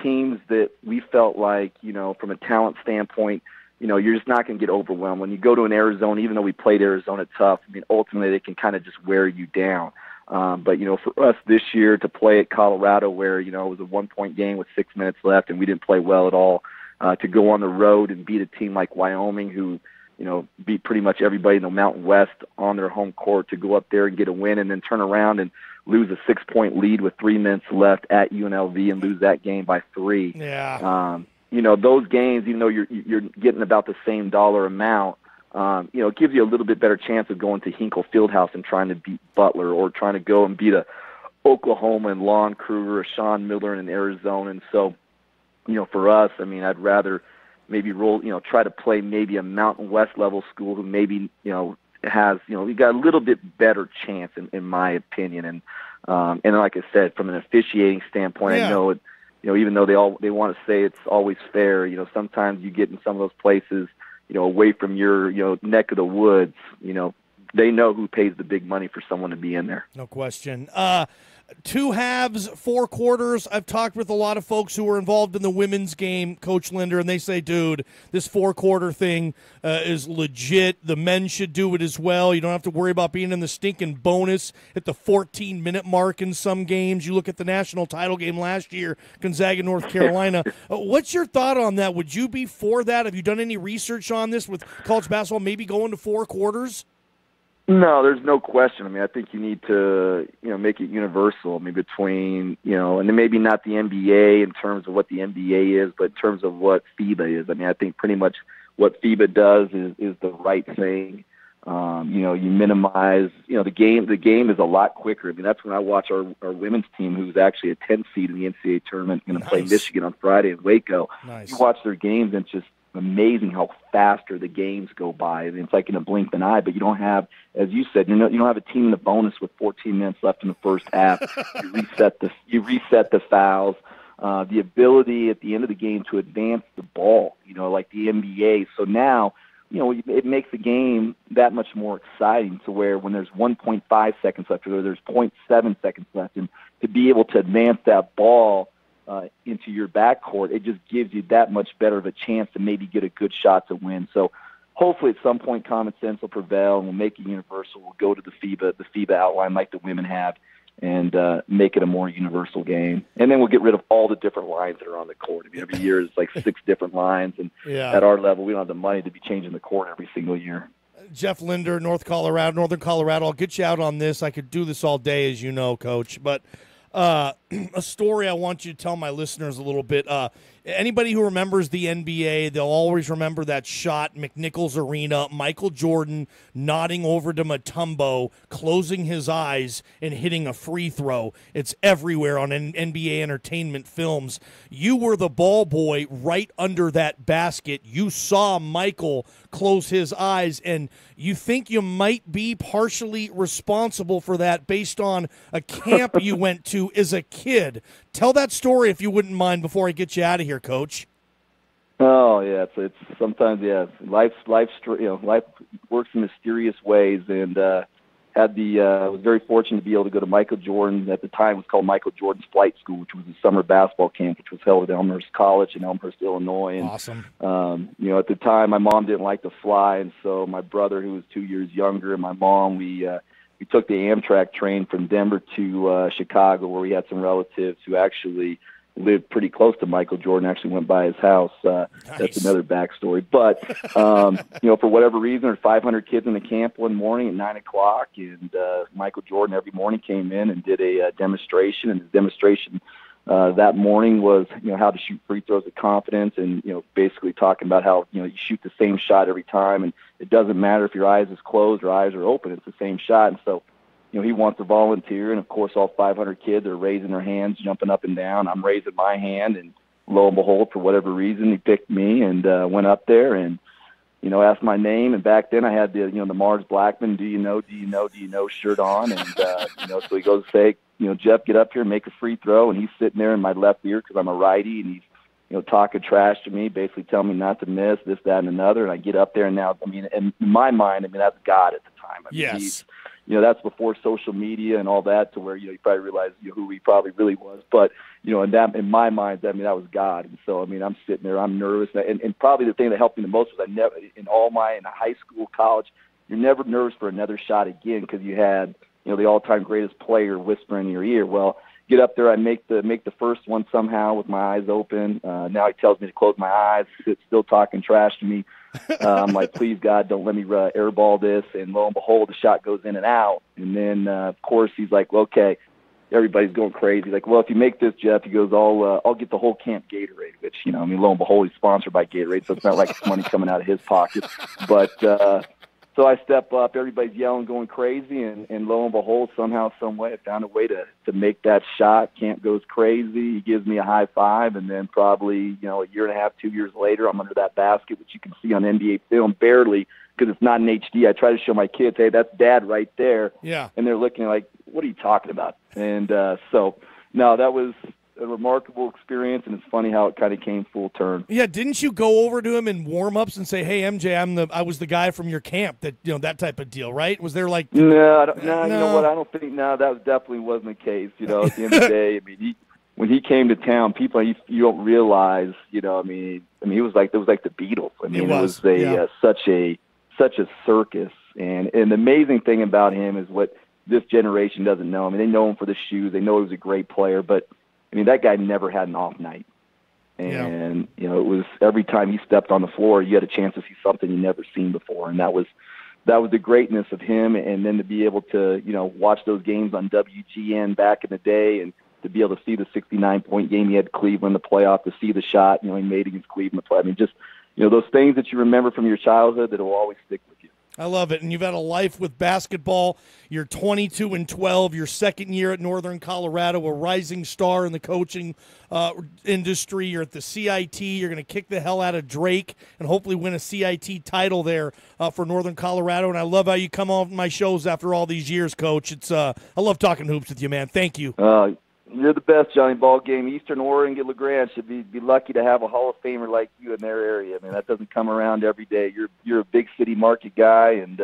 teams that we felt like, from a talent standpoint, you're just not going to get overwhelmed. When you go to an Arizona, even though we played Arizona tough, ultimately they can kind of just wear you down. But, for us this year to play at Colorado where, it was a 1-point game with 6 minutes left and we didn't play well at all, to go on the road and beat a team like Wyoming, who, beat pretty much everybody in the Mountain West on their home court, to go up there and get a win and then turn around and lose a 6-point lead with 3 minutes left at UNLV and lose that game by 3. Yeah. Those games, even though you're getting about the same dollar amount, it gives you a little bit better chance of going to Hinkle Fieldhouse and trying to beat Butler, or trying to go and beat a Oklahoma and Lon Kruger or Sean Miller in Arizona. And so, for us, I'd rather maybe try to play maybe a Mountain West level school who maybe, has, we got a little bit better chance in my opinion. And like I said, from an officiating standpoint, yeah. I know it, even though they want to say it's always fair, sometimes you get in some of those places, away from your, neck of the woods, they know who pays the big money for someone to be in there. No question. 2 halves, 4 quarters. I've talked with a lot of folks who were involved in the women's game, Coach Linder, and they say, dude, this 4-quarter thing is legit. The men should do it as well. You don't have to worry about being in the stinking bonus at the 14-minute mark in some games. You look at the national title game last year, Gonzaga, North Carolina. What's your thought on that? Would you be for that? Have you done any research on this with college basketball maybe going to 4 quarters? No, there's no question. I mean, I think you need to, make it universal. I mean, between, and then maybe not the NBA in terms of what the NBA is, but in terms of what FIBA is. I mean, I think pretty much what FIBA does is the right thing. You minimize, the game is a lot quicker. I mean, that's when I watch our women's team, who's actually a 10 seed in the NCAA tournament, going to play Michigan on Friday in Waco. Nice. You watch their games, and it's just amazing how faster the games go by. It's like in a blink of an eye, but you don't have, as you said, you don't have a team in the bonus with 14 minutes left in the first half. You reset the fouls. The ability at the end of the game to advance the ball, like the NBA. So now, it makes the game that much more exciting to where when there's 1.5 seconds left or there's 0.7 seconds left, and to be able to advance that ball into your backcourt, it just gives you that much better of a chance to maybe get a good shot to win. So hopefully at some point common sense will prevail and we'll make it universal. We'll go to the FIBA outline like the women have and make it a more universal game. And then we'll get rid of all the different lines that are on the court. I mean, every year is like 6 different lines, and at our level, we don't have the money to be changing the court every single year. Jeff Linder, Northern Colorado. I'll get you out on this. I could do this all day, as you know, Coach. But a story I want you to tell my listeners a little bit. Anybody who remembers the NBA, they'll always remember that shot, McNichols Arena, Michael Jordan nodding over to Mutombo, closing his eyes and hitting a free throw. It's everywhere on NBA entertainment films. You were the ball boy right under that basket. You saw Michael close his eyes, and you think you might be partially responsible for that based on a camp you went to as a kid. Tell that story if you wouldn't mind before I get you out of here, Coach. Oh yeah, it's sometimes life works in mysterious ways, and was very fortunate to be able to go to Michael Jordan. At the time, it was called Michael Jordan's Flight School, which was a summer basketball camp, which was held at Elmhurst College in Elmhurst, Illinois. And, awesome. At the time, my mom didn't like to fly, and so my brother, who was 2 years younger, and my mom, we took the Amtrak train from Denver to Chicago, where we had some relatives who actually lived pretty close to Michael Jordan, actually went by his house. Nice. That's another backstory. But, for whatever reason, there were 500 kids in the camp one morning at 9 o'clock, and Michael Jordan every morning came in and did a demonstration, and the demonstration that morning was, how to shoot free throws with confidence, and, basically talking about how, you shoot the same shot every time, and it doesn't matter if your eyes is closed or eyes are open, it's the same shot. And so, he wants to volunteer, and of course all 500 kids are raising their hands, jumping up and down. I'm raising my hand, and lo and behold, for whatever reason, he picked me and went up there and, asked my name. And back then I had the Mars Blackman, do you know shirt on. And, so he goes to say, Jeff, get up here and make a free throw. And he's sitting there in my left ear because I'm a righty, and he's, talking trash to me, basically telling me not to miss this, that, and another. And I get up there, and now, in my mind, that's God at the time. Yes. That's before social media and all that, to where, you probably realize who he probably really was. But, in my mind, that was God. And so, I'm sitting there, I'm nervous. And probably the thing that helped me the most was in high school, college, you're never nervous for another shot again because you had, the all-time greatest player whispering in your ear. Well, get up there, I make the first one somehow with my eyes open. Now he tells me to close my eyes, still talking trash to me. I'm like, please, God, don't let me airball this. And lo and behold, the shot goes in and out. And then, of course, he's like, well, okay, everybody's going crazy. Like, well, if you make this, Jeff, he goes, I'll get the whole camp Gatorade, which, lo and behold, he's sponsored by Gatorade, so it's not like it's money coming out of his pocket. But so I step up, everybody's yelling, going crazy, and lo and behold, somehow, some way, I found a way to make that shot. Camp goes crazy. He gives me a high five, and then probably, a year and a half, 2 years later, I'm under that basket, which you can see on NBA film barely because it's not in HD. I try to show my kids, hey, that's Dad right there. Yeah. And they're looking like, what are you talking about? And so, no, that was a remarkable experience, and it's funny how it kind of came full turn. Yeah, didn't you go over to him in warm-ups and say, "Hey, MJ, I was the guy from your camp," that type of deal, right? Was there like No, you know what? I don't think that definitely wasn't the case. At the end of the day, I mean, when he came to town, people you don't realize, he was like the Beatles. I mean, it was such a circus, and the amazing thing about him is what this generation doesn't know. I mean, they know him for the shoes. They know he was a great player, but I mean, that guy never had an off night. And, it was every time he stepped on the floor, you had a chance to see something you never seen before. And that was the greatness of him. And then to be able to, watch those games on WGN back in the day and to be able to see the 69-point game he had Cleveland, the playoff, to see the shot, he made against Cleveland. I mean, just, those things that you remember from your childhood that will always stick with you. I love it. And you've had a life with basketball. You're 22-12, your second year at Northern Colorado, a rising star in the coaching industry. You're at the CIT. You're going to kick the hell out of Drake and hopefully win a CIT title there for Northern Colorado. And I love how you come on my shows after all these years, Coach. I love talking hoops with you, man. Thank you. You're the best, Johnny Ballgame. Eastern Oregon, LeGrand should be lucky to have a Hall of Famer like you in their area. I mean, that doesn't come around every day. You're a big city market guy, and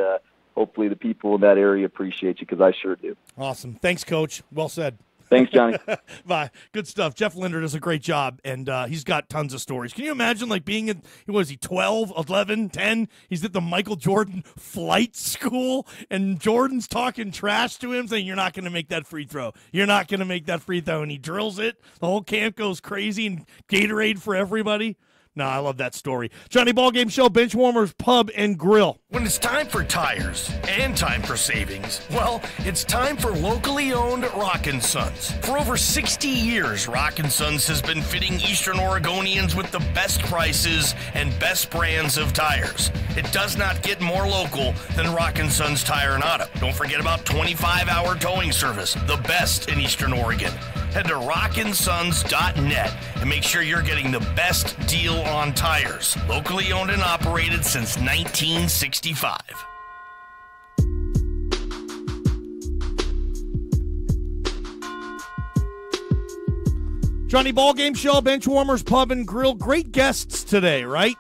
hopefully the people in that area appreciate you, because I sure do. Awesome. Thanks, Coach. Well said. Thanks, Johnny. Bye. Good stuff. Jeff Linder does a great job, and he's got tons of stories. Can you imagine, being in, 12, 11, 10? He's at the Michael Jordan flight school, and Jordan's talking trash to him, saying, "You're not going to make that free throw. You're not going to make that free throw." And he drills it. The whole camp goes crazy, and Gatorade for everybody. No, I love that story. Johnny Ballgame Show, Benchwarmers Pub and Grill. When it's time for tires and time for savings, well, it's time for locally owned Rockin' Sons. For over 60 years, Rockin' Sons has been fitting Eastern Oregonians with the best prices and best brands of tires. It does not get more local than Rockin' Sons Tire and Auto. Don't forget about 25-hour towing service, the best in Eastern Oregon. Head to rockinsons.net and make sure you're getting the best deal on tires. Locally owned and operated since 1965. Johnny Ballgame Show, Benchwarmers Pub and Grill. Great guests today, right?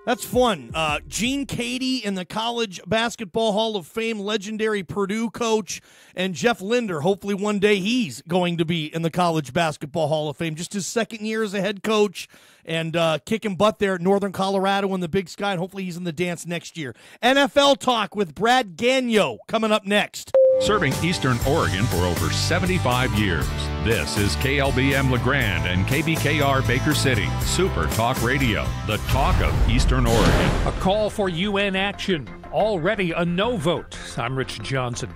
That's fun. Gene Keady in the College Basketball Hall of Fame, legendary Purdue coach, and Jeff Linder. Hopefully one day he's going to be in the College Basketball Hall of Fame. Just his second year as a head coach and kicking butt there at Northern Colorado in the Big Sky, and hopefully he's in the dance next year. NFL Talk with Brad Gagnon coming up next. Serving Eastern Oregon for over 75 years. This is KLBM LeGrand and KBKR Baker City, Super Talk Radio, the talk of Eastern Oregon. A call for UN action. Already a no vote. I'm Rich Johnson.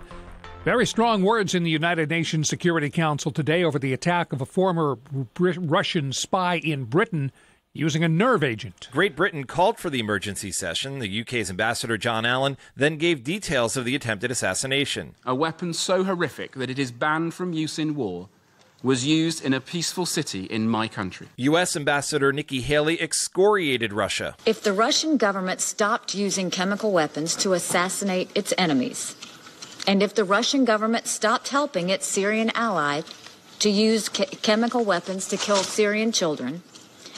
Very strong words in the United Nations Security Council today over the attack of a former Russian spy in Britain using a nerve agent. Great Britain called for the emergency session. The UK's ambassador, John Allen, then gave details of the attempted assassination. A weapon so horrific that it is banned from use in war was used in a peaceful city in my country. U.S. Ambassador Nikki Haley excoriated Russia. If the Russian government stopped using chemical weapons to assassinate its enemies, and if the Russian government stopped helping its Syrian ally to use chemical weapons to kill Syrian children,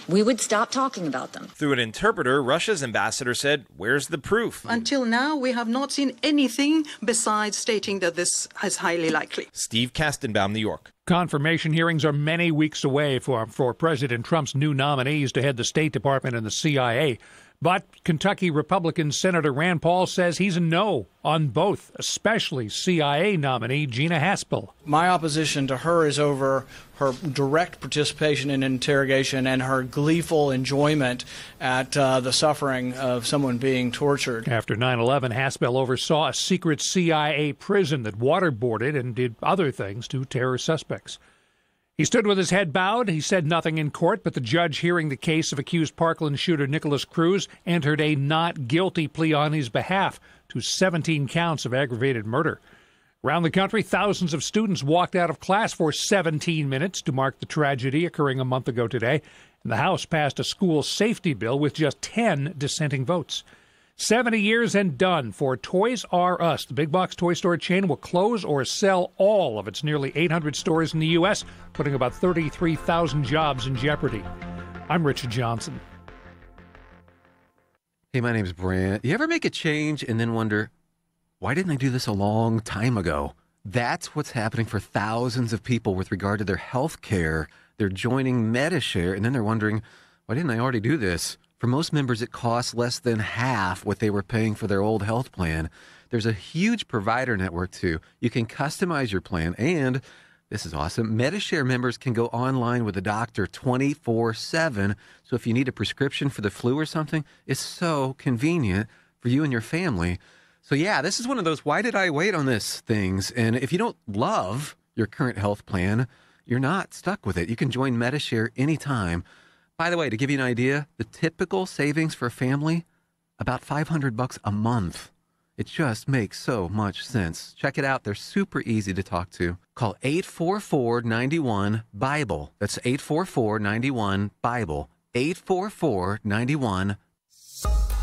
we would stop talking about them. Through an interpreter, Russia's ambassador said, "Where's the proof?" Until now, we have not seen anything besides stating that this is highly likely. Steve Kastenbaum, New York. Confirmation hearings are many weeks away for President Trump's new nominees to head the State Department and the CIA. But Kentucky Republican Senator Rand Paul says he's a no on both, especially CIA nominee Gina Haspel. My opposition to her is over her direct participation in interrogation and her gleeful enjoyment at the suffering of someone being tortured. After 9/11, Haspel oversaw a secret CIA prison that waterboarded and did other things to terror suspects. He stood with his head bowed. He said nothing in court, but the judge hearing the case of accused Parkland shooter Nicholas Cruz entered a not guilty plea on his behalf to 17 counts of aggravated murder. Around the country, thousands of students walked out of class for 17 minutes to mark the tragedy occurring a month ago today. And the House passed a school safety bill with just 10 dissenting votes. 70 years and done for Toys R Us. The big box toy store chain will close or sell all of its nearly 800 stores in the U.S., putting about 33,000 jobs in jeopardy. I'm Richard Johnson. Hey, my name's Brant. You ever make a change and then wonder, why didn't I do this a long time ago? That's what's happening for thousands of people with regard to their health care. They're joining MediShare, and then they're wondering, why didn't I already do this? For most members, it costs less than half what they were paying for their old health plan. There's a huge provider network, too. You can customize your plan, and this is awesome. MediShare members can go online with a doctor 24/7. So if you need a prescription for the flu or something, it's so convenient for you and your family. So yeah, this is one of those why did I wait on this things. And if you don't love your current health plan, you're not stuck with it. You can join MediShare anytime. By the way, to give you an idea, the typical savings for a family, about $500 a month. It just makes so much sense. Check it out. They're super easy to talk to. Call 844-91-BIBLE. That's 844-91-BIBLE. 844-91-BIBLE.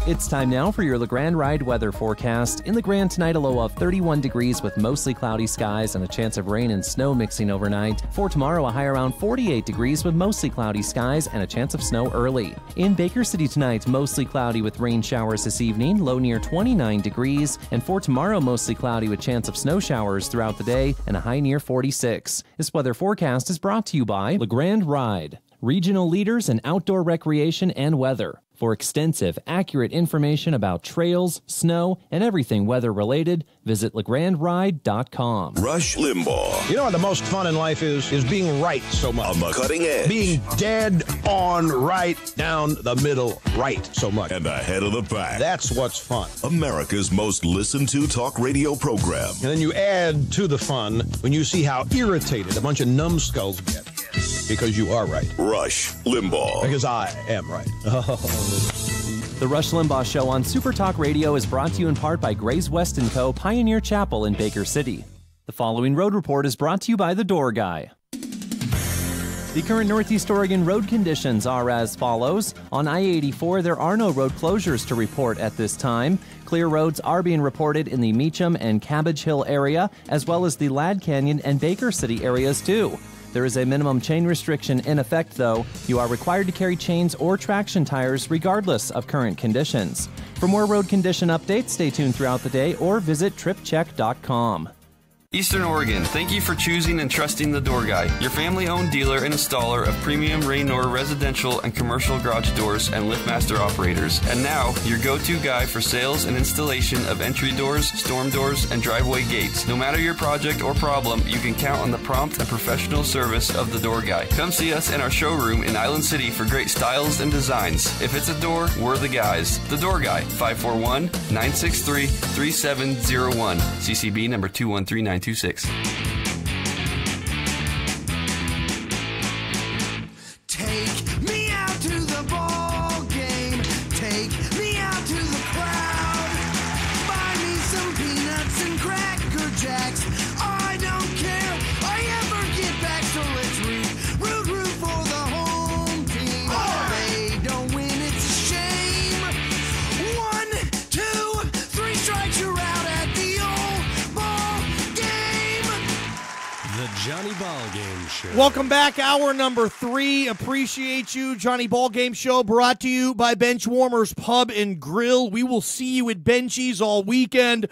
It's time now for your LeGrand Ride weather forecast. In LeGrand tonight, a low of 31 degrees with mostly cloudy skies and a chance of rain and snow mixing overnight. For tomorrow, a high around 48 degrees with mostly cloudy skies and a chance of snow early. In Baker City tonight, mostly cloudy with rain showers this evening, low near 29 degrees. And for tomorrow, mostly cloudy with chance of snow showers throughout the day and a high near 46. This weather forecast is brought to you by LeGrand Ride, regional leaders in outdoor recreation and weather. For extensive, accurate information about trails, snow, and everything weather-related, visit legrandride.com. Rush Limbaugh. You know what the most fun in life is being right so much. On the cutting edge. Being dead on right, down the middle right so much. And ahead of the pack. That's what's fun. America's most listened to talk radio program. And then you add to the fun when you see how irritated a bunch of numbskulls get. Because you are right. Rush Limbaugh. Because I am right. The Rush Limbaugh Show on Super Talk Radio is brought to you in part by Grays West & Co. Pioneer Chapel in Baker City. The following road report is brought to you by The Door Guy. The current Northeast Oregon road conditions are as follows. On I-84, there are no road closures to report at this time. Clear roads are being reported in the Meacham and Cabbage Hill area, as well as the Ladd Canyon and Baker City areas, too. There is a minimum chain restriction in effect, though. You are required to carry chains or traction tires regardless of current conditions. For more road condition updates, stay tuned throughout the day or visit tripcheck.com. Eastern Oregon, thank you for choosing and trusting The Door Guy, your family-owned dealer and installer of premium Raynor residential and commercial garage doors and LiftMaster operators. And now, your go-to guy for sales and installation of entry doors, storm doors, and driveway gates. No matter your project or problem, you can count on the prompt and professional service of The Door Guy. Come see us in our showroom in Island City for great styles and designs. If it's a door, we're the guys. The Door Guy, 541-963-3701. CCB number 213926. Take me out to the ball game. Take me out to the crowd. Buy me some peanuts and Cracker Jacks. I don't care. I ever get back, so let's root for the home team. They don't win, it's a shame. 1, 2, 3 strikes, you're out at the old ball game. The Johnny Ballgame Show. Welcome back, hour number 3. Appreciate you. Johnny Ballgame Show brought to you by Benchwarmers Pub and Grill. We will see you at Benchies all weekend.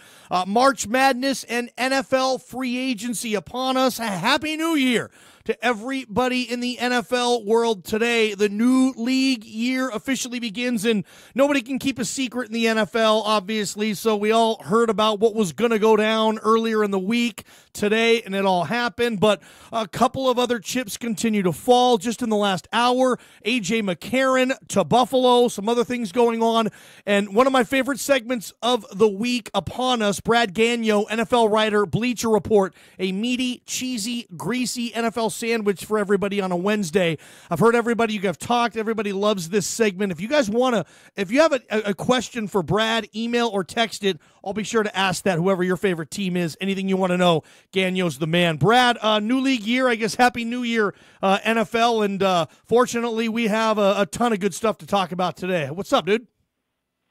March Madness and NFL free agency upon us. Happy New Year to everybody in the NFL world today. The new league year officially begins, and nobody can keep a secret in the NFL, obviously, so we all heard about what was going to go down earlier in the week today, and it all happened, but a couple of other chips continue to fall just in the last hour. A.J. McCarron to Buffalo, some other things going on, and one of my favorite segments of the week upon us, Brad Gagnon, NFL writer, Bleacher Report, a meaty, cheesy, greasy NFL sandwich for everybody on a Wednesday. I've heard everybody, you have talked, everybody loves this segment. If you guys want to, if you have a question for Brad, email or text it. I'll be sure to ask that, whoever your favorite team is. Anything you want to know, Gagnon's the man. Brad, new league year, I guess Happy New Year, NFL, and fortunately we have a ton of good stuff to talk about today. What's up, dude?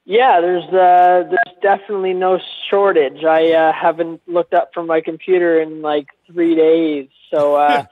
Yeah, there's definitely no shortage. I haven't looked up from my computer in like 3 days, so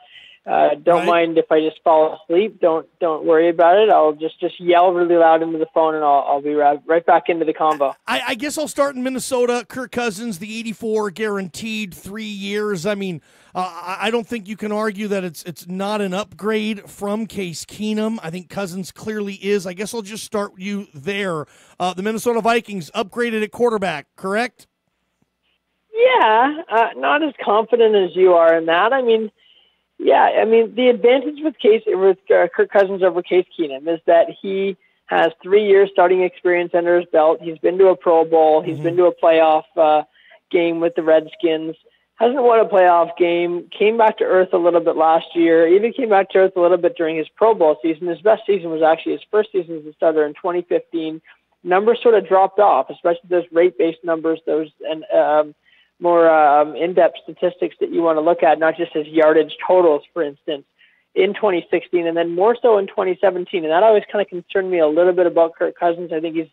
don't mind if I just fall asleep. Don't worry about it. I'll just yell really loud into the phone, and I'll be right back into the combo. I guess I'll start in Minnesota. Kirk Cousins, the 84 guaranteed 3 years. I mean, I don't think you can argue that it's not an upgrade from Case Keenum. I think Cousins clearly is. I guess I'll just start you there. The Minnesota Vikings upgraded at quarterback, correct? Yeah, not as confident as you are in that. I mean, the advantage with Kirk Cousins over Case Keenum is that he has 3 years starting experience under his belt. He's been to a Pro Bowl. He's been to a playoff game with the Redskins. Hasn't won a playoff game, came back to earth a little bit last year, even came back to earth a little bit during his Pro Bowl season. His best season was actually his first season as a starter in 2015. Numbers sort of dropped off, especially those rate-based numbers, those more in-depth statistics that you want to look at, not just his yardage totals, for instance, in 2016, and then more so in 2017. And that always kind of concerned me a little bit about Kirk Cousins. I think he's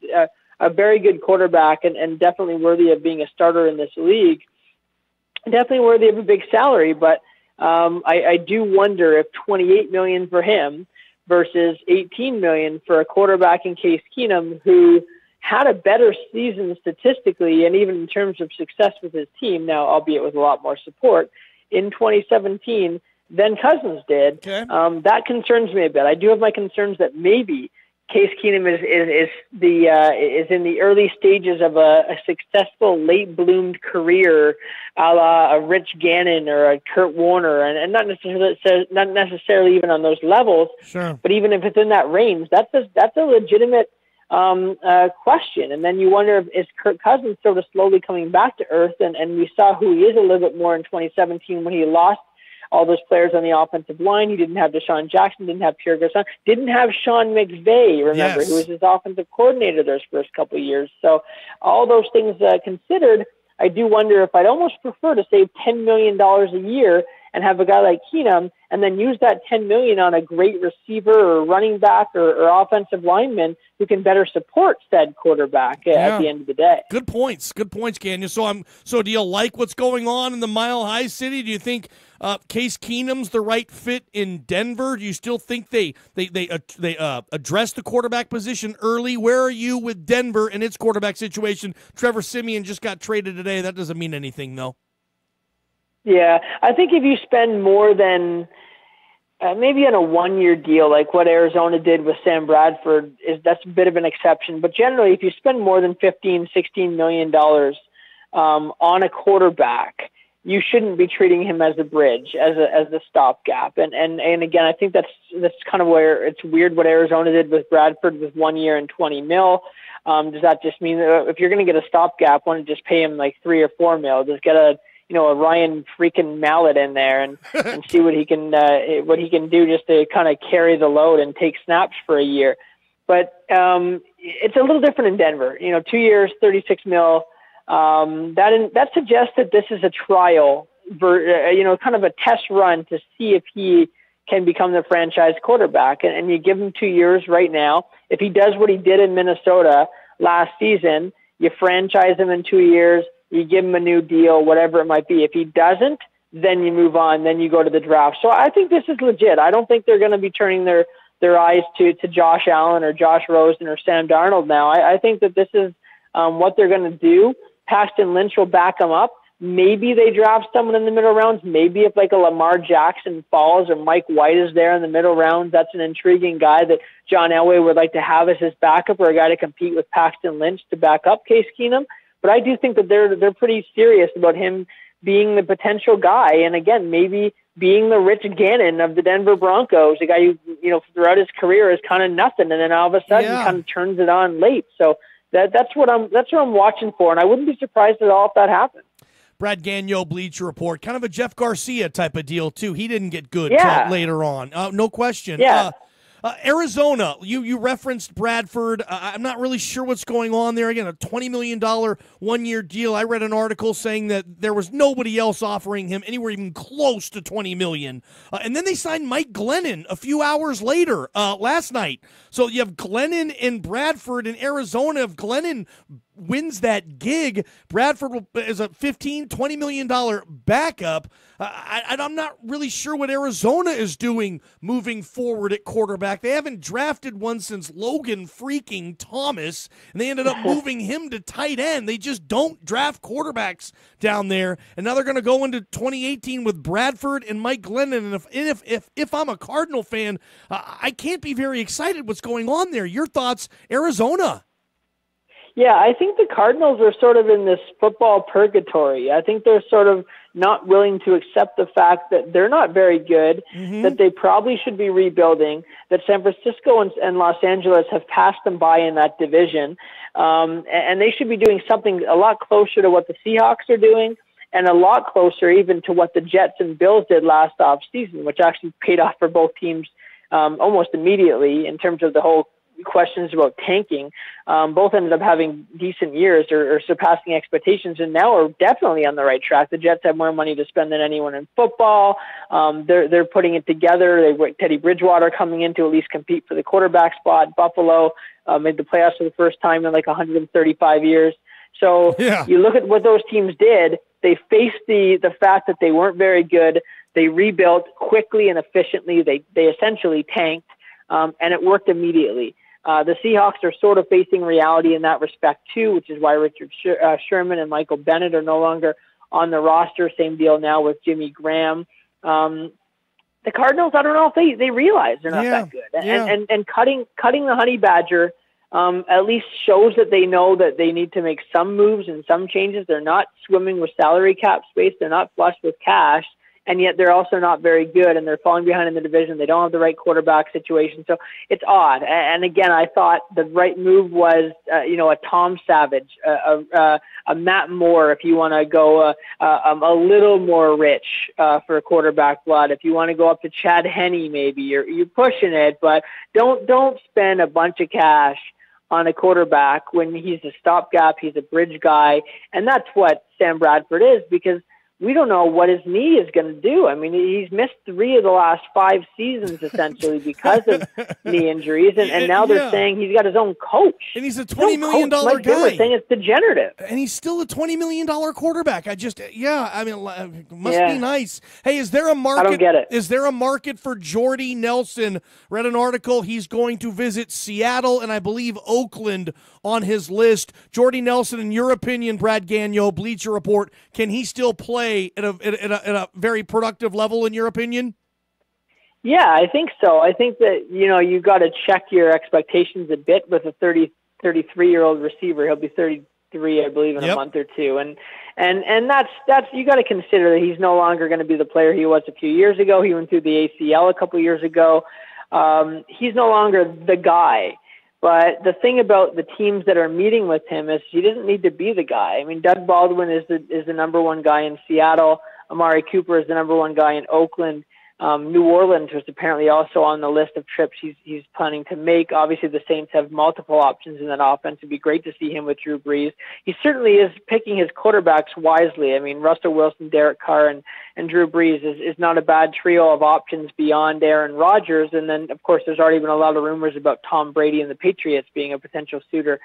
a very good quarterback and definitely worthy of being a starter in this league. Definitely worthy of a big salary, but I do wonder if $28 million for him versus $18 million for a quarterback in Case Keenum, who had a better season statistically and even in terms of success with his team, now albeit with a lot more support, in 2017 than Cousins did. Okay. That concerns me a bit. I do have my concerns that maybe Case Keenum is in the early stages of a successful late bloomed career, a la a Rich Gannon or a Kurt Warner, and not necessarily even on those levels. Sure. But even if it's in that range, that's a legitimate question. And then you wonder if is Kirk Cousins sort of slowly coming back to earth, and we saw who he is a little bit more in 2017 when he lost all those players on the offensive line. He didn't have Deshaun Jackson, didn't have Pierre Garçon, didn't have Sean McVay, remember, who was his offensive coordinator those first couple of years. So all those things considered, I do wonder if I'd almost prefer to save $10 million a year and have a guy like Keenum and then use that $10 million on a great receiver or running back or offensive lineman who can better support said quarterback at the end of the day. Good points, Gagnon. So do you like what's going on in the Mile High City? Do you think Case Keenum's the right fit in Denver? Do you still think they address the quarterback position early? Where are you with Denver and its quarterback situation? Trevor Siemian just got traded today. That doesn't mean anything, though. Yeah, I think if you spend more than maybe on a one-year deal, like what Arizona did with Sam Bradford, that's a bit of an exception. But generally, if you spend more than $15-16 million on a quarterback, you shouldn't be treating him as a bridge, as a stopgap. And again, I think that's kind of where it's weird what Arizona did with Bradford with 1 year and $20 million. Does that just mean that if you're going to get a stopgap, why don't you just pay him like $3 or $4 million? Just get a Ryan freaking Mallett in there and see what he can do just to kind of carry the load and take snaps for a year. But it's a little different in Denver. 2 years, $36 million. That suggests that this is a trial, kind of a test run to see if he can become the franchise quarterback. And you give him 2 years right now. If he does what he did in Minnesota last season, you franchise him in 2 years. You give him a new deal, whatever it might be. If he doesn't, then you move on. Then you go to the draft. So I think this is legit. I don't think they're going to be turning their eyes to Josh Allen or Josh Rosen or Sam Darnold now. I think that this is what they're going to do. Paxton Lynch will back them up. Maybe they draft someone in the middle rounds. Maybe if like a Lamar Jackson falls or Mike White is there in the middle rounds, that's an intriguing guy that John Elway would like to have as his backup or a guy to compete with Paxton Lynch to back up Case Keenum. But I do think that they're pretty serious about him being the potential guy. And again, maybe being the Rich Gannon of the Denver Broncos, a guy who, throughout his career is kind of nothing. And then all of a sudden kind of turns it on late. So that's what I'm watching for. And I wouldn't be surprised at all if that happens. Brad Gagnon, Bleacher Report, kind of a Jeff Garcia type of deal too. He didn't get good till later on. No question. Yeah. Arizona, you referenced Bradford. I'm not really sure what's going on there. Again, a $20 million one-year deal. I read an article saying that there was nobody else offering him anywhere even close to $20 million. And then they signed Mike Glennon a few hours later last night. So you have Glennon and Bradford in Arizona. If Glennon wins that gig, Bradford is a $15-20 million backup. I'm not really sure what Arizona is doing moving forward at quarterback. They haven't drafted one since Logan freaking Thomas, and they ended up moving him to tight end. They just don't draft quarterbacks down there, and now they're going to go into 2018 with Bradford and Mike Glennon. And if I'm a Cardinal fan, I can't be very excited what's going on there. Your thoughts, Arizona? Yeah, I think the Cardinals are sort of in this football purgatory. I think they're sort of not willing to accept the fact that they're not very good, that they probably should be rebuilding, that San Francisco and Los Angeles have passed them by in that division, and they should be doing something a lot closer to what the Seahawks are doing and a lot closer even to what the Jets and Bills did last offseason, which actually paid off for both teams almost immediately in terms of the whole questions about tanking. Both ended up having decent years or surpassing expectations, and now are definitely on the right track. The Jets have more money to spend than anyone in football. They're putting it together. They Teddy Bridgewater coming in to at least compete for the quarterback spot. Buffalo made the playoffs for the first time in like 135 years. So you look at what those teams did. They faced the fact that they weren't very good. They rebuilt quickly and efficiently. They essentially tanked, and it worked immediately. The Seahawks are sort of facing reality in that respect too, which is why Richard Sherman and Michael Bennett are no longer on the roster. Same deal now with Jimmy Graham. The Cardinals, I don't know if they realize they're not that good. And cutting the Honey Badger at least shows that they know that they need to make some moves and some changes. They're not swimming with salary cap space. They're not flush with cash. And yet they're also not very good, and they're falling behind in the division. They don't have the right quarterback situation. So it's odd. And again, I thought the right move was, a Tom Savage, a Matt Moore, if you want to go a little more rich for quarterback blood. If you want to go up to Chad Henne, maybe you're pushing it, but don't spend a bunch of cash on a quarterback when he's a stopgap, he's a bridge guy, and that's what Sam Bradford is, because we don't know what his knee is going to do. I mean, he's missed 3 of the last 5 seasons, essentially, because of knee injuries. And now they're saying he's got his own coach. And he's a $20 million guy. They're saying it's degenerative. And he's still a $20 million quarterback. It must be nice. Hey, is there a market? I don't get it. Is there a market for Jordy Nelson? Read an article. He's going to visit Seattle and I believe Oakland on his list. Jordy Nelson, in your opinion, Brad Gagnon, Bleacher Report, can he still play at a very productive level, in your opinion? Yeah, I think so. I think that, you got to check your expectations a bit with a 33-year-old receiver. He'll be 33, I believe, in a month or two. And that's you got to consider that he's no longer going to be the player he was a few years ago. He went through the ACL a couple years ago. He's no longer the guy. But the thing about the teams that are meeting with him is he doesn't need to be the guy. I mean, Doug Baldwin is the number one guy in Seattle. Amari Cooper is the number one guy in Oakland. New Orleans was apparently also on the list of trips he's planning to make. Obviously, the Saints have multiple options in that offense. It'd be great to see him with Drew Brees. He certainly is picking his quarterbacks wisely. I mean, Russell Wilson, Derek Carr, and Drew Brees is not a bad trio of options beyond Aaron Rodgers. And then, of course, there's already been a lot of rumors about Tom Brady and the Patriots being a potential suitor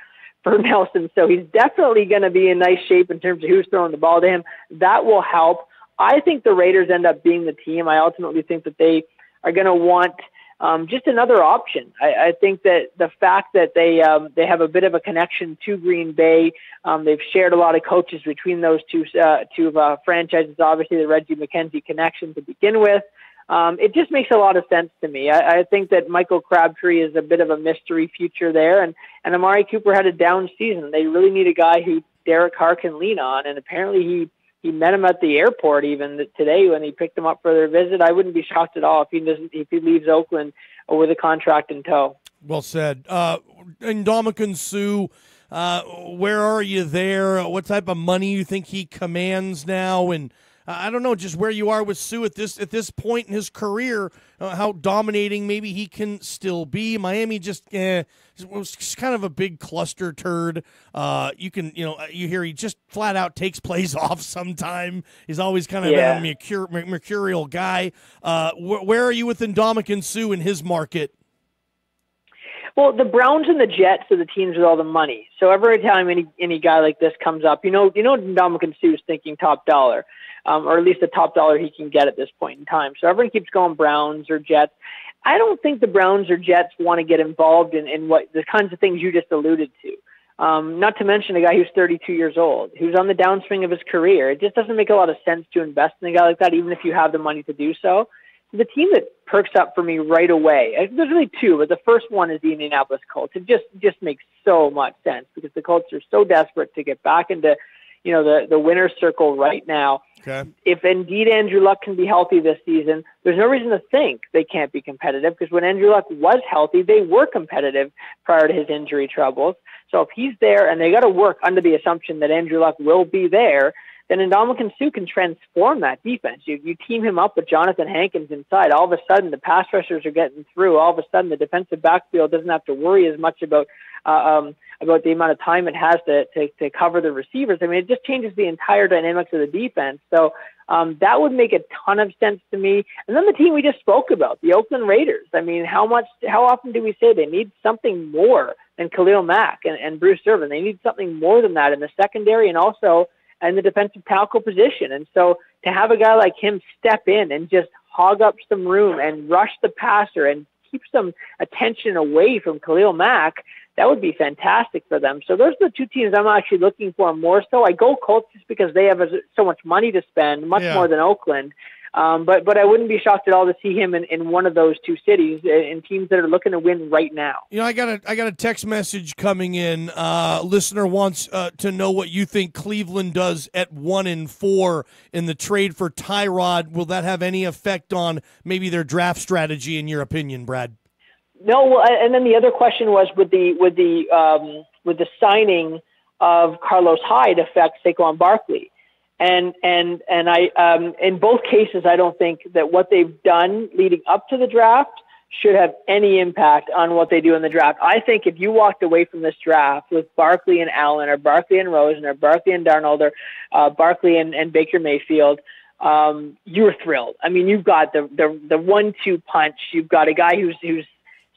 for Nelson. So he's definitely going to be in nice shape in terms of who's throwing the ball to him. That will help. I think the Raiders end up being the team. I ultimately think that they are going to want just another option. I think that the fact that they have a bit of a connection to Green Bay, they've shared a lot of coaches between those two franchises. Obviously, the Reggie McKenzie connection to begin with. It just makes a lot of sense to me. I think that Michael Crabtree is a bit of a mystery future there, and Amari Cooper had a down season. They really need a guy who Derek Carr can lean on, and apparently he met him at the airport even today when he picked him up for their visit. I wouldn't be shocked at all if he leaves Oakland with a contract in tow. Well said. Ndamukong Suh, where are you there? What type of money you think he commands now? And I don't know, just where you are with Sue at this point in his career, how dominating maybe he can still be. Miami just was just kind of a big cluster turd. You hear he just flat out takes plays off sometime. He's always kind of been a mercurial guy. Where are you with Ndamukong Suh in his market? Well, the Browns and the Jets are the teams with all the money. So every time any guy like this comes up, Ndamukong Suh is thinking top dollar, or at least the top dollar he can get at this point in time. So everyone keeps going Browns or Jets. I don't think the Browns or Jets want to get involved in what the kinds of things you just alluded to. Not to mention a guy who's 32 years old, who's on the downswing of his career. It just doesn't make a lot of sense to invest in a guy like that, even if you have the money to do so. The team that perks up for me right away, there's really two, but the first one is the Indianapolis Colts. It just makes so much sense because the Colts are so desperate to get back into, the winner's circle right now. Okay. If indeed Andrew Luck can be healthy this season, there's no reason to think they can't be competitive because when Andrew Luck was healthy, they were competitive prior to his injury troubles. So if he's there and they got to work under the assumption that Andrew Luck will be there, then Ndamukong Suh can transform that defense. You team him up with Jonathan Hankins inside. All of a sudden, the pass rushers are getting through. All of a sudden, the defensive backfield doesn't have to worry as much about the amount of time it has to cover the receivers. I mean, it just changes the entire dynamics of the defense. So that would make a ton of sense to me. And then the team we just spoke about, the Oakland Raiders. I mean, how often do we say they need something more than Khalil Mack and Bruce Irvin? They need something more than that in the secondary and also in the defensive tackle position. And so to have a guy like him step in and just hog up some room and rush the passer and keep some attention away from Khalil Mack, that would be fantastic for them. So those are the two teams I'm actually looking for more so. I go Colts just because they have so much money to spend, much more than Oakland. But I wouldn't be shocked at all to see him in one of those two cities in teams that are looking to win right now. I got a text message coming in. Listener wants to know what you think Cleveland does at 1-4 in the trade for Tyrod. Will that have any effect on maybe their draft strategy, in your opinion, Brad? No. Well, and then the other question was with the signing of Carlos Hyde affect Saquon Barkley. And I in both cases, I don't think that what they've done leading up to the draft should have any impact on what they do in the draft. I think if you walked away from this draft with Barkley and Allen, or Barkley and Rosen, or Barkley and Darnold, or Barkley and Baker Mayfield, you were thrilled. I mean, you've got the 1-2 punch. You've got a guy who's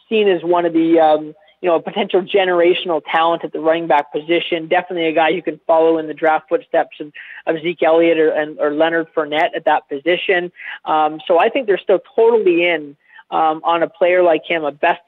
seen as one of the a potential generational talent at the running back position. Definitely a guy you can follow in the draft footsteps of Zeke Elliott or Leonard Fournette at that position. So I think they're still totally in on a player like him, a best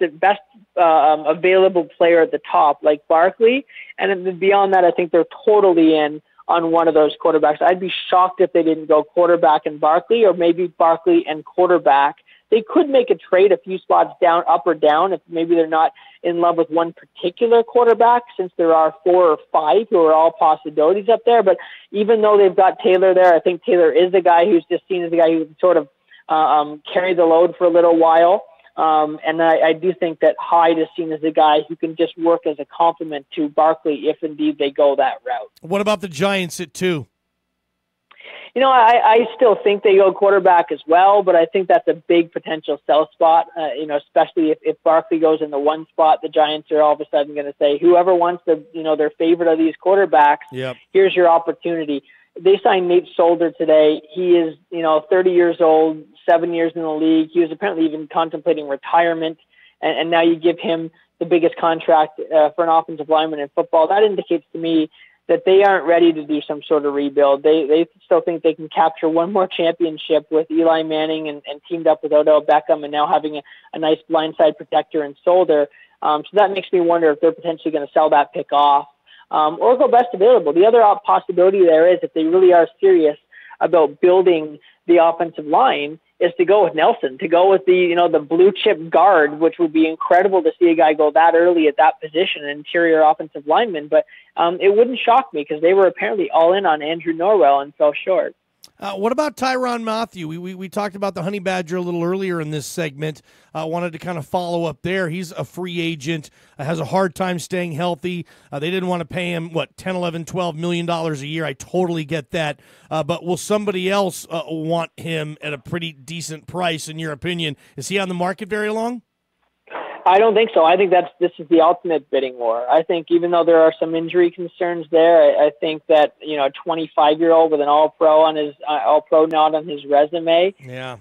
available player at the top like Barkley. And then beyond that, I think they're totally in on one of those quarterbacks. I'd be shocked if they didn't go quarterback and Barkley, or maybe Barkley and quarterback. They could make a trade a few spots down, up or down, if maybe they're not in love with one particular quarterback, since there are 4 or 5 who are all possibilities up there. But even though they've got Taylor there, I think Taylor is a guy who's just seen as a guy who can sort of carry the load for a little while. And I do think that Hyde is seen as a guy who can just work as a complement to Barkley if indeed they go that route. What about the Giants at 2? I still think they go quarterback as well, but I think that's a big potential sell spot, especially if Barkley goes in the 1 spot. The Giants are all of a sudden going to say, whoever wants their favorite of these quarterbacks, here's your opportunity. They signed Nate Solder today. He is, 30 years old, 7 years in the league. He was apparently even contemplating retirement, and now you give him the biggest contract for an offensive lineman in football. That indicates to me that they aren't ready to do some sort of rebuild. They still think they can capture one more championship with Eli Manning and teamed up with Odell Beckham and now having a nice blindside protector in Solder. So that makes me wonder if they're potentially going to sell that pick off or go best available. The other possibility there is, if they really are serious about building the offensive line, is to go with Nelson, to go with the blue chip guard, which would be incredible to see a guy go that early at that position, an interior offensive lineman. But it wouldn't shock me because they were apparently all in on Andrew Norwell and fell short. What about Tyrann Mathieu? We talked about the Honey Badger a little earlier in this segment. Wanted to kind of follow up there. He's a free agent, has a hard time staying healthy. They didn't want to pay him, $10, $11, $12 million a year. I totally get that. But will somebody else want him at a pretty decent price, in your opinion? Is he on the market very long? I don't think so. I think this is the ultimate bidding war. I think even though there are some injury concerns there, I think that a 25-year-old with an All-Pro on his All-Pro nod on his resume. Yeah.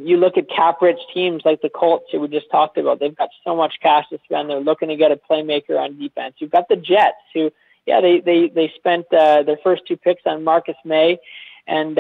You look at cap-rich teams like the Colts, who we just talked about. They've got so much cash to spend. They're looking to get a playmaker on defense. You've got the Jets, who they spent their first 2 picks on Marcus May and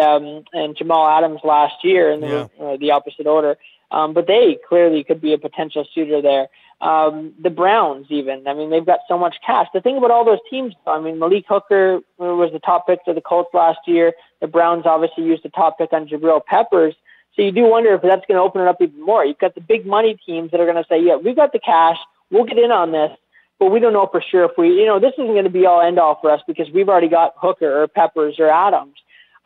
Jamal Adams last year in the opposite order. But they clearly could be a potential suitor there. The Browns even, they've got so much cash. The thing about all those teams, Malik Hooker was the top pick for the Colts last year. The Browns obviously used the top pick on Jabril Peppers. So you do wonder if that's going to open it up even more. You've got the big money teams that are going to say, yeah, we've got the cash, we'll get in on this, but we don't know for sure if this isn't going to be all end all for us because we've already got Hooker or Peppers or Adams.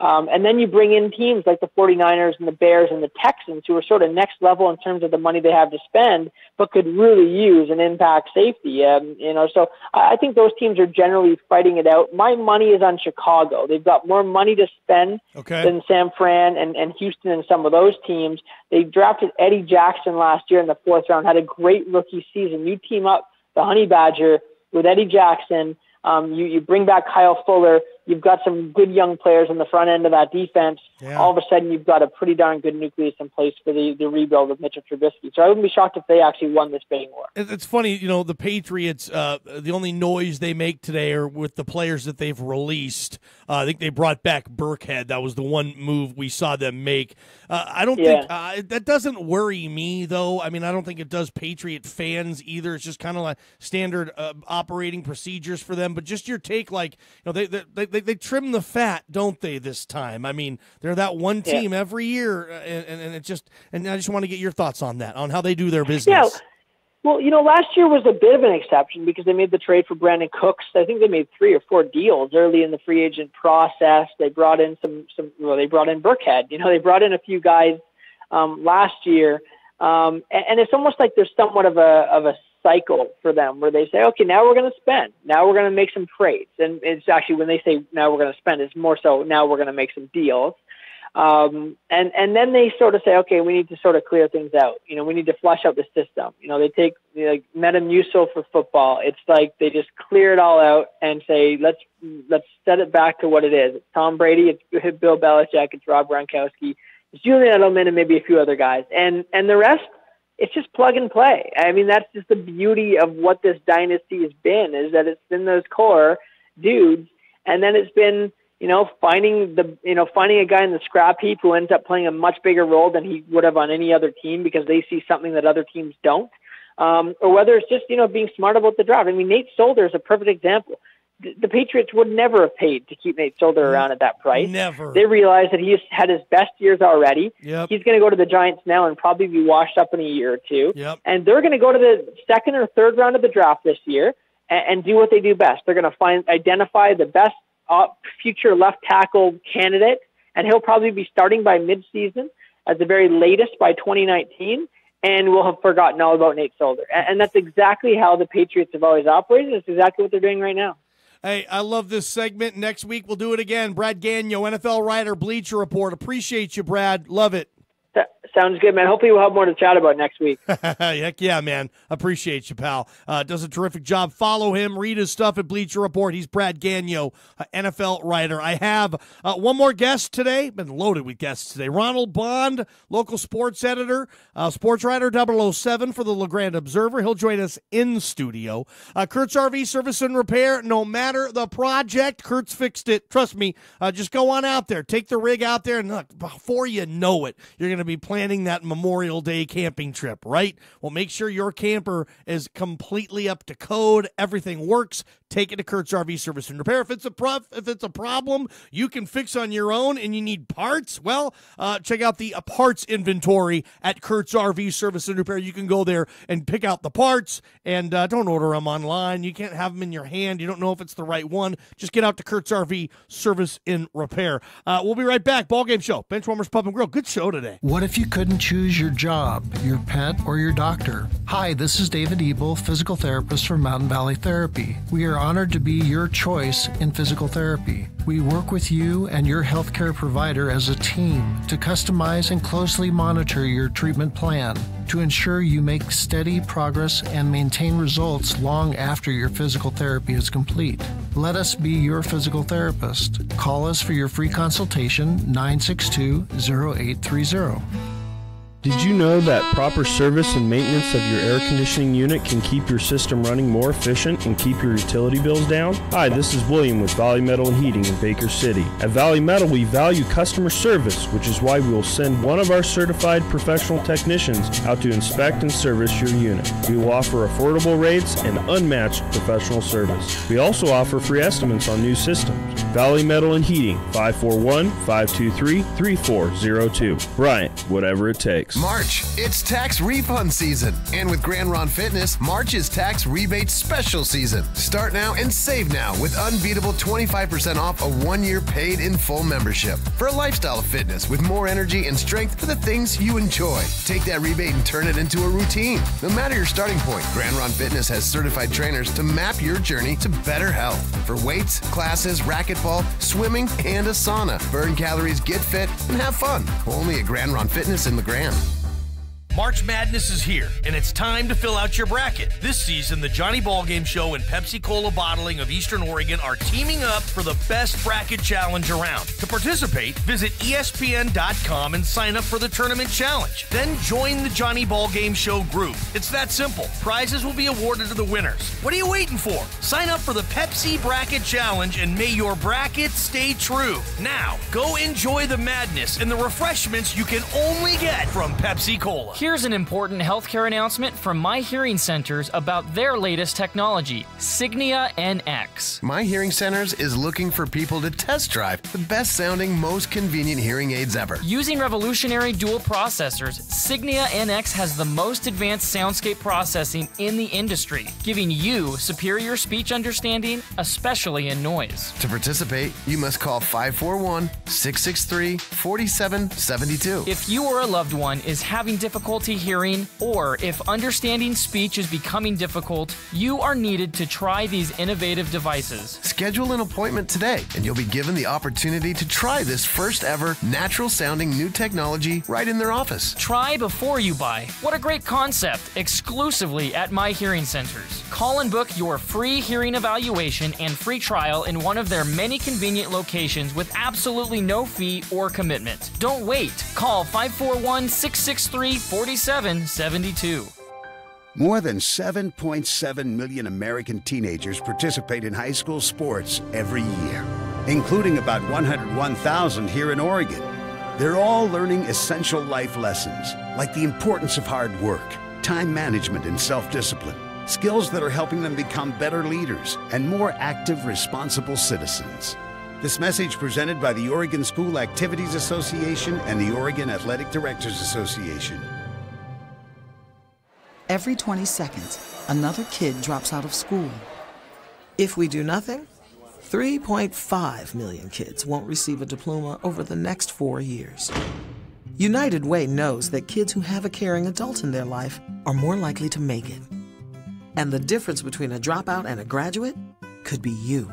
And then you bring in teams like the 49ers and the Bears and the Texans, who are sort of next level in terms of the money they have to spend, but could really use an impact safety. So I think those teams are generally fighting it out. My money is on Chicago. They've got more money to spend than San Fran and Houston and some of those teams. They drafted Eddie Jackson last year in the 4th round, had a great rookie season. You team up the Honey Badger with Eddie Jackson. You bring back Kyle Fuller. You've got some good young players on the front end of that defense. Yeah. All of a sudden, you've got a pretty darn good nucleus in place for the rebuild with Mitchell Trubisky. So I wouldn't be shocked if they actually won this bidding war. It's funny, the Patriots, the only noise they make today are with the players that they've released. I think they brought back Burkhead. That was the one move we saw them make. I don't think that doesn't worry me, though. I don't think it does Patriot fans either. It's just kind of like standard operating procedures for them. But just your take, they trim the fat, don't they, this time? They're that one team every year, and I just want to get your thoughts on that, on how they do their business. Yeah. Well, last year was a bit of an exception because they made the trade for Brandon Cooks. I think they made 3 or 4 deals early in the free agent process. They brought in they brought in Burkhead. They brought in a few guys last year, and it's almost like there's somewhat of a cycle for them where they say, okay, now we're going to spend. Now we're going to make some trades. And it's actually when they say now we're going to spend, it's more so now we're going to make some deals. And then they sort of say, okay, we need to sort of clear things out. We need to flush out the system. They take Metamucil for football. It's like they just clear it all out and say, let's set it back to what it is. It's Tom Brady, it's Bill Belichick, it's Rob Gronkowski, it's Julian Edelman, and maybe a few other guys. And the rest, it's just plug and play. That's just the beauty of what this dynasty has been, is that it's been those core dudes, and then it's been, finding a guy in the scrap heap who ends up playing a much bigger role than he would have on any other team because they see something that other teams don't, or whether it's just, being smart about the draft. Nate Solder is a perfect example. The Patriots would never have paid to keep Nate Solder around at that price. Never. They realize that he's had his best years already. Yep. He's going to go to the Giants now and probably be washed up in a year or two. Yep. And they're going to go to the 2nd or 3rd round of the draft this year and do what they do best. They're going to identify the best future left tackle candidate, and he'll probably be starting by midseason, at the very latest by 2019. And we'll have forgotten all about Nate Solder. And that's exactly how the Patriots have always operated. It's exactly what they're doing right now. Hey, I love this segment. Next week, we'll do it again. Brad Gagnon, NFL writer, Bleacher Report. Appreciate you, Brad. Love it. Sounds good, man. Hopefully we'll have more to chat about next week. Heck yeah, man. Appreciate you, pal. Does a terrific job. Follow him. Read his stuff at Bleacher Report. He's Brad Gagnon, NFL writer. I have one more guest today. Been loaded with guests today. Ronald Bond, local sports editor, sports writer 007 for the Grande Observer. He'll join us in studio. Kurt's RV Service and Repair. No matter the project, Kurt's fixed it. Trust me. Just go on out there. Take the rig out there, and look, before you know it, you're going to be planning that Memorial Day camping trip, right? Well, make sure your camper is completely up to code. Everything works. take it to Kurt's RV Service and Repair. If it's a problem you can fix on your own and you need parts, well, check out the parts inventory at Kurt's RV Service and Repair. You can go there and pick out the parts, and don't order them online. You can't have them in your hand. You don't know if it's the right one. Just get out to Kurt's RV Service and Repair. We'll be right back. Ballgame Show, Benchwarmers Pub and Grill. Good show today. What if you couldn't choose your job, your pet, or your doctor? Hi, this is David Ebel, physical therapist from Mountain Valley Therapy. We are honored to be your choice in physical therapy. We work with you and your healthcare provider as a team to customize and closely monitor your treatment plan to ensure you make steady progress and maintain results long after your physical therapy is complete. Let us be your physical therapist. Call us for your free consultation, 962-0830. Did you know that proper service and maintenance of your air conditioning unit can keep your system running more efficient and keep your utility bills down? Hi, this is William with Valley Metal and Heating in Baker City. At Valley Metal, we value customer service, which is why we will send one of our certified professional technicians out to inspect and service your unit. We will offer affordable rates and unmatched professional service. We also offer free estimates on new systems. Valley Metal and Heating, 541-523-3402. Bryant, whatever it takes. March, it's tax refund season. And with Grand Ron Fitness, March is tax rebate special season. Start now and save now with unbeatable 25% off a 1-year paid in full membership for a lifestyle of fitness with more energy and strength for the things you enjoy. Take that rebate and turn it into a routine. No matter your starting point, Grand Ron Fitness has certified trainers to map your journey to better health. For weights, classes, racquetball, swimming, and a sauna. Burn calories, get fit, and have fun. Only at Grand Ron Fitness in LeGrand. March Madness is here, and it's time to fill out your bracket. This season, the Johnny Ballgame Show and Pepsi-Cola Bottling of Eastern Oregon are teaming up for the best bracket challenge around. To participate, visit ESPN.com and sign up for the tournament challenge. Then join the Johnny Ballgame Show group. It's that simple. Prizes will be awarded to the winners. What are you waiting for? Sign up for the Pepsi Bracket Challenge and may your bracket stay true. Now, go enjoy the madness and the refreshments you can only get from Pepsi-Cola. Here's an important healthcare announcement from My Hearing Centers about their latest technology, Signia NX. My Hearing Centers is looking for people to test drive the best-sounding, most convenient hearing aids ever. Using revolutionary dual processors, Signia NX has the most advanced soundscape processing in the industry, giving you superior speech understanding, especially in noise. To participate, you must call 541-663-4772. If you or a loved one is having difficulty hearing, or if understanding speech is becoming difficult, you are needed to try these innovative devices. Schedule an appointment today, and you'll be given the opportunity to try this first ever natural sounding new technology right in their office. Try before you buy. What a great concept, exclusively at My Hearing Centers. Call and book your free hearing evaluation and free trial in one of their many convenient locations with absolutely no fee or commitment. Don't wait. Call 541-663-4772. More than 7.7 million American teenagers participate in high school sports every year, including about 101,000 here in Oregon. They're all learning essential life lessons, like the importance of hard work, time management, and self-discipline, skills that are helping them become better leaders and more active, responsible citizens. This message presented by the Oregon School Activities Association and the Oregon Athletic Directors Association. Every 20 seconds, another kid drops out of school. If we do nothing, 3.5 million kids won't receive a diploma over the next 4 years. United Way knows that kids who have a caring adult in their life are more likely to make it. And the difference between a dropout and a graduate could be you.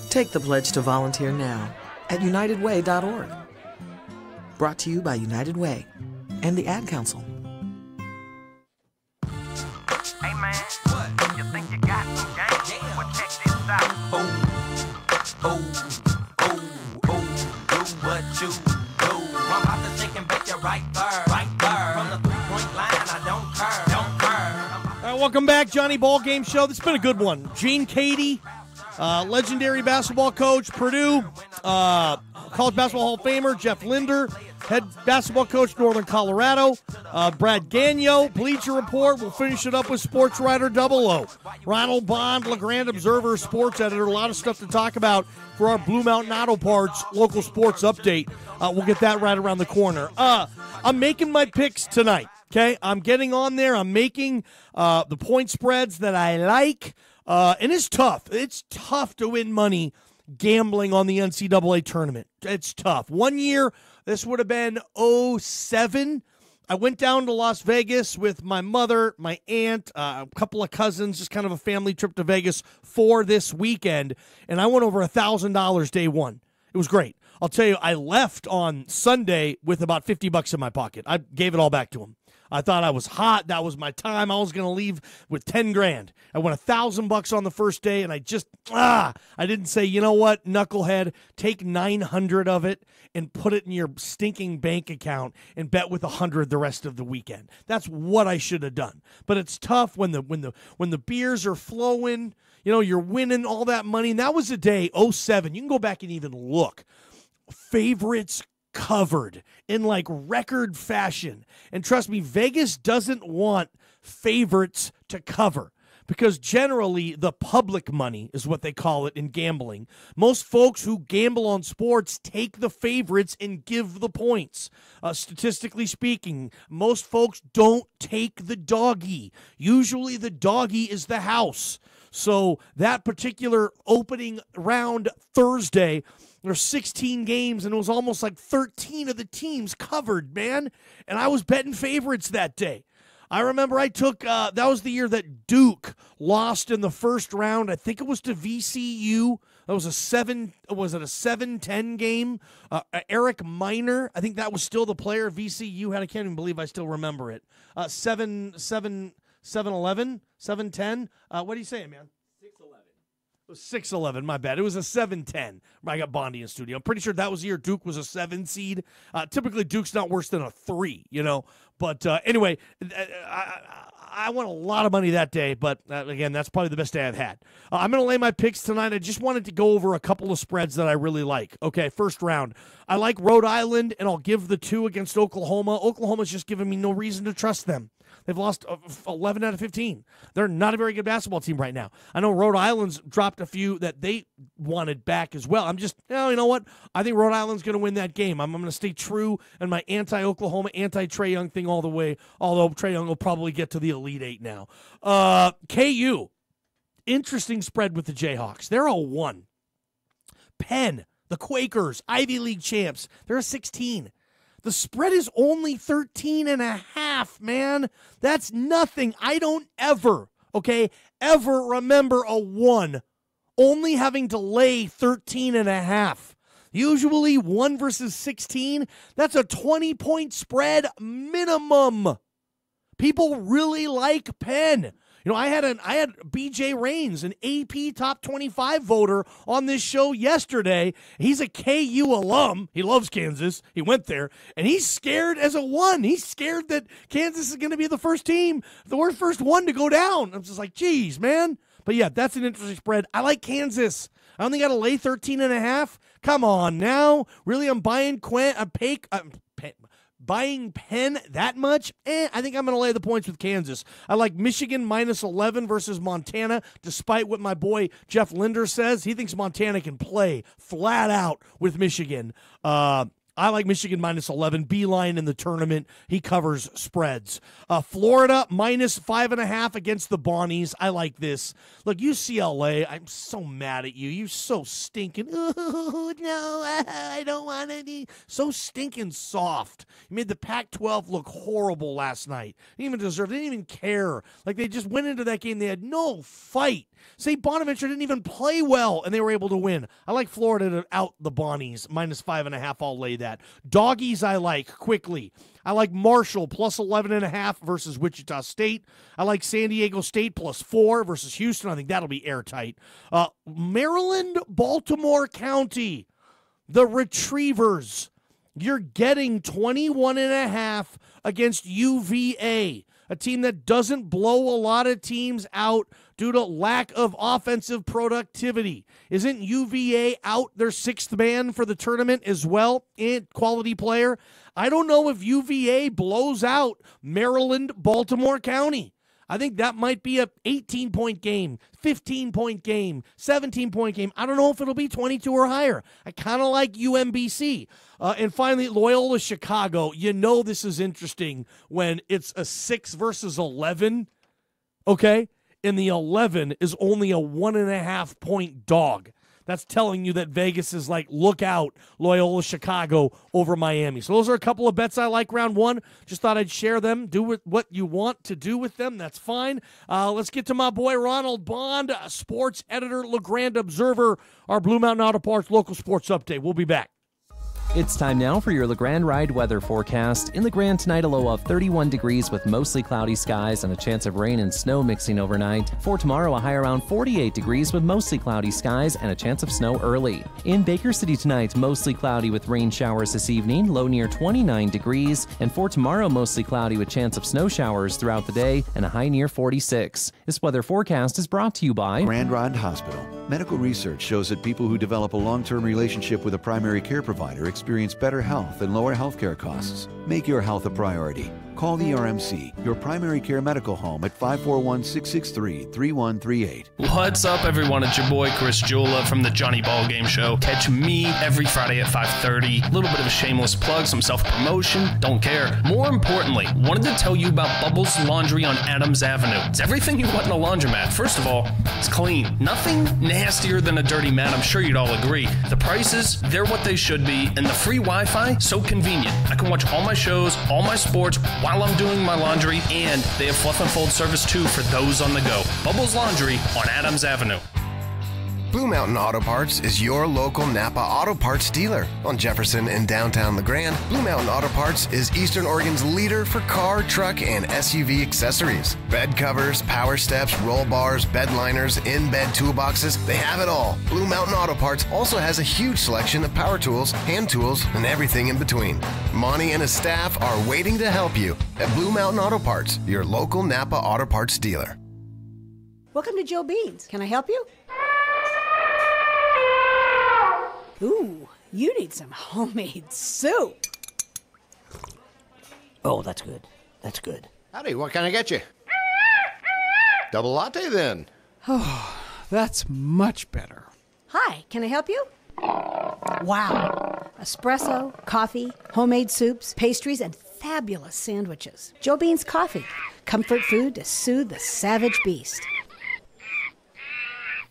Take the pledge to volunteer now at unitedway.org. Brought to you by United Way and the Ad Council. Hey man, what? You think you got some game? Yeah. Well, check this out. Do what you do. I'm about to take and bet you right there. From the 3-point line, I don't care. All right, welcome back, Johnny Ballgame Show. This has been a good one. Gene Keady, legendary basketball coach, Purdue, College Basketball Hall of Famer, Jeff Linder. head basketball coach, Northern Colorado. Brad Gagnon, Bleacher Report. We'll finish it up with Sports Writer 00. Ronald Bond, Grande Observer, sports editor. A lot of stuff to talk about for our Blue Mountain Auto Parts local sports update. We'll get that right around the corner. I'm making my picks tonight, okay? I'm getting on there. I'm making the point spreads that I like. And it's tough. It's tough to win money gambling on the NCAA tournament. It's tough. One year, this would have been 2007. I went down to Las Vegas with my mother, my aunt, a couple of cousins, just kind of a family trip to Vegas for this weekend, and I went over $1,000 day one. It was great. I'll tell you, I left on Sunday with about $50 in my pocket. I gave it all back to him. I thought I was hot. That was my time. I was going to leave with 10 grand. I won $1,000 on the first day, and I just, I didn't say, you know what, knucklehead, take 900 of it and put it in your stinking bank account and bet with 100 the rest of the weekend. That's what I should have done. But it's tough when the beers are flowing, you know, you're winning all that money. And that was the day, 2007. You can go back and even look. Favorites covered in like record fashion. And trust me, Vegas doesn't want favorites to cover because generally the public money is what they call it in gambling. Most folks who gamble on sports take the favorites and give the points. Statistically speaking, most folks don't take the doggy. Usually the doggy is the house. So that particular opening round Thursday, there's 16 games, and it was almost like 13 of the teams covered, man. And I was betting favorites that day. I remember I took, that was the year that Duke lost in the first round. I think it was to VCU. That was a 7-10 game? Eric Miner, I think that was still the player VCU had. I can't even believe I still remember it. 7-11, 7-10. What are you saying, man? 6-11, my bad. It was a 7-10. I got Bondi in studio. I'm pretty sure that was the year Duke was a 7 seed. Typically, Duke's not worse than a 3, you know. But anyway, I won a lot of money that day. But again, that's probably the best day I've had. I'm going to lay my picks tonight. I just wanted to go over a couple of spreads that I really like. Okay, first round. I like Rhode Island, and I'll give the 2 against Oklahoma. Oklahoma's just giving me no reason to trust them. They've lost 11 out of 15. They're not a very good basketball team right now. I know Rhode Island's dropped a few that they wanted back as well. I'm just, you know what? I think Rhode Island's going to win that game. I'm going to stay true in my anti-Oklahoma, anti-Trae Young thing all the way, although Trae Young will probably get to the Elite 8 now. KU, interesting spread with the Jayhawks. They're a 1. Penn, the Quakers, Ivy League champs, they're a 16. The spread is only 13.5, man. That's nothing. I don't ever remember a 1 only having to lay 13.5. Usually 1 versus 16, that's a 20-point spread minimum. People really like Penn. You know, I had BJ Raines, an AP top 25 voter on this show yesterday. He's a KU alum. He loves Kansas. He went there, and he's scared as a 1. He's scared that Kansas is going to be the first team, the first one to go down. I'm just like, geez, man. But yeah, that's an interesting spread. I like Kansas. I only got to lay 13.5. Come on now. Really, I'm buying buying Penn that much? I think I'm going to lay the points with Kansas. I like Michigan minus 11 versus Montana, despite what my boy Jeff Linder says. He thinks Montana can play flat out with Michigan. I like Michigan minus 11. Beeline in the tournament. He covers spreads. Florida minus 5.5 against the Bonnies. I like this. Look, UCLA, I'm so mad at you. You're so stinking. Oh, no, I don't want any. So stinking soft. You made the Pac-12 look horrible last night. They didn't even deserve. They didn't even care. Like, they just went into that game. They had no fight. St. Bonaventure didn't even play well, and they were able to win. I like Florida to out the Bonnies, minus 5.5. I'll lay that. Doggies I like quickly. I like Marshall plus 11.5 versus Wichita State. I like San Diego State plus 4 versus Houston. I think that'll be airtight. Maryland, Baltimore County, the Retrievers. You're getting 21.5 against UVA, a team that doesn't blow a lot of teams out due to lack of offensive productivity. Isn't UVA out their sixth man for the tournament as well? Quality player. I don't know if UVA blows out Maryland, Baltimore County. I think that might be a 18-point game, 15-point game, 17-point game. I don't know if it'll be 22 or higher. I kind of like UMBC. And finally, Loyola Chicago. You know this is interesting when it's a 6 versus 11, okay? And the 11 is only a 1.5-point dog. That's telling you that Vegas is like, look out, Loyola Chicago over Miami. So those are a couple of bets I like round one. Just thought I'd share them. Do with what you want to do with them. That's fine. Let's get to my boy Ronald Bond, sports editor, Grande Observer, our Blue Mountain Auto Parts local sports update. We'll be back. It's time now for your Grande ride weather forecast. In Grande tonight, a low of 31 degrees with mostly cloudy skies and a chance of rain and snow mixing overnight. For tomorrow, a high around 48 degrees with mostly cloudy skies and a chance of snow early. In Baker City tonight, mostly cloudy with rain showers this evening, low near 29 degrees. And for tomorrow, mostly cloudy with chance of snow showers throughout the day and a high near 46. This weather forecast is brought to you by Grand Rod Hospital. Medical research shows that people who develop a long-term relationship with a primary care provider experience better health and lower healthcare costs. Make your health a priority. Call the RMC, your primary care medical home, at 541-663-3138. What's up, everyone? It's your boy Chris Jula from the Johnny Ballgame Show. Catch me every Friday at 5:30. A little bit of a shameless plug, some self-promotion. Don't care. More importantly, wanted to tell you about Bubbles Laundry on Adams Avenue. It's everything you want in a laundromat. First of all, it's clean. Nothing nastier than a dirty mat. I'm sure you'd all agree. The prices, they're what they should be, and the free Wi-Fi, so convenient. I can watch all my shows, all my sports, while I'm doing my laundry, and they have fluff and fold service too for those on the go. Bubbles Laundry on Adams Avenue. Blue Mountain Auto Parts is your local Napa Auto Parts dealer. On Jefferson in downtown La Grande, Blue Mountain Auto Parts is Eastern Oregon's leader for car, truck, and SUV accessories. Bed covers, power steps, roll bars, bed liners, in-bed toolboxes, they have it all. Blue Mountain Auto Parts also has a huge selection of power tools, hand tools, and everything in between. Monty and his staff are waiting to help you at Blue Mountain Auto Parts, your local Napa Auto Parts dealer. Welcome to Joe Beans. Can I help you? Ooh, you need some homemade soup. Oh, that's good. That's good. Howdy, what can I get you? Double latte, then. Oh, that's much better. Hi, can I help you? Wow. Espresso, coffee, homemade soups, pastries, and fabulous sandwiches. Joe Beans Coffee. Comfort food to soothe the savage beast.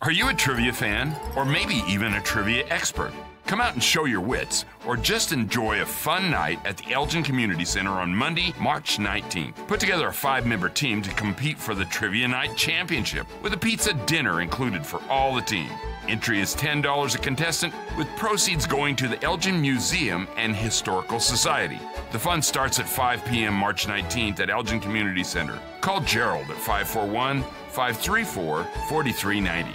Are you a trivia fan? Or maybe even a trivia expert? Come out and show your wits, or just enjoy a fun night at the Elgin Community Center on Monday, March 19th. Put together a 5-member team to compete for the Trivia Night Championship, with a pizza dinner included for all the team. Entry is $10 a contestant, with proceeds going to the Elgin Museum and Historical Society. The fun starts at 5 p.m. March 19th at Elgin Community Center. Call Gerald at 541-534-4390.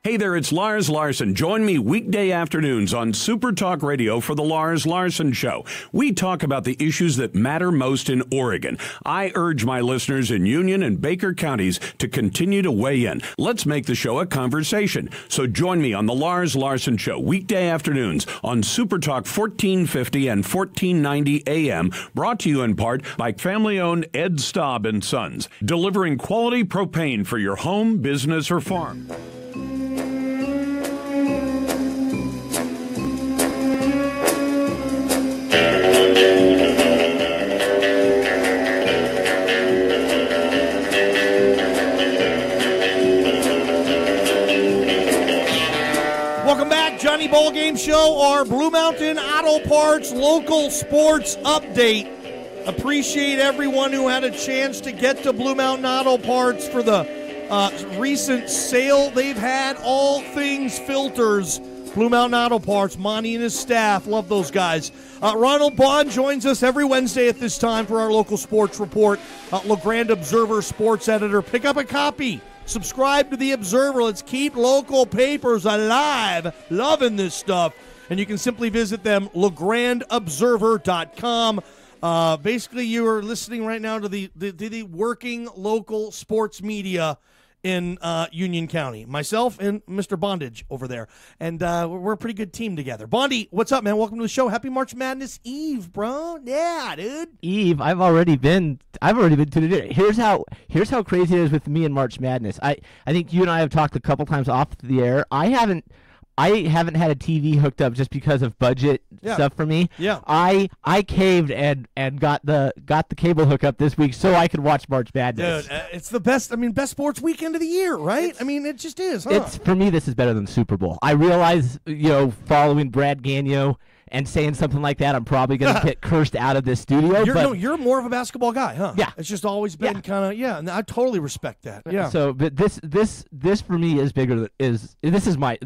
Hey there, it's Lars Larson. Join me weekday afternoons on Super Talk Radio for the Lars Larson Show. We talk about the issues that matter most in Oregon. I urge my listeners in Union and Baker counties to continue to weigh in. Let's make the show a conversation. So join me on the Lars Larson Show weekday afternoons on Super Talk 1450 and 1490 AM, brought to you in part by family-owned Ed Staub & Sons, delivering quality propane for your home, business, or farm. Welcome back, Johnny Ballgame Show, our Blue Mountain Auto Parts local sports update. Appreciate everyone who had a chance to get to Blue Mountain Auto Parts for the recent sale they've had. All things filters, Blue Mountain Auto Parts, Monty and his staff, love those guys. Ronald Bond joins us every Wednesday at this time for our local sports report. Grande Observer sports editor. Pick up a copy. Subscribe to the Observer. Let's keep local papers alive. Loving this stuff. And you can simply visit them, legrandeobserver.com. Basically, you are listening right now to the working local sports media in Union County. Myself and Mr. Bondage over there. And we're a pretty good team together. Bondi, what's up, man? Welcome to the show. Happy March Madness Eve, bro. Yeah, dude. Eve, I've already been to the dinner. Here's how crazy it is with me and March Madness. I think you and I have talked a couple times off the air. I haven't had a TV hooked up just because of budget stuff for me. Yeah. I caved and got the cable hookup this week so I could watch March Madness. Dude, it's the best. I mean, best sports weekend of the year, right? I mean, it just is. Huh? It's for me. This is better than the Super Bowl. I realize, following Brad Gagnon and saying something like that, I'm probably going to get cursed out of this studio. You're more of a basketball guy, huh? Yeah. It's just always been kind of, and I totally respect that. Yeah. So, but this for me is bigger. This is my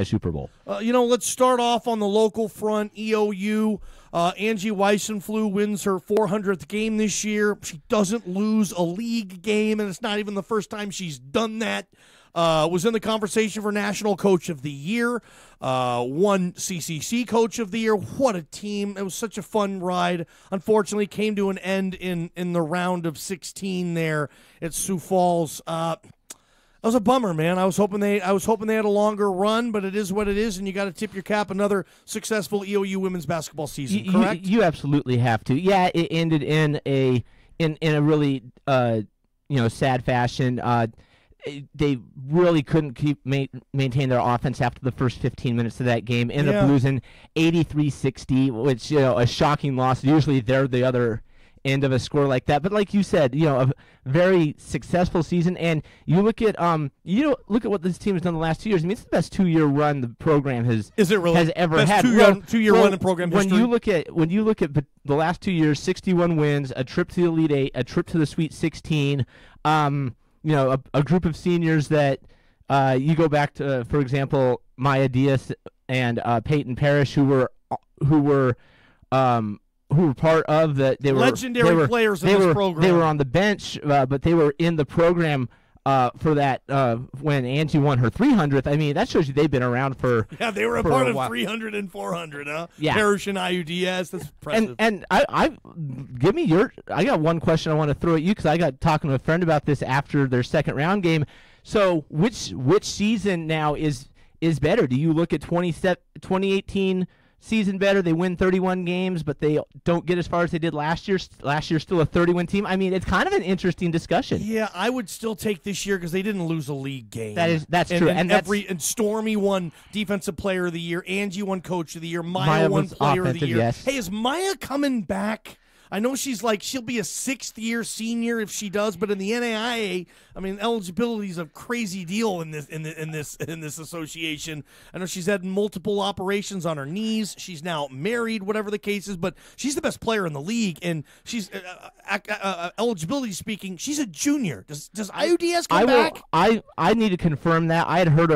Super Bowl. Let's start off on the local front. EOU, Angie Weissenfluh wins her 400th game this year. She doesn't lose a league game, and it's not even the first time she's done that. Was in the conversation for National Coach of the Year, won CCC Coach of the Year. What a team. It was such a fun ride. Unfortunately, came to an end in the round of 16 there at Sioux Falls. That was a bummer, man. I was hoping they had a longer run, but it is what it is, and you got to tip your cap. Another successful EOU women's basketball season, correct? You absolutely have to. Yeah, it ended in a really sad fashion. They really couldn't maintain their offense after the first 15 minutes of that game. Ended up losing 83-60, which a shocking loss. Usually they're the other end of a score like that. But like you said, a very successful season. And you look at what this team has done the last 2 years. I mean, it's the best 2-year run the program has ever best had. Two-year run in program history. When you look at the last 2 years, 61 wins, a trip to the Elite Eight, a trip to the Sweet 16. A group of seniors that you go back to, for example, Maya Diaz and Peyton Parrish, who were part of the legendary players in this program. They were on the bench, but they were in the program for that when Angie won her 300th. I mean, that shows you they've been around for they were a part of 300 and 400, huh? Yeah, Parrish and IUDS. That's impressive. And I got one question I want to throw at you because I got talking to a friend about this after their second round game. So which season now is better? Do you look at 2018 season better? They win 31 games, but they don't get as far as they did last year. Last year's still a 30-win team. I mean, it's kind of an interesting discussion. Yeah, I would still take this year because they didn't lose a league game. That's true. And Stormy won Defensive Player of the Year. Angie won Coach of the Year. Maya won Player of the Year. Yes. Hey, is Maya coming back? I know she'll be a sixth-year senior if she does, but in the NAIA, I mean, eligibility is a crazy deal in this association. I know she's had multiple operations on her knees. She's now married, whatever the case is, but she's the best player in the league, and she's eligibility speaking, she's a junior. Does IUDS come back? I need to confirm that. I had heard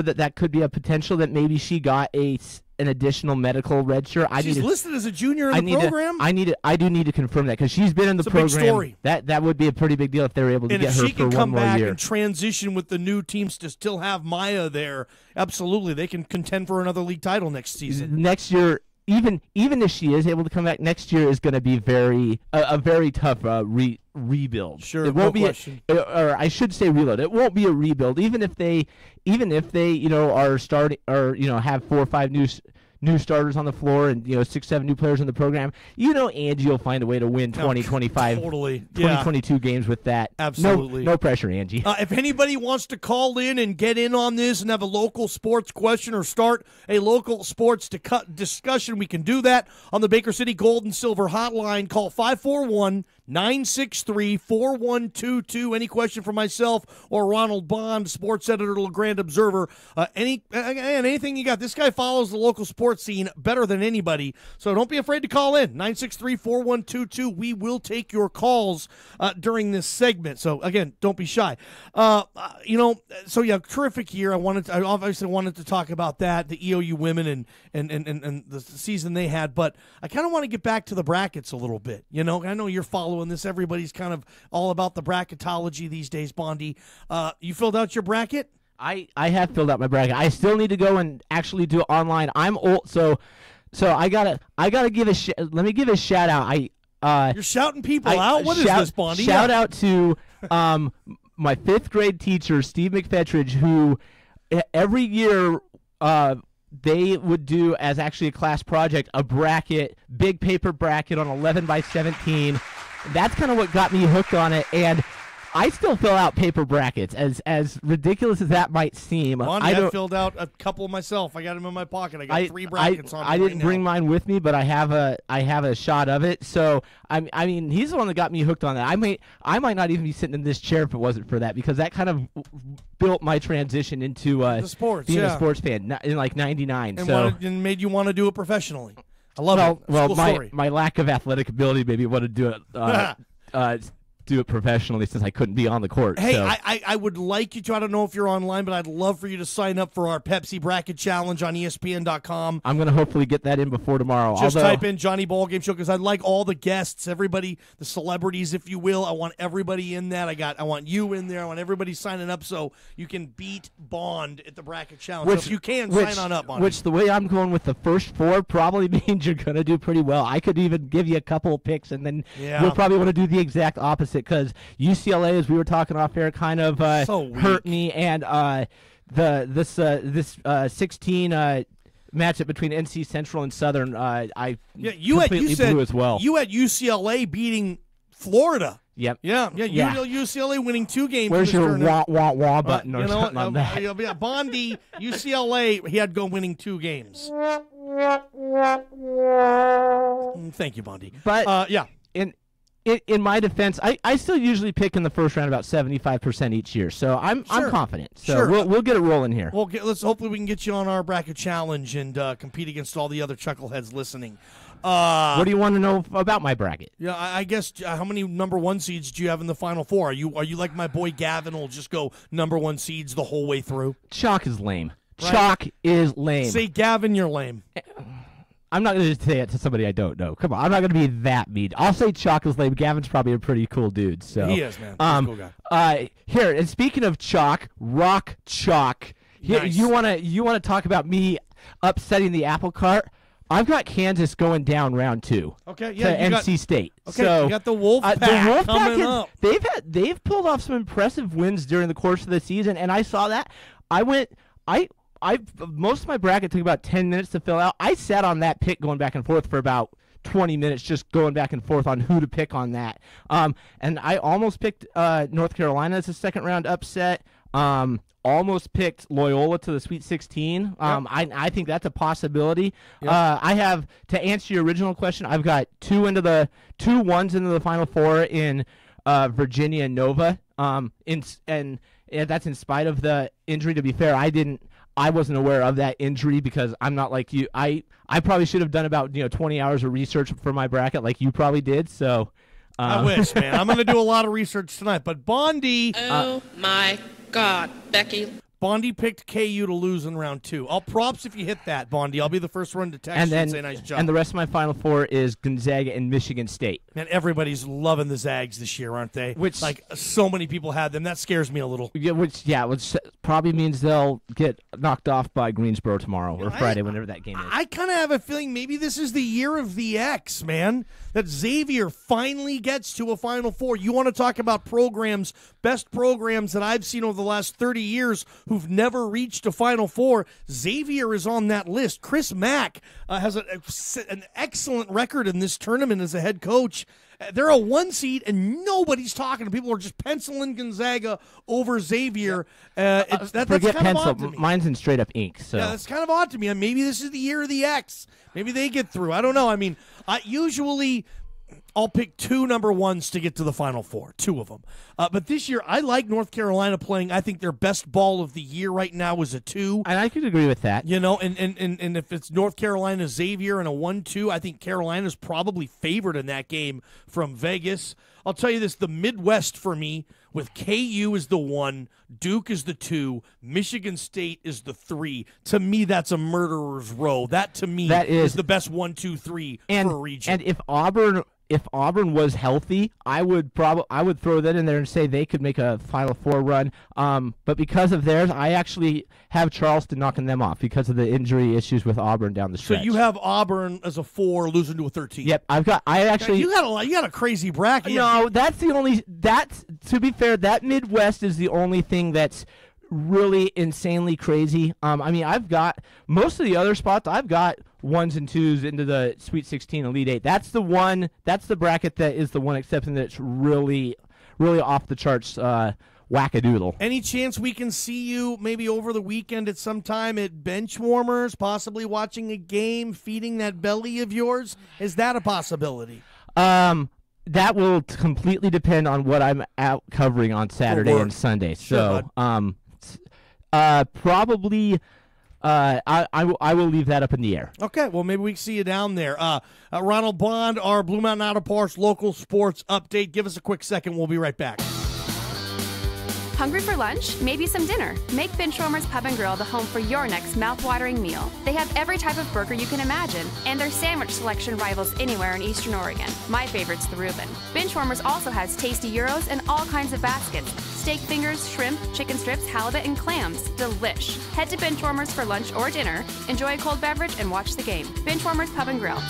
that could be a potential that maybe she got an additional medical red shirt. She's listed as a junior in the program? I do need to confirm that because she's been in the program. It's a big story. That would be a pretty big deal if they were able to get her for 1 more year. And if she can come back and transition with the new teams to still have Maya there, absolutely, they can contend for another league title next season. Next year, even if she is able to come back, next year is going to be a very tough rebuild. Sure, it won't no be question. Or I should say reload. It won't be a rebuild, even if they are starting or have 4 or 5 new starters on the floor and 6, 7 new players in the program. Angie will find a way to win 25, totally, 22 games with that. Absolutely, no pressure, Angie. If anybody wants to call in and get in on this and have a local sports question or start a local sports discussion, we can do that on the Baker City Gold and Silver Hotline. Call 541-963-4122. Any question for myself or Ronald Bond, sports editor, the Grande Observer. Anything you got. This guy follows the local sports scene better than anybody, so don't be afraid to call in. 963-4122. We will take your calls during this segment. So again, don't be shy. Terrific year. I obviously wanted to talk about that, the EOU women and the season they had, but I kind of want to get back to the brackets a little bit. I know you're following this. Everybody's kind of all about the bracketology these days, Bondi. You filled out your bracket? I have filled out my bracket. I still need to go and actually do it online. I'm old, so I gotta give let me give a shout out. You're shouting people out. What is this, Bondi? Shout out to my 5th grade teacher, Steve McFetridge, who every year they would do as actually a class project a bracket, big paper bracket on 11 by 17. That's kind of what got me hooked on it, and I still fill out paper brackets, as ridiculous as that might seem. I filled out a couple myself. I got them in my pocket. I got 3 brackets on. I didn't bring mine with me, but I have a shot of it. So I mean, he's the one that got me hooked on that. I might not even be sitting in this chair if it wasn't for that, because that kind of built my transition into the sports, being a sports fan in like '99. And made you want to do it professionionally. I love it. Well, story. my lack of athletic ability made me want to do it. Do it professionally since I couldn't be on the court. Hey, so. I would like you to, I don't know if you're online, but I'd love for you to sign up for our Pepsi Bracket Challenge on ESPN.com. I'm going to hopefully get that in before tomorrow. Just type in Johnny Ballgame Show, because I'd like all the guests, everybody, the celebrities, if you will. I want everybody in that. I want you in there. I want everybody signing up so you can beat Bond at the Bracket Challenge. So if you can, sign on up on Which, the way I'm going with the first 4 probably means you're going to do pretty well. I could even give you a couple of picks, and then you'll probably want to do the exact opposite, because UCLA, as we were talking off air, kind of hurt me, and this 16 matchup between NC Central and Southern, I completely blew as well. You had UCLA beating Florida. Yep. Yeah. UCLA winning 2 games. Where's your tournament. wah button or something on that? Yeah, Bondi, UCLA, he had winning 2 games. Thank you, Bondi. But in my defense, I still usually pick in the first round about 75% each year, so I'm confident. So we'll get it rolling here. Let's hopefully we can get you on our bracket challenge and compete against all the other chuckleheads listening. What do you want to know about my bracket? Yeah, I guess how many number 1 seeds do you have in the Final Four? Are you like my boy Gavin, will just go number 1 seeds the whole way through? Chalk is lame. Right? Chalk is lame. Say, Gavin, you're lame. I'm not going to say it to somebody I don't know. Come on, I'm not going to be that mean. I'll say Chalk is lame. Gavin's probably a pretty cool dude. So he is, man. He's a cool guy. Here, and speaking of chalk, rock chalk. Here, nice. you want to talk about me upsetting the apple cart? I've got Kansas going down round 2. Okay, yeah, to NC State. Okay, so you got the Wolfpack coming up. They've pulled off some impressive wins during the course of the season, and I saw that. Most of my bracket took about 10 minutes to fill out. I sat on that pick going back and forth for about 20 minutes, just going back and forth on who to pick on that. And I almost picked North Carolina as a second round upset. Almost picked Loyola to the Sweet 16. I think that's a possibility. Yep. I have, to answer your original question, I've got 2 ones into the Final Four in Virginia and Nova. And that's in spite of the injury. To be fair, I wasn't aware of that injury because I'm not like you. I probably should have done about 20 hours of research for my bracket like you probably did. So I wish, man. I'm going to do a lot of research tonight. But Bondi. Oh my God, Becky. Bondi picked KU to lose in round 2. I'll props if you hit that, Bondi. I'll be the first one to text you and say nice job. And the rest of my Final Four is Gonzaga and Michigan State. Man, everybody's loving the Zags this year, aren't they? Which, like, so many people had them. That scares me a little. Which probably means they'll get knocked off by Greensboro tomorrow or Friday, whenever that game is. I kind of have a feeling maybe this is the year of the X, man. That Xavier finally gets to a Final Four. You want to talk about programs, best programs that I've seen over the last 30 years who've never reached a Final Four. Xavier is on that list. Chris Mack has an excellent record in this tournament as a head coach. They're a 1 seed, and nobody's talking. People are just penciling Gonzaga over Xavier. That's kind of odd to me. Mine's in straight up ink. So. Yeah, that's kind of odd to me. And maybe this is the year of the X. Maybe they get through. I don't know. I mean, usually I'll pick 2 number 1s to get to the Final Four, 2 of them. But this year, I like North Carolina playing. I think their best ball of the year right now is a 2. And I could agree with that. And if it's North Carolina, Xavier, and a 1-2, I think Carolina's probably favored in that game from Vegas. I'll tell you this, the Midwest for me, with KU is the 1, Duke is the 2, Michigan State is the 3. To me, that's a murderer's row. That, to me, is the best 1, 2, 3 for a region. And if Auburn was healthy, I would throw that in there and say they could make a Final Four run. But because of theirs, I actually have Charleston knocking them off because of the injury issues with Auburn down the stretch. So you have Auburn as a 4 losing to a 13. Yep, you got a crazy bracket. No, to be fair, that Midwest is the only thing that's really insanely crazy. I mean, I've got most of the other spots. I've got 1s and 2s into the Sweet 16, Elite 8. That's the one. That's the bracket that is the one exception that's really, really off the charts. Wackadoodle. Any chance we can see you maybe over the weekend at some time at bench warmers, possibly watching a game, feeding that belly of yours? Is that a possibility? That will completely depend on what I'm out covering on Saturday and Sunday. Sure, so, probably, I will leave that up in the air. Okay, well, maybe we can see you down there. Ronald Bond, our Blue Mountain Auto Parts local sports update. Give us a quick second. We'll be right back. Hungry for lunch? Maybe some dinner? Make Benchwarmers Pub & Grill the home for your next mouth-watering meal. They have every type of burger you can imagine, and their sandwich selection rivals anywhere in Eastern Oregon. My favorite's the Reuben. Benchwarmers also has tasty gyros and all kinds of baskets. Steak fingers, shrimp, chicken strips, halibut, and clams. Delish. Head to Benchwarmers for lunch or dinner, enjoy a cold beverage, and watch the game. Benchwarmers Pub & Grill.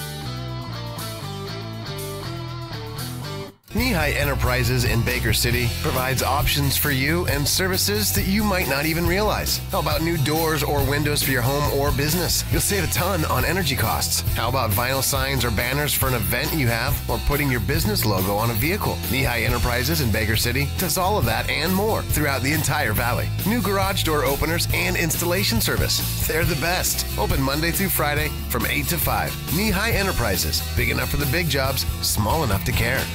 Knee-High Enterprises in Baker City provides options for you and services that you might not even realize. How about new doors or windows for your home or business? You'll save a ton on energy costs. How about vinyl signs or banners for an event you have, or putting your business logo on a vehicle? Knee-High Enterprises in Baker City does all of that and more throughout the entire valley. New garage door openers and installation service. They're the best. Open Monday through Friday from 8 to 5. Knee-High Enterprises. Big enough for the big jobs, small enough to care.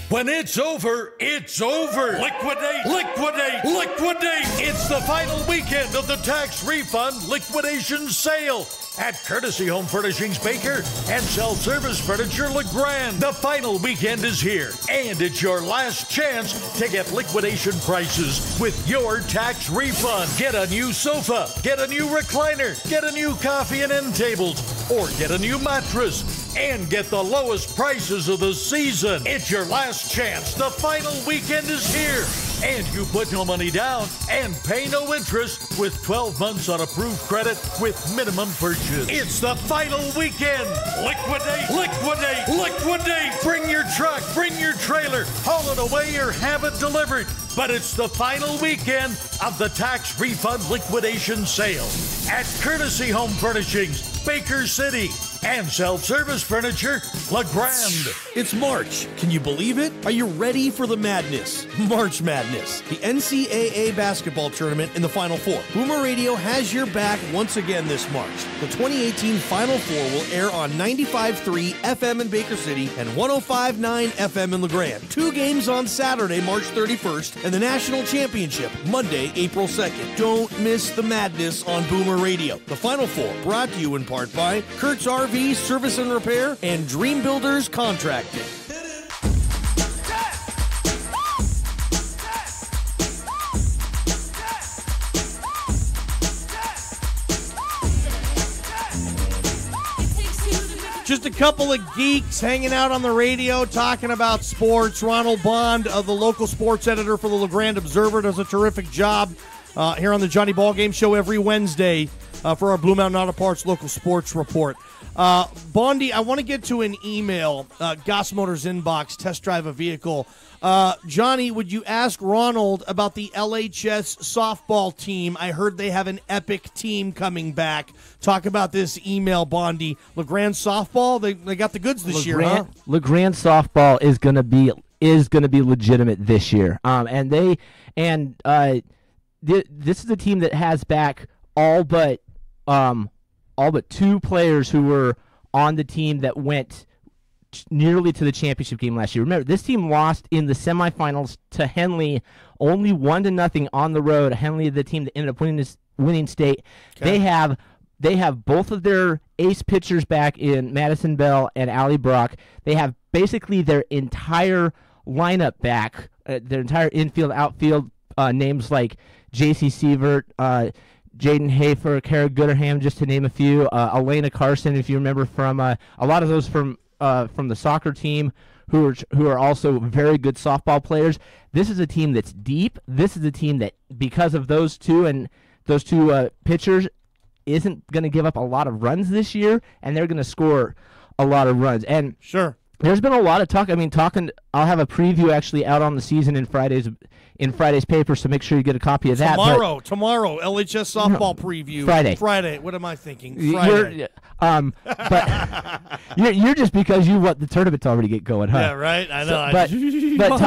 When it's over, it's over. Liquidate, liquidate, liquidate. It's the final weekend of the tax refund liquidation sale at Courtesy Home Furnishings Baker and Self-Service Furniture LeGrand. The final weekend is here, and it's your last chance to get liquidation prices with your tax refund. Get a new sofa, get a new recliner, get a new coffee and end tables, or get a new mattress. And get the lowest prices of the season. It's your last chance. The final weekend is here. And you put no money down and pay no interest with 12 months on approved credit with minimum purchase. It's the final weekend. Liquidate, liquidate, liquidate. Bring your truck, bring your trailer, haul it away or have it delivered. But it's the final weekend of the tax refund liquidation sale at Courtesy Home Furnishings, Baker City, and Self-Service Furniture LeGrand. It's March. Can you believe it? Are you ready for the madness? March Madness, the NCAA basketball tournament in the Final Four. Boomer Radio has your back once again this March. The 2018 Final Four will air on 95.3 FM in Baker City and 105.9 FM in LeGrand. 2 games on Saturday, March 31st, and the National Championship, Monday, April 2nd. Don't miss the madness on Boomer Radio. The Final Four, brought to you in part by Kurt's RV Service and Repair and Dream Builders Contracting. Just a couple of geeks hanging out on the radio talking about sports. Ronald Bond, the local sports editor for the LeGrand Observer, does a terrific job here on the Johnny Ballgame Show every Wednesday for our Blue Mountain Auto Parts local sports report. Bondi, I want to get to an email, Goss Motors inbox, test drive a vehicle. Johnny, would you ask Ronald about the LHS softball team? I heard they have an epic team coming back. Talk about this email, Bondi. LeGrand softball, they got the goods this year, huh? LeGrand softball is gonna be legitimate this year. This is a team that has back all but 2 players who were on the team that went nearly to the championship game last year. Remember, this team lost in the semifinals to Henley, only 1-0 on the road. Henley, the team that ended up winning state. Okay. They have both of their ace pitchers back in Madison Bell and Allie Brock. They have basically their entire lineup back, their entire infield, outfield, names like J.C. Sievert, Jaden Hafer, Kara Gooderham, just to name a few. Elena Carson, if you remember from a lot of those from the soccer team, who are also very good softball players. This is a team that's deep. This is a team that, because of those two pitchers, isn't going to give up a lot of runs this year, and they're going to score a lot of runs. And sure, There's been a lot of talk. I mean, I'll have a preview actually out on the season in Friday's paper, so make sure you get a copy of that. Tomorrow, LHS softball preview. Friday. What am I thinking? Friday. But you're just because you want the tournament's already get going, huh? Yeah, right. I know. But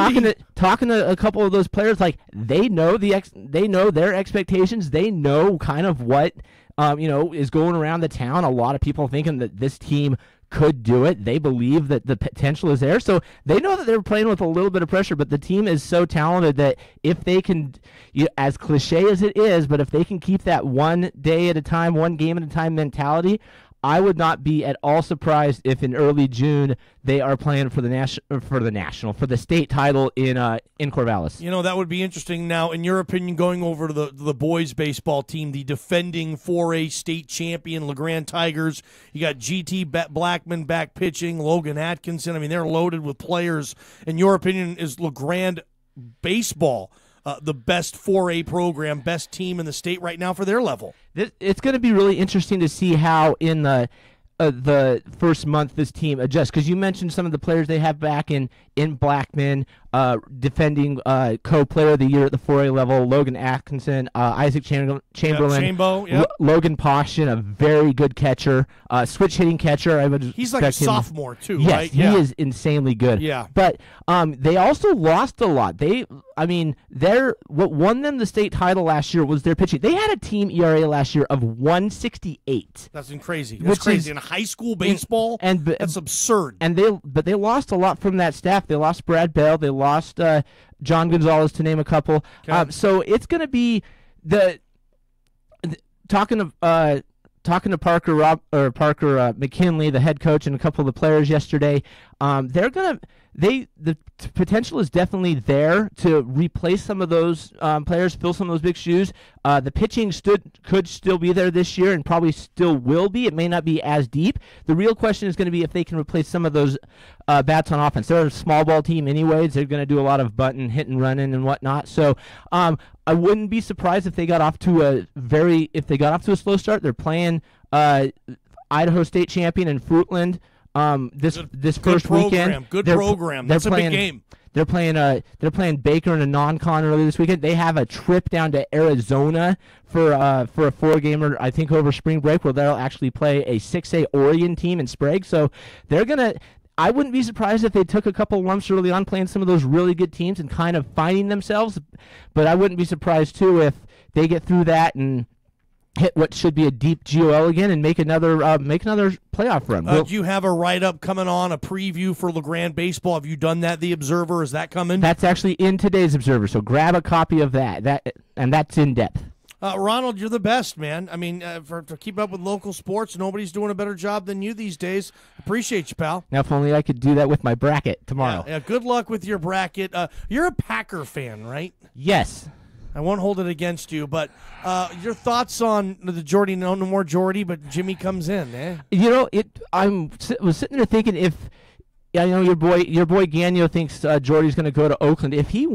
talking to a couple of those players, like they know they know their expectations. They know kind of what is going around the town. A lot of people thinking that this team could do it. They believe that the potential is there. So they know that they're playing with a little bit of pressure, but the team is so talented that if they can, as cliche as it is, but if they can keep that one day at a time, one game at a time mentality, I would not be at all surprised if in early June they are playing for the state title in Corvallis. That would be interesting. Now, in your opinion, going over to the boys baseball team, the defending 4A state champion LeGrand Tigers, you got GT Blackman back pitching, Logan Atkinson. I mean, they're loaded with players. In your opinion, is LeGrand baseball the best 4A program, best team in the state right now for their level? It's going to be really interesting to see how in the first month this team adjusts, because you mentioned some of the players they have back in Blackman, defending co-player of the year at the 4A level, Logan Atkinson, Isaac Chamberlain, Logan Poshin, a very good catcher, switch hitting catcher. He's like a sophomore too, yes, right? He is insanely good. Yeah. But they also lost a lot. What won them the state title last year was their pitching. They had a team ERA last year of 168. That's crazy. That's crazy. In high school baseball, that's absurd. But they lost a lot from that staff. They lost Brad Bell. They lost John Gonzalez, to name a couple. Okay. So it's going to be talking to Parker McKinley, the head coach, and a couple of the players yesterday. The potential is definitely there to replace some of those players, fill some of those big shoes. The pitching could still be there this year and probably still will be. It may not be as deep. The real question is going to be if they can replace some of those bats on offense. They're a small ball team anyways. They're going to do a lot of button, hit and running and whatnot. So I wouldn't be surprised if they got off to a slow start. They're playing Idaho State champion in Fruitland. This first weekend. Good program. That's a big game. They're playing Baker in a non-con early this weekend. They have a trip down to Arizona for a 4-gamer, I think, over spring break, where they'll actually play a 6A Oregon team in Sprague. So I wouldn't be surprised if they took a couple lumps early on playing some of those really good teams and kind of finding themselves. But I wouldn't be surprised too if they get through that and hit what should be a deep GOL again and make another playoff run. Do you have a write-up coming on, a preview for LeGrand baseball? Have you done that, the Observer? Is that coming? That's actually in today's Observer, so grab a copy of that. And that's in depth. Ronald, you're the best, man. I mean, to keep up with local sports, nobody's doing a better job than you these days. Appreciate you, pal. Now, if only I could do that with my bracket tomorrow. Yeah, good luck with your bracket. You're a Packer fan, right? Yes. I won't hold it against you, but your thoughts on the Jordy, no more Jordy, but Jimmy comes in, eh? I was sitting there thinking if, I know your boy Gagnon thinks Jordy's going to go to Oakland. If he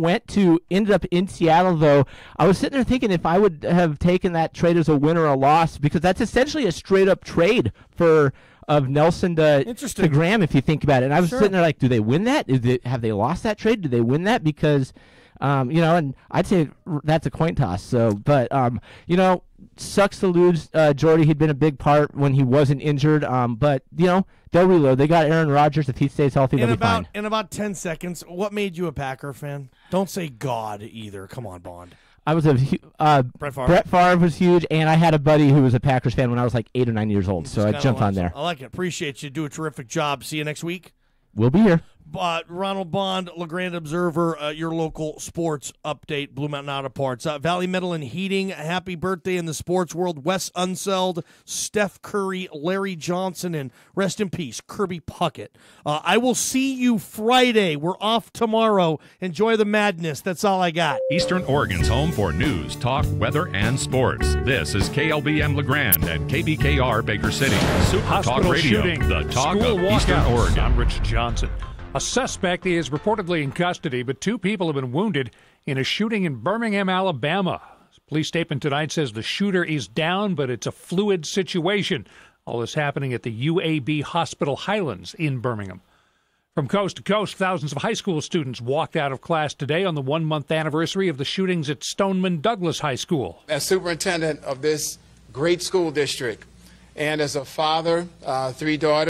ended up in Seattle, though, I was sitting there thinking if I would have taken that trade as a win or a loss, because that's essentially a straight-up trade of Nelson to Graham, if you think about it. And I was sitting there like, do they win that? Have they lost that trade? Do they win that? Because and I'd say that's a coin toss. So, but sucks to lose Jordy. He'd been a big part when he wasn't injured. But they'll reload. They got Aaron Rodgers. If he stays healthy, they'll be fine. In about 10 seconds, what made you a Packer fan? Don't say God either. Come on, Bond. I was Brett Favre was huge, and I had a buddy who was a Packers fan when I was like 8 or 9 years old. So I jumped on there. I like it. Appreciate you. Do a terrific job. See you next week. We'll be here. Ronald Bond, LeGrand Observer, your local sports update, Blue Mountain Auto Parts. Valley Metal and Heating, happy birthday in the sports world. Wes Unseld, Steph Curry, Larry Johnson, and rest in peace, Kirby Puckett. I will see you Friday. We're off tomorrow. Enjoy the madness. That's all I got. Eastern Oregon's home for news, talk, weather, and sports. This is KLBM LeGrand and KBKR Baker City. Super Hospital Talk Radio, shooting, the talk school of Eastern walkouts. Oregon. I'm Rich Johnson. A suspect is reportedly in custody, but 2 people have been wounded in a shooting in Birmingham, Alabama. Police statement tonight says the shooter is down, but it's a fluid situation. All this happening at the UAB Hospital Highlands in Birmingham. From coast to coast, thousands of high school students walked out of class today on the 1-month anniversary of the shootings at Stoneman Douglas High School. As superintendent of this great school district and as a father, 3 daughters,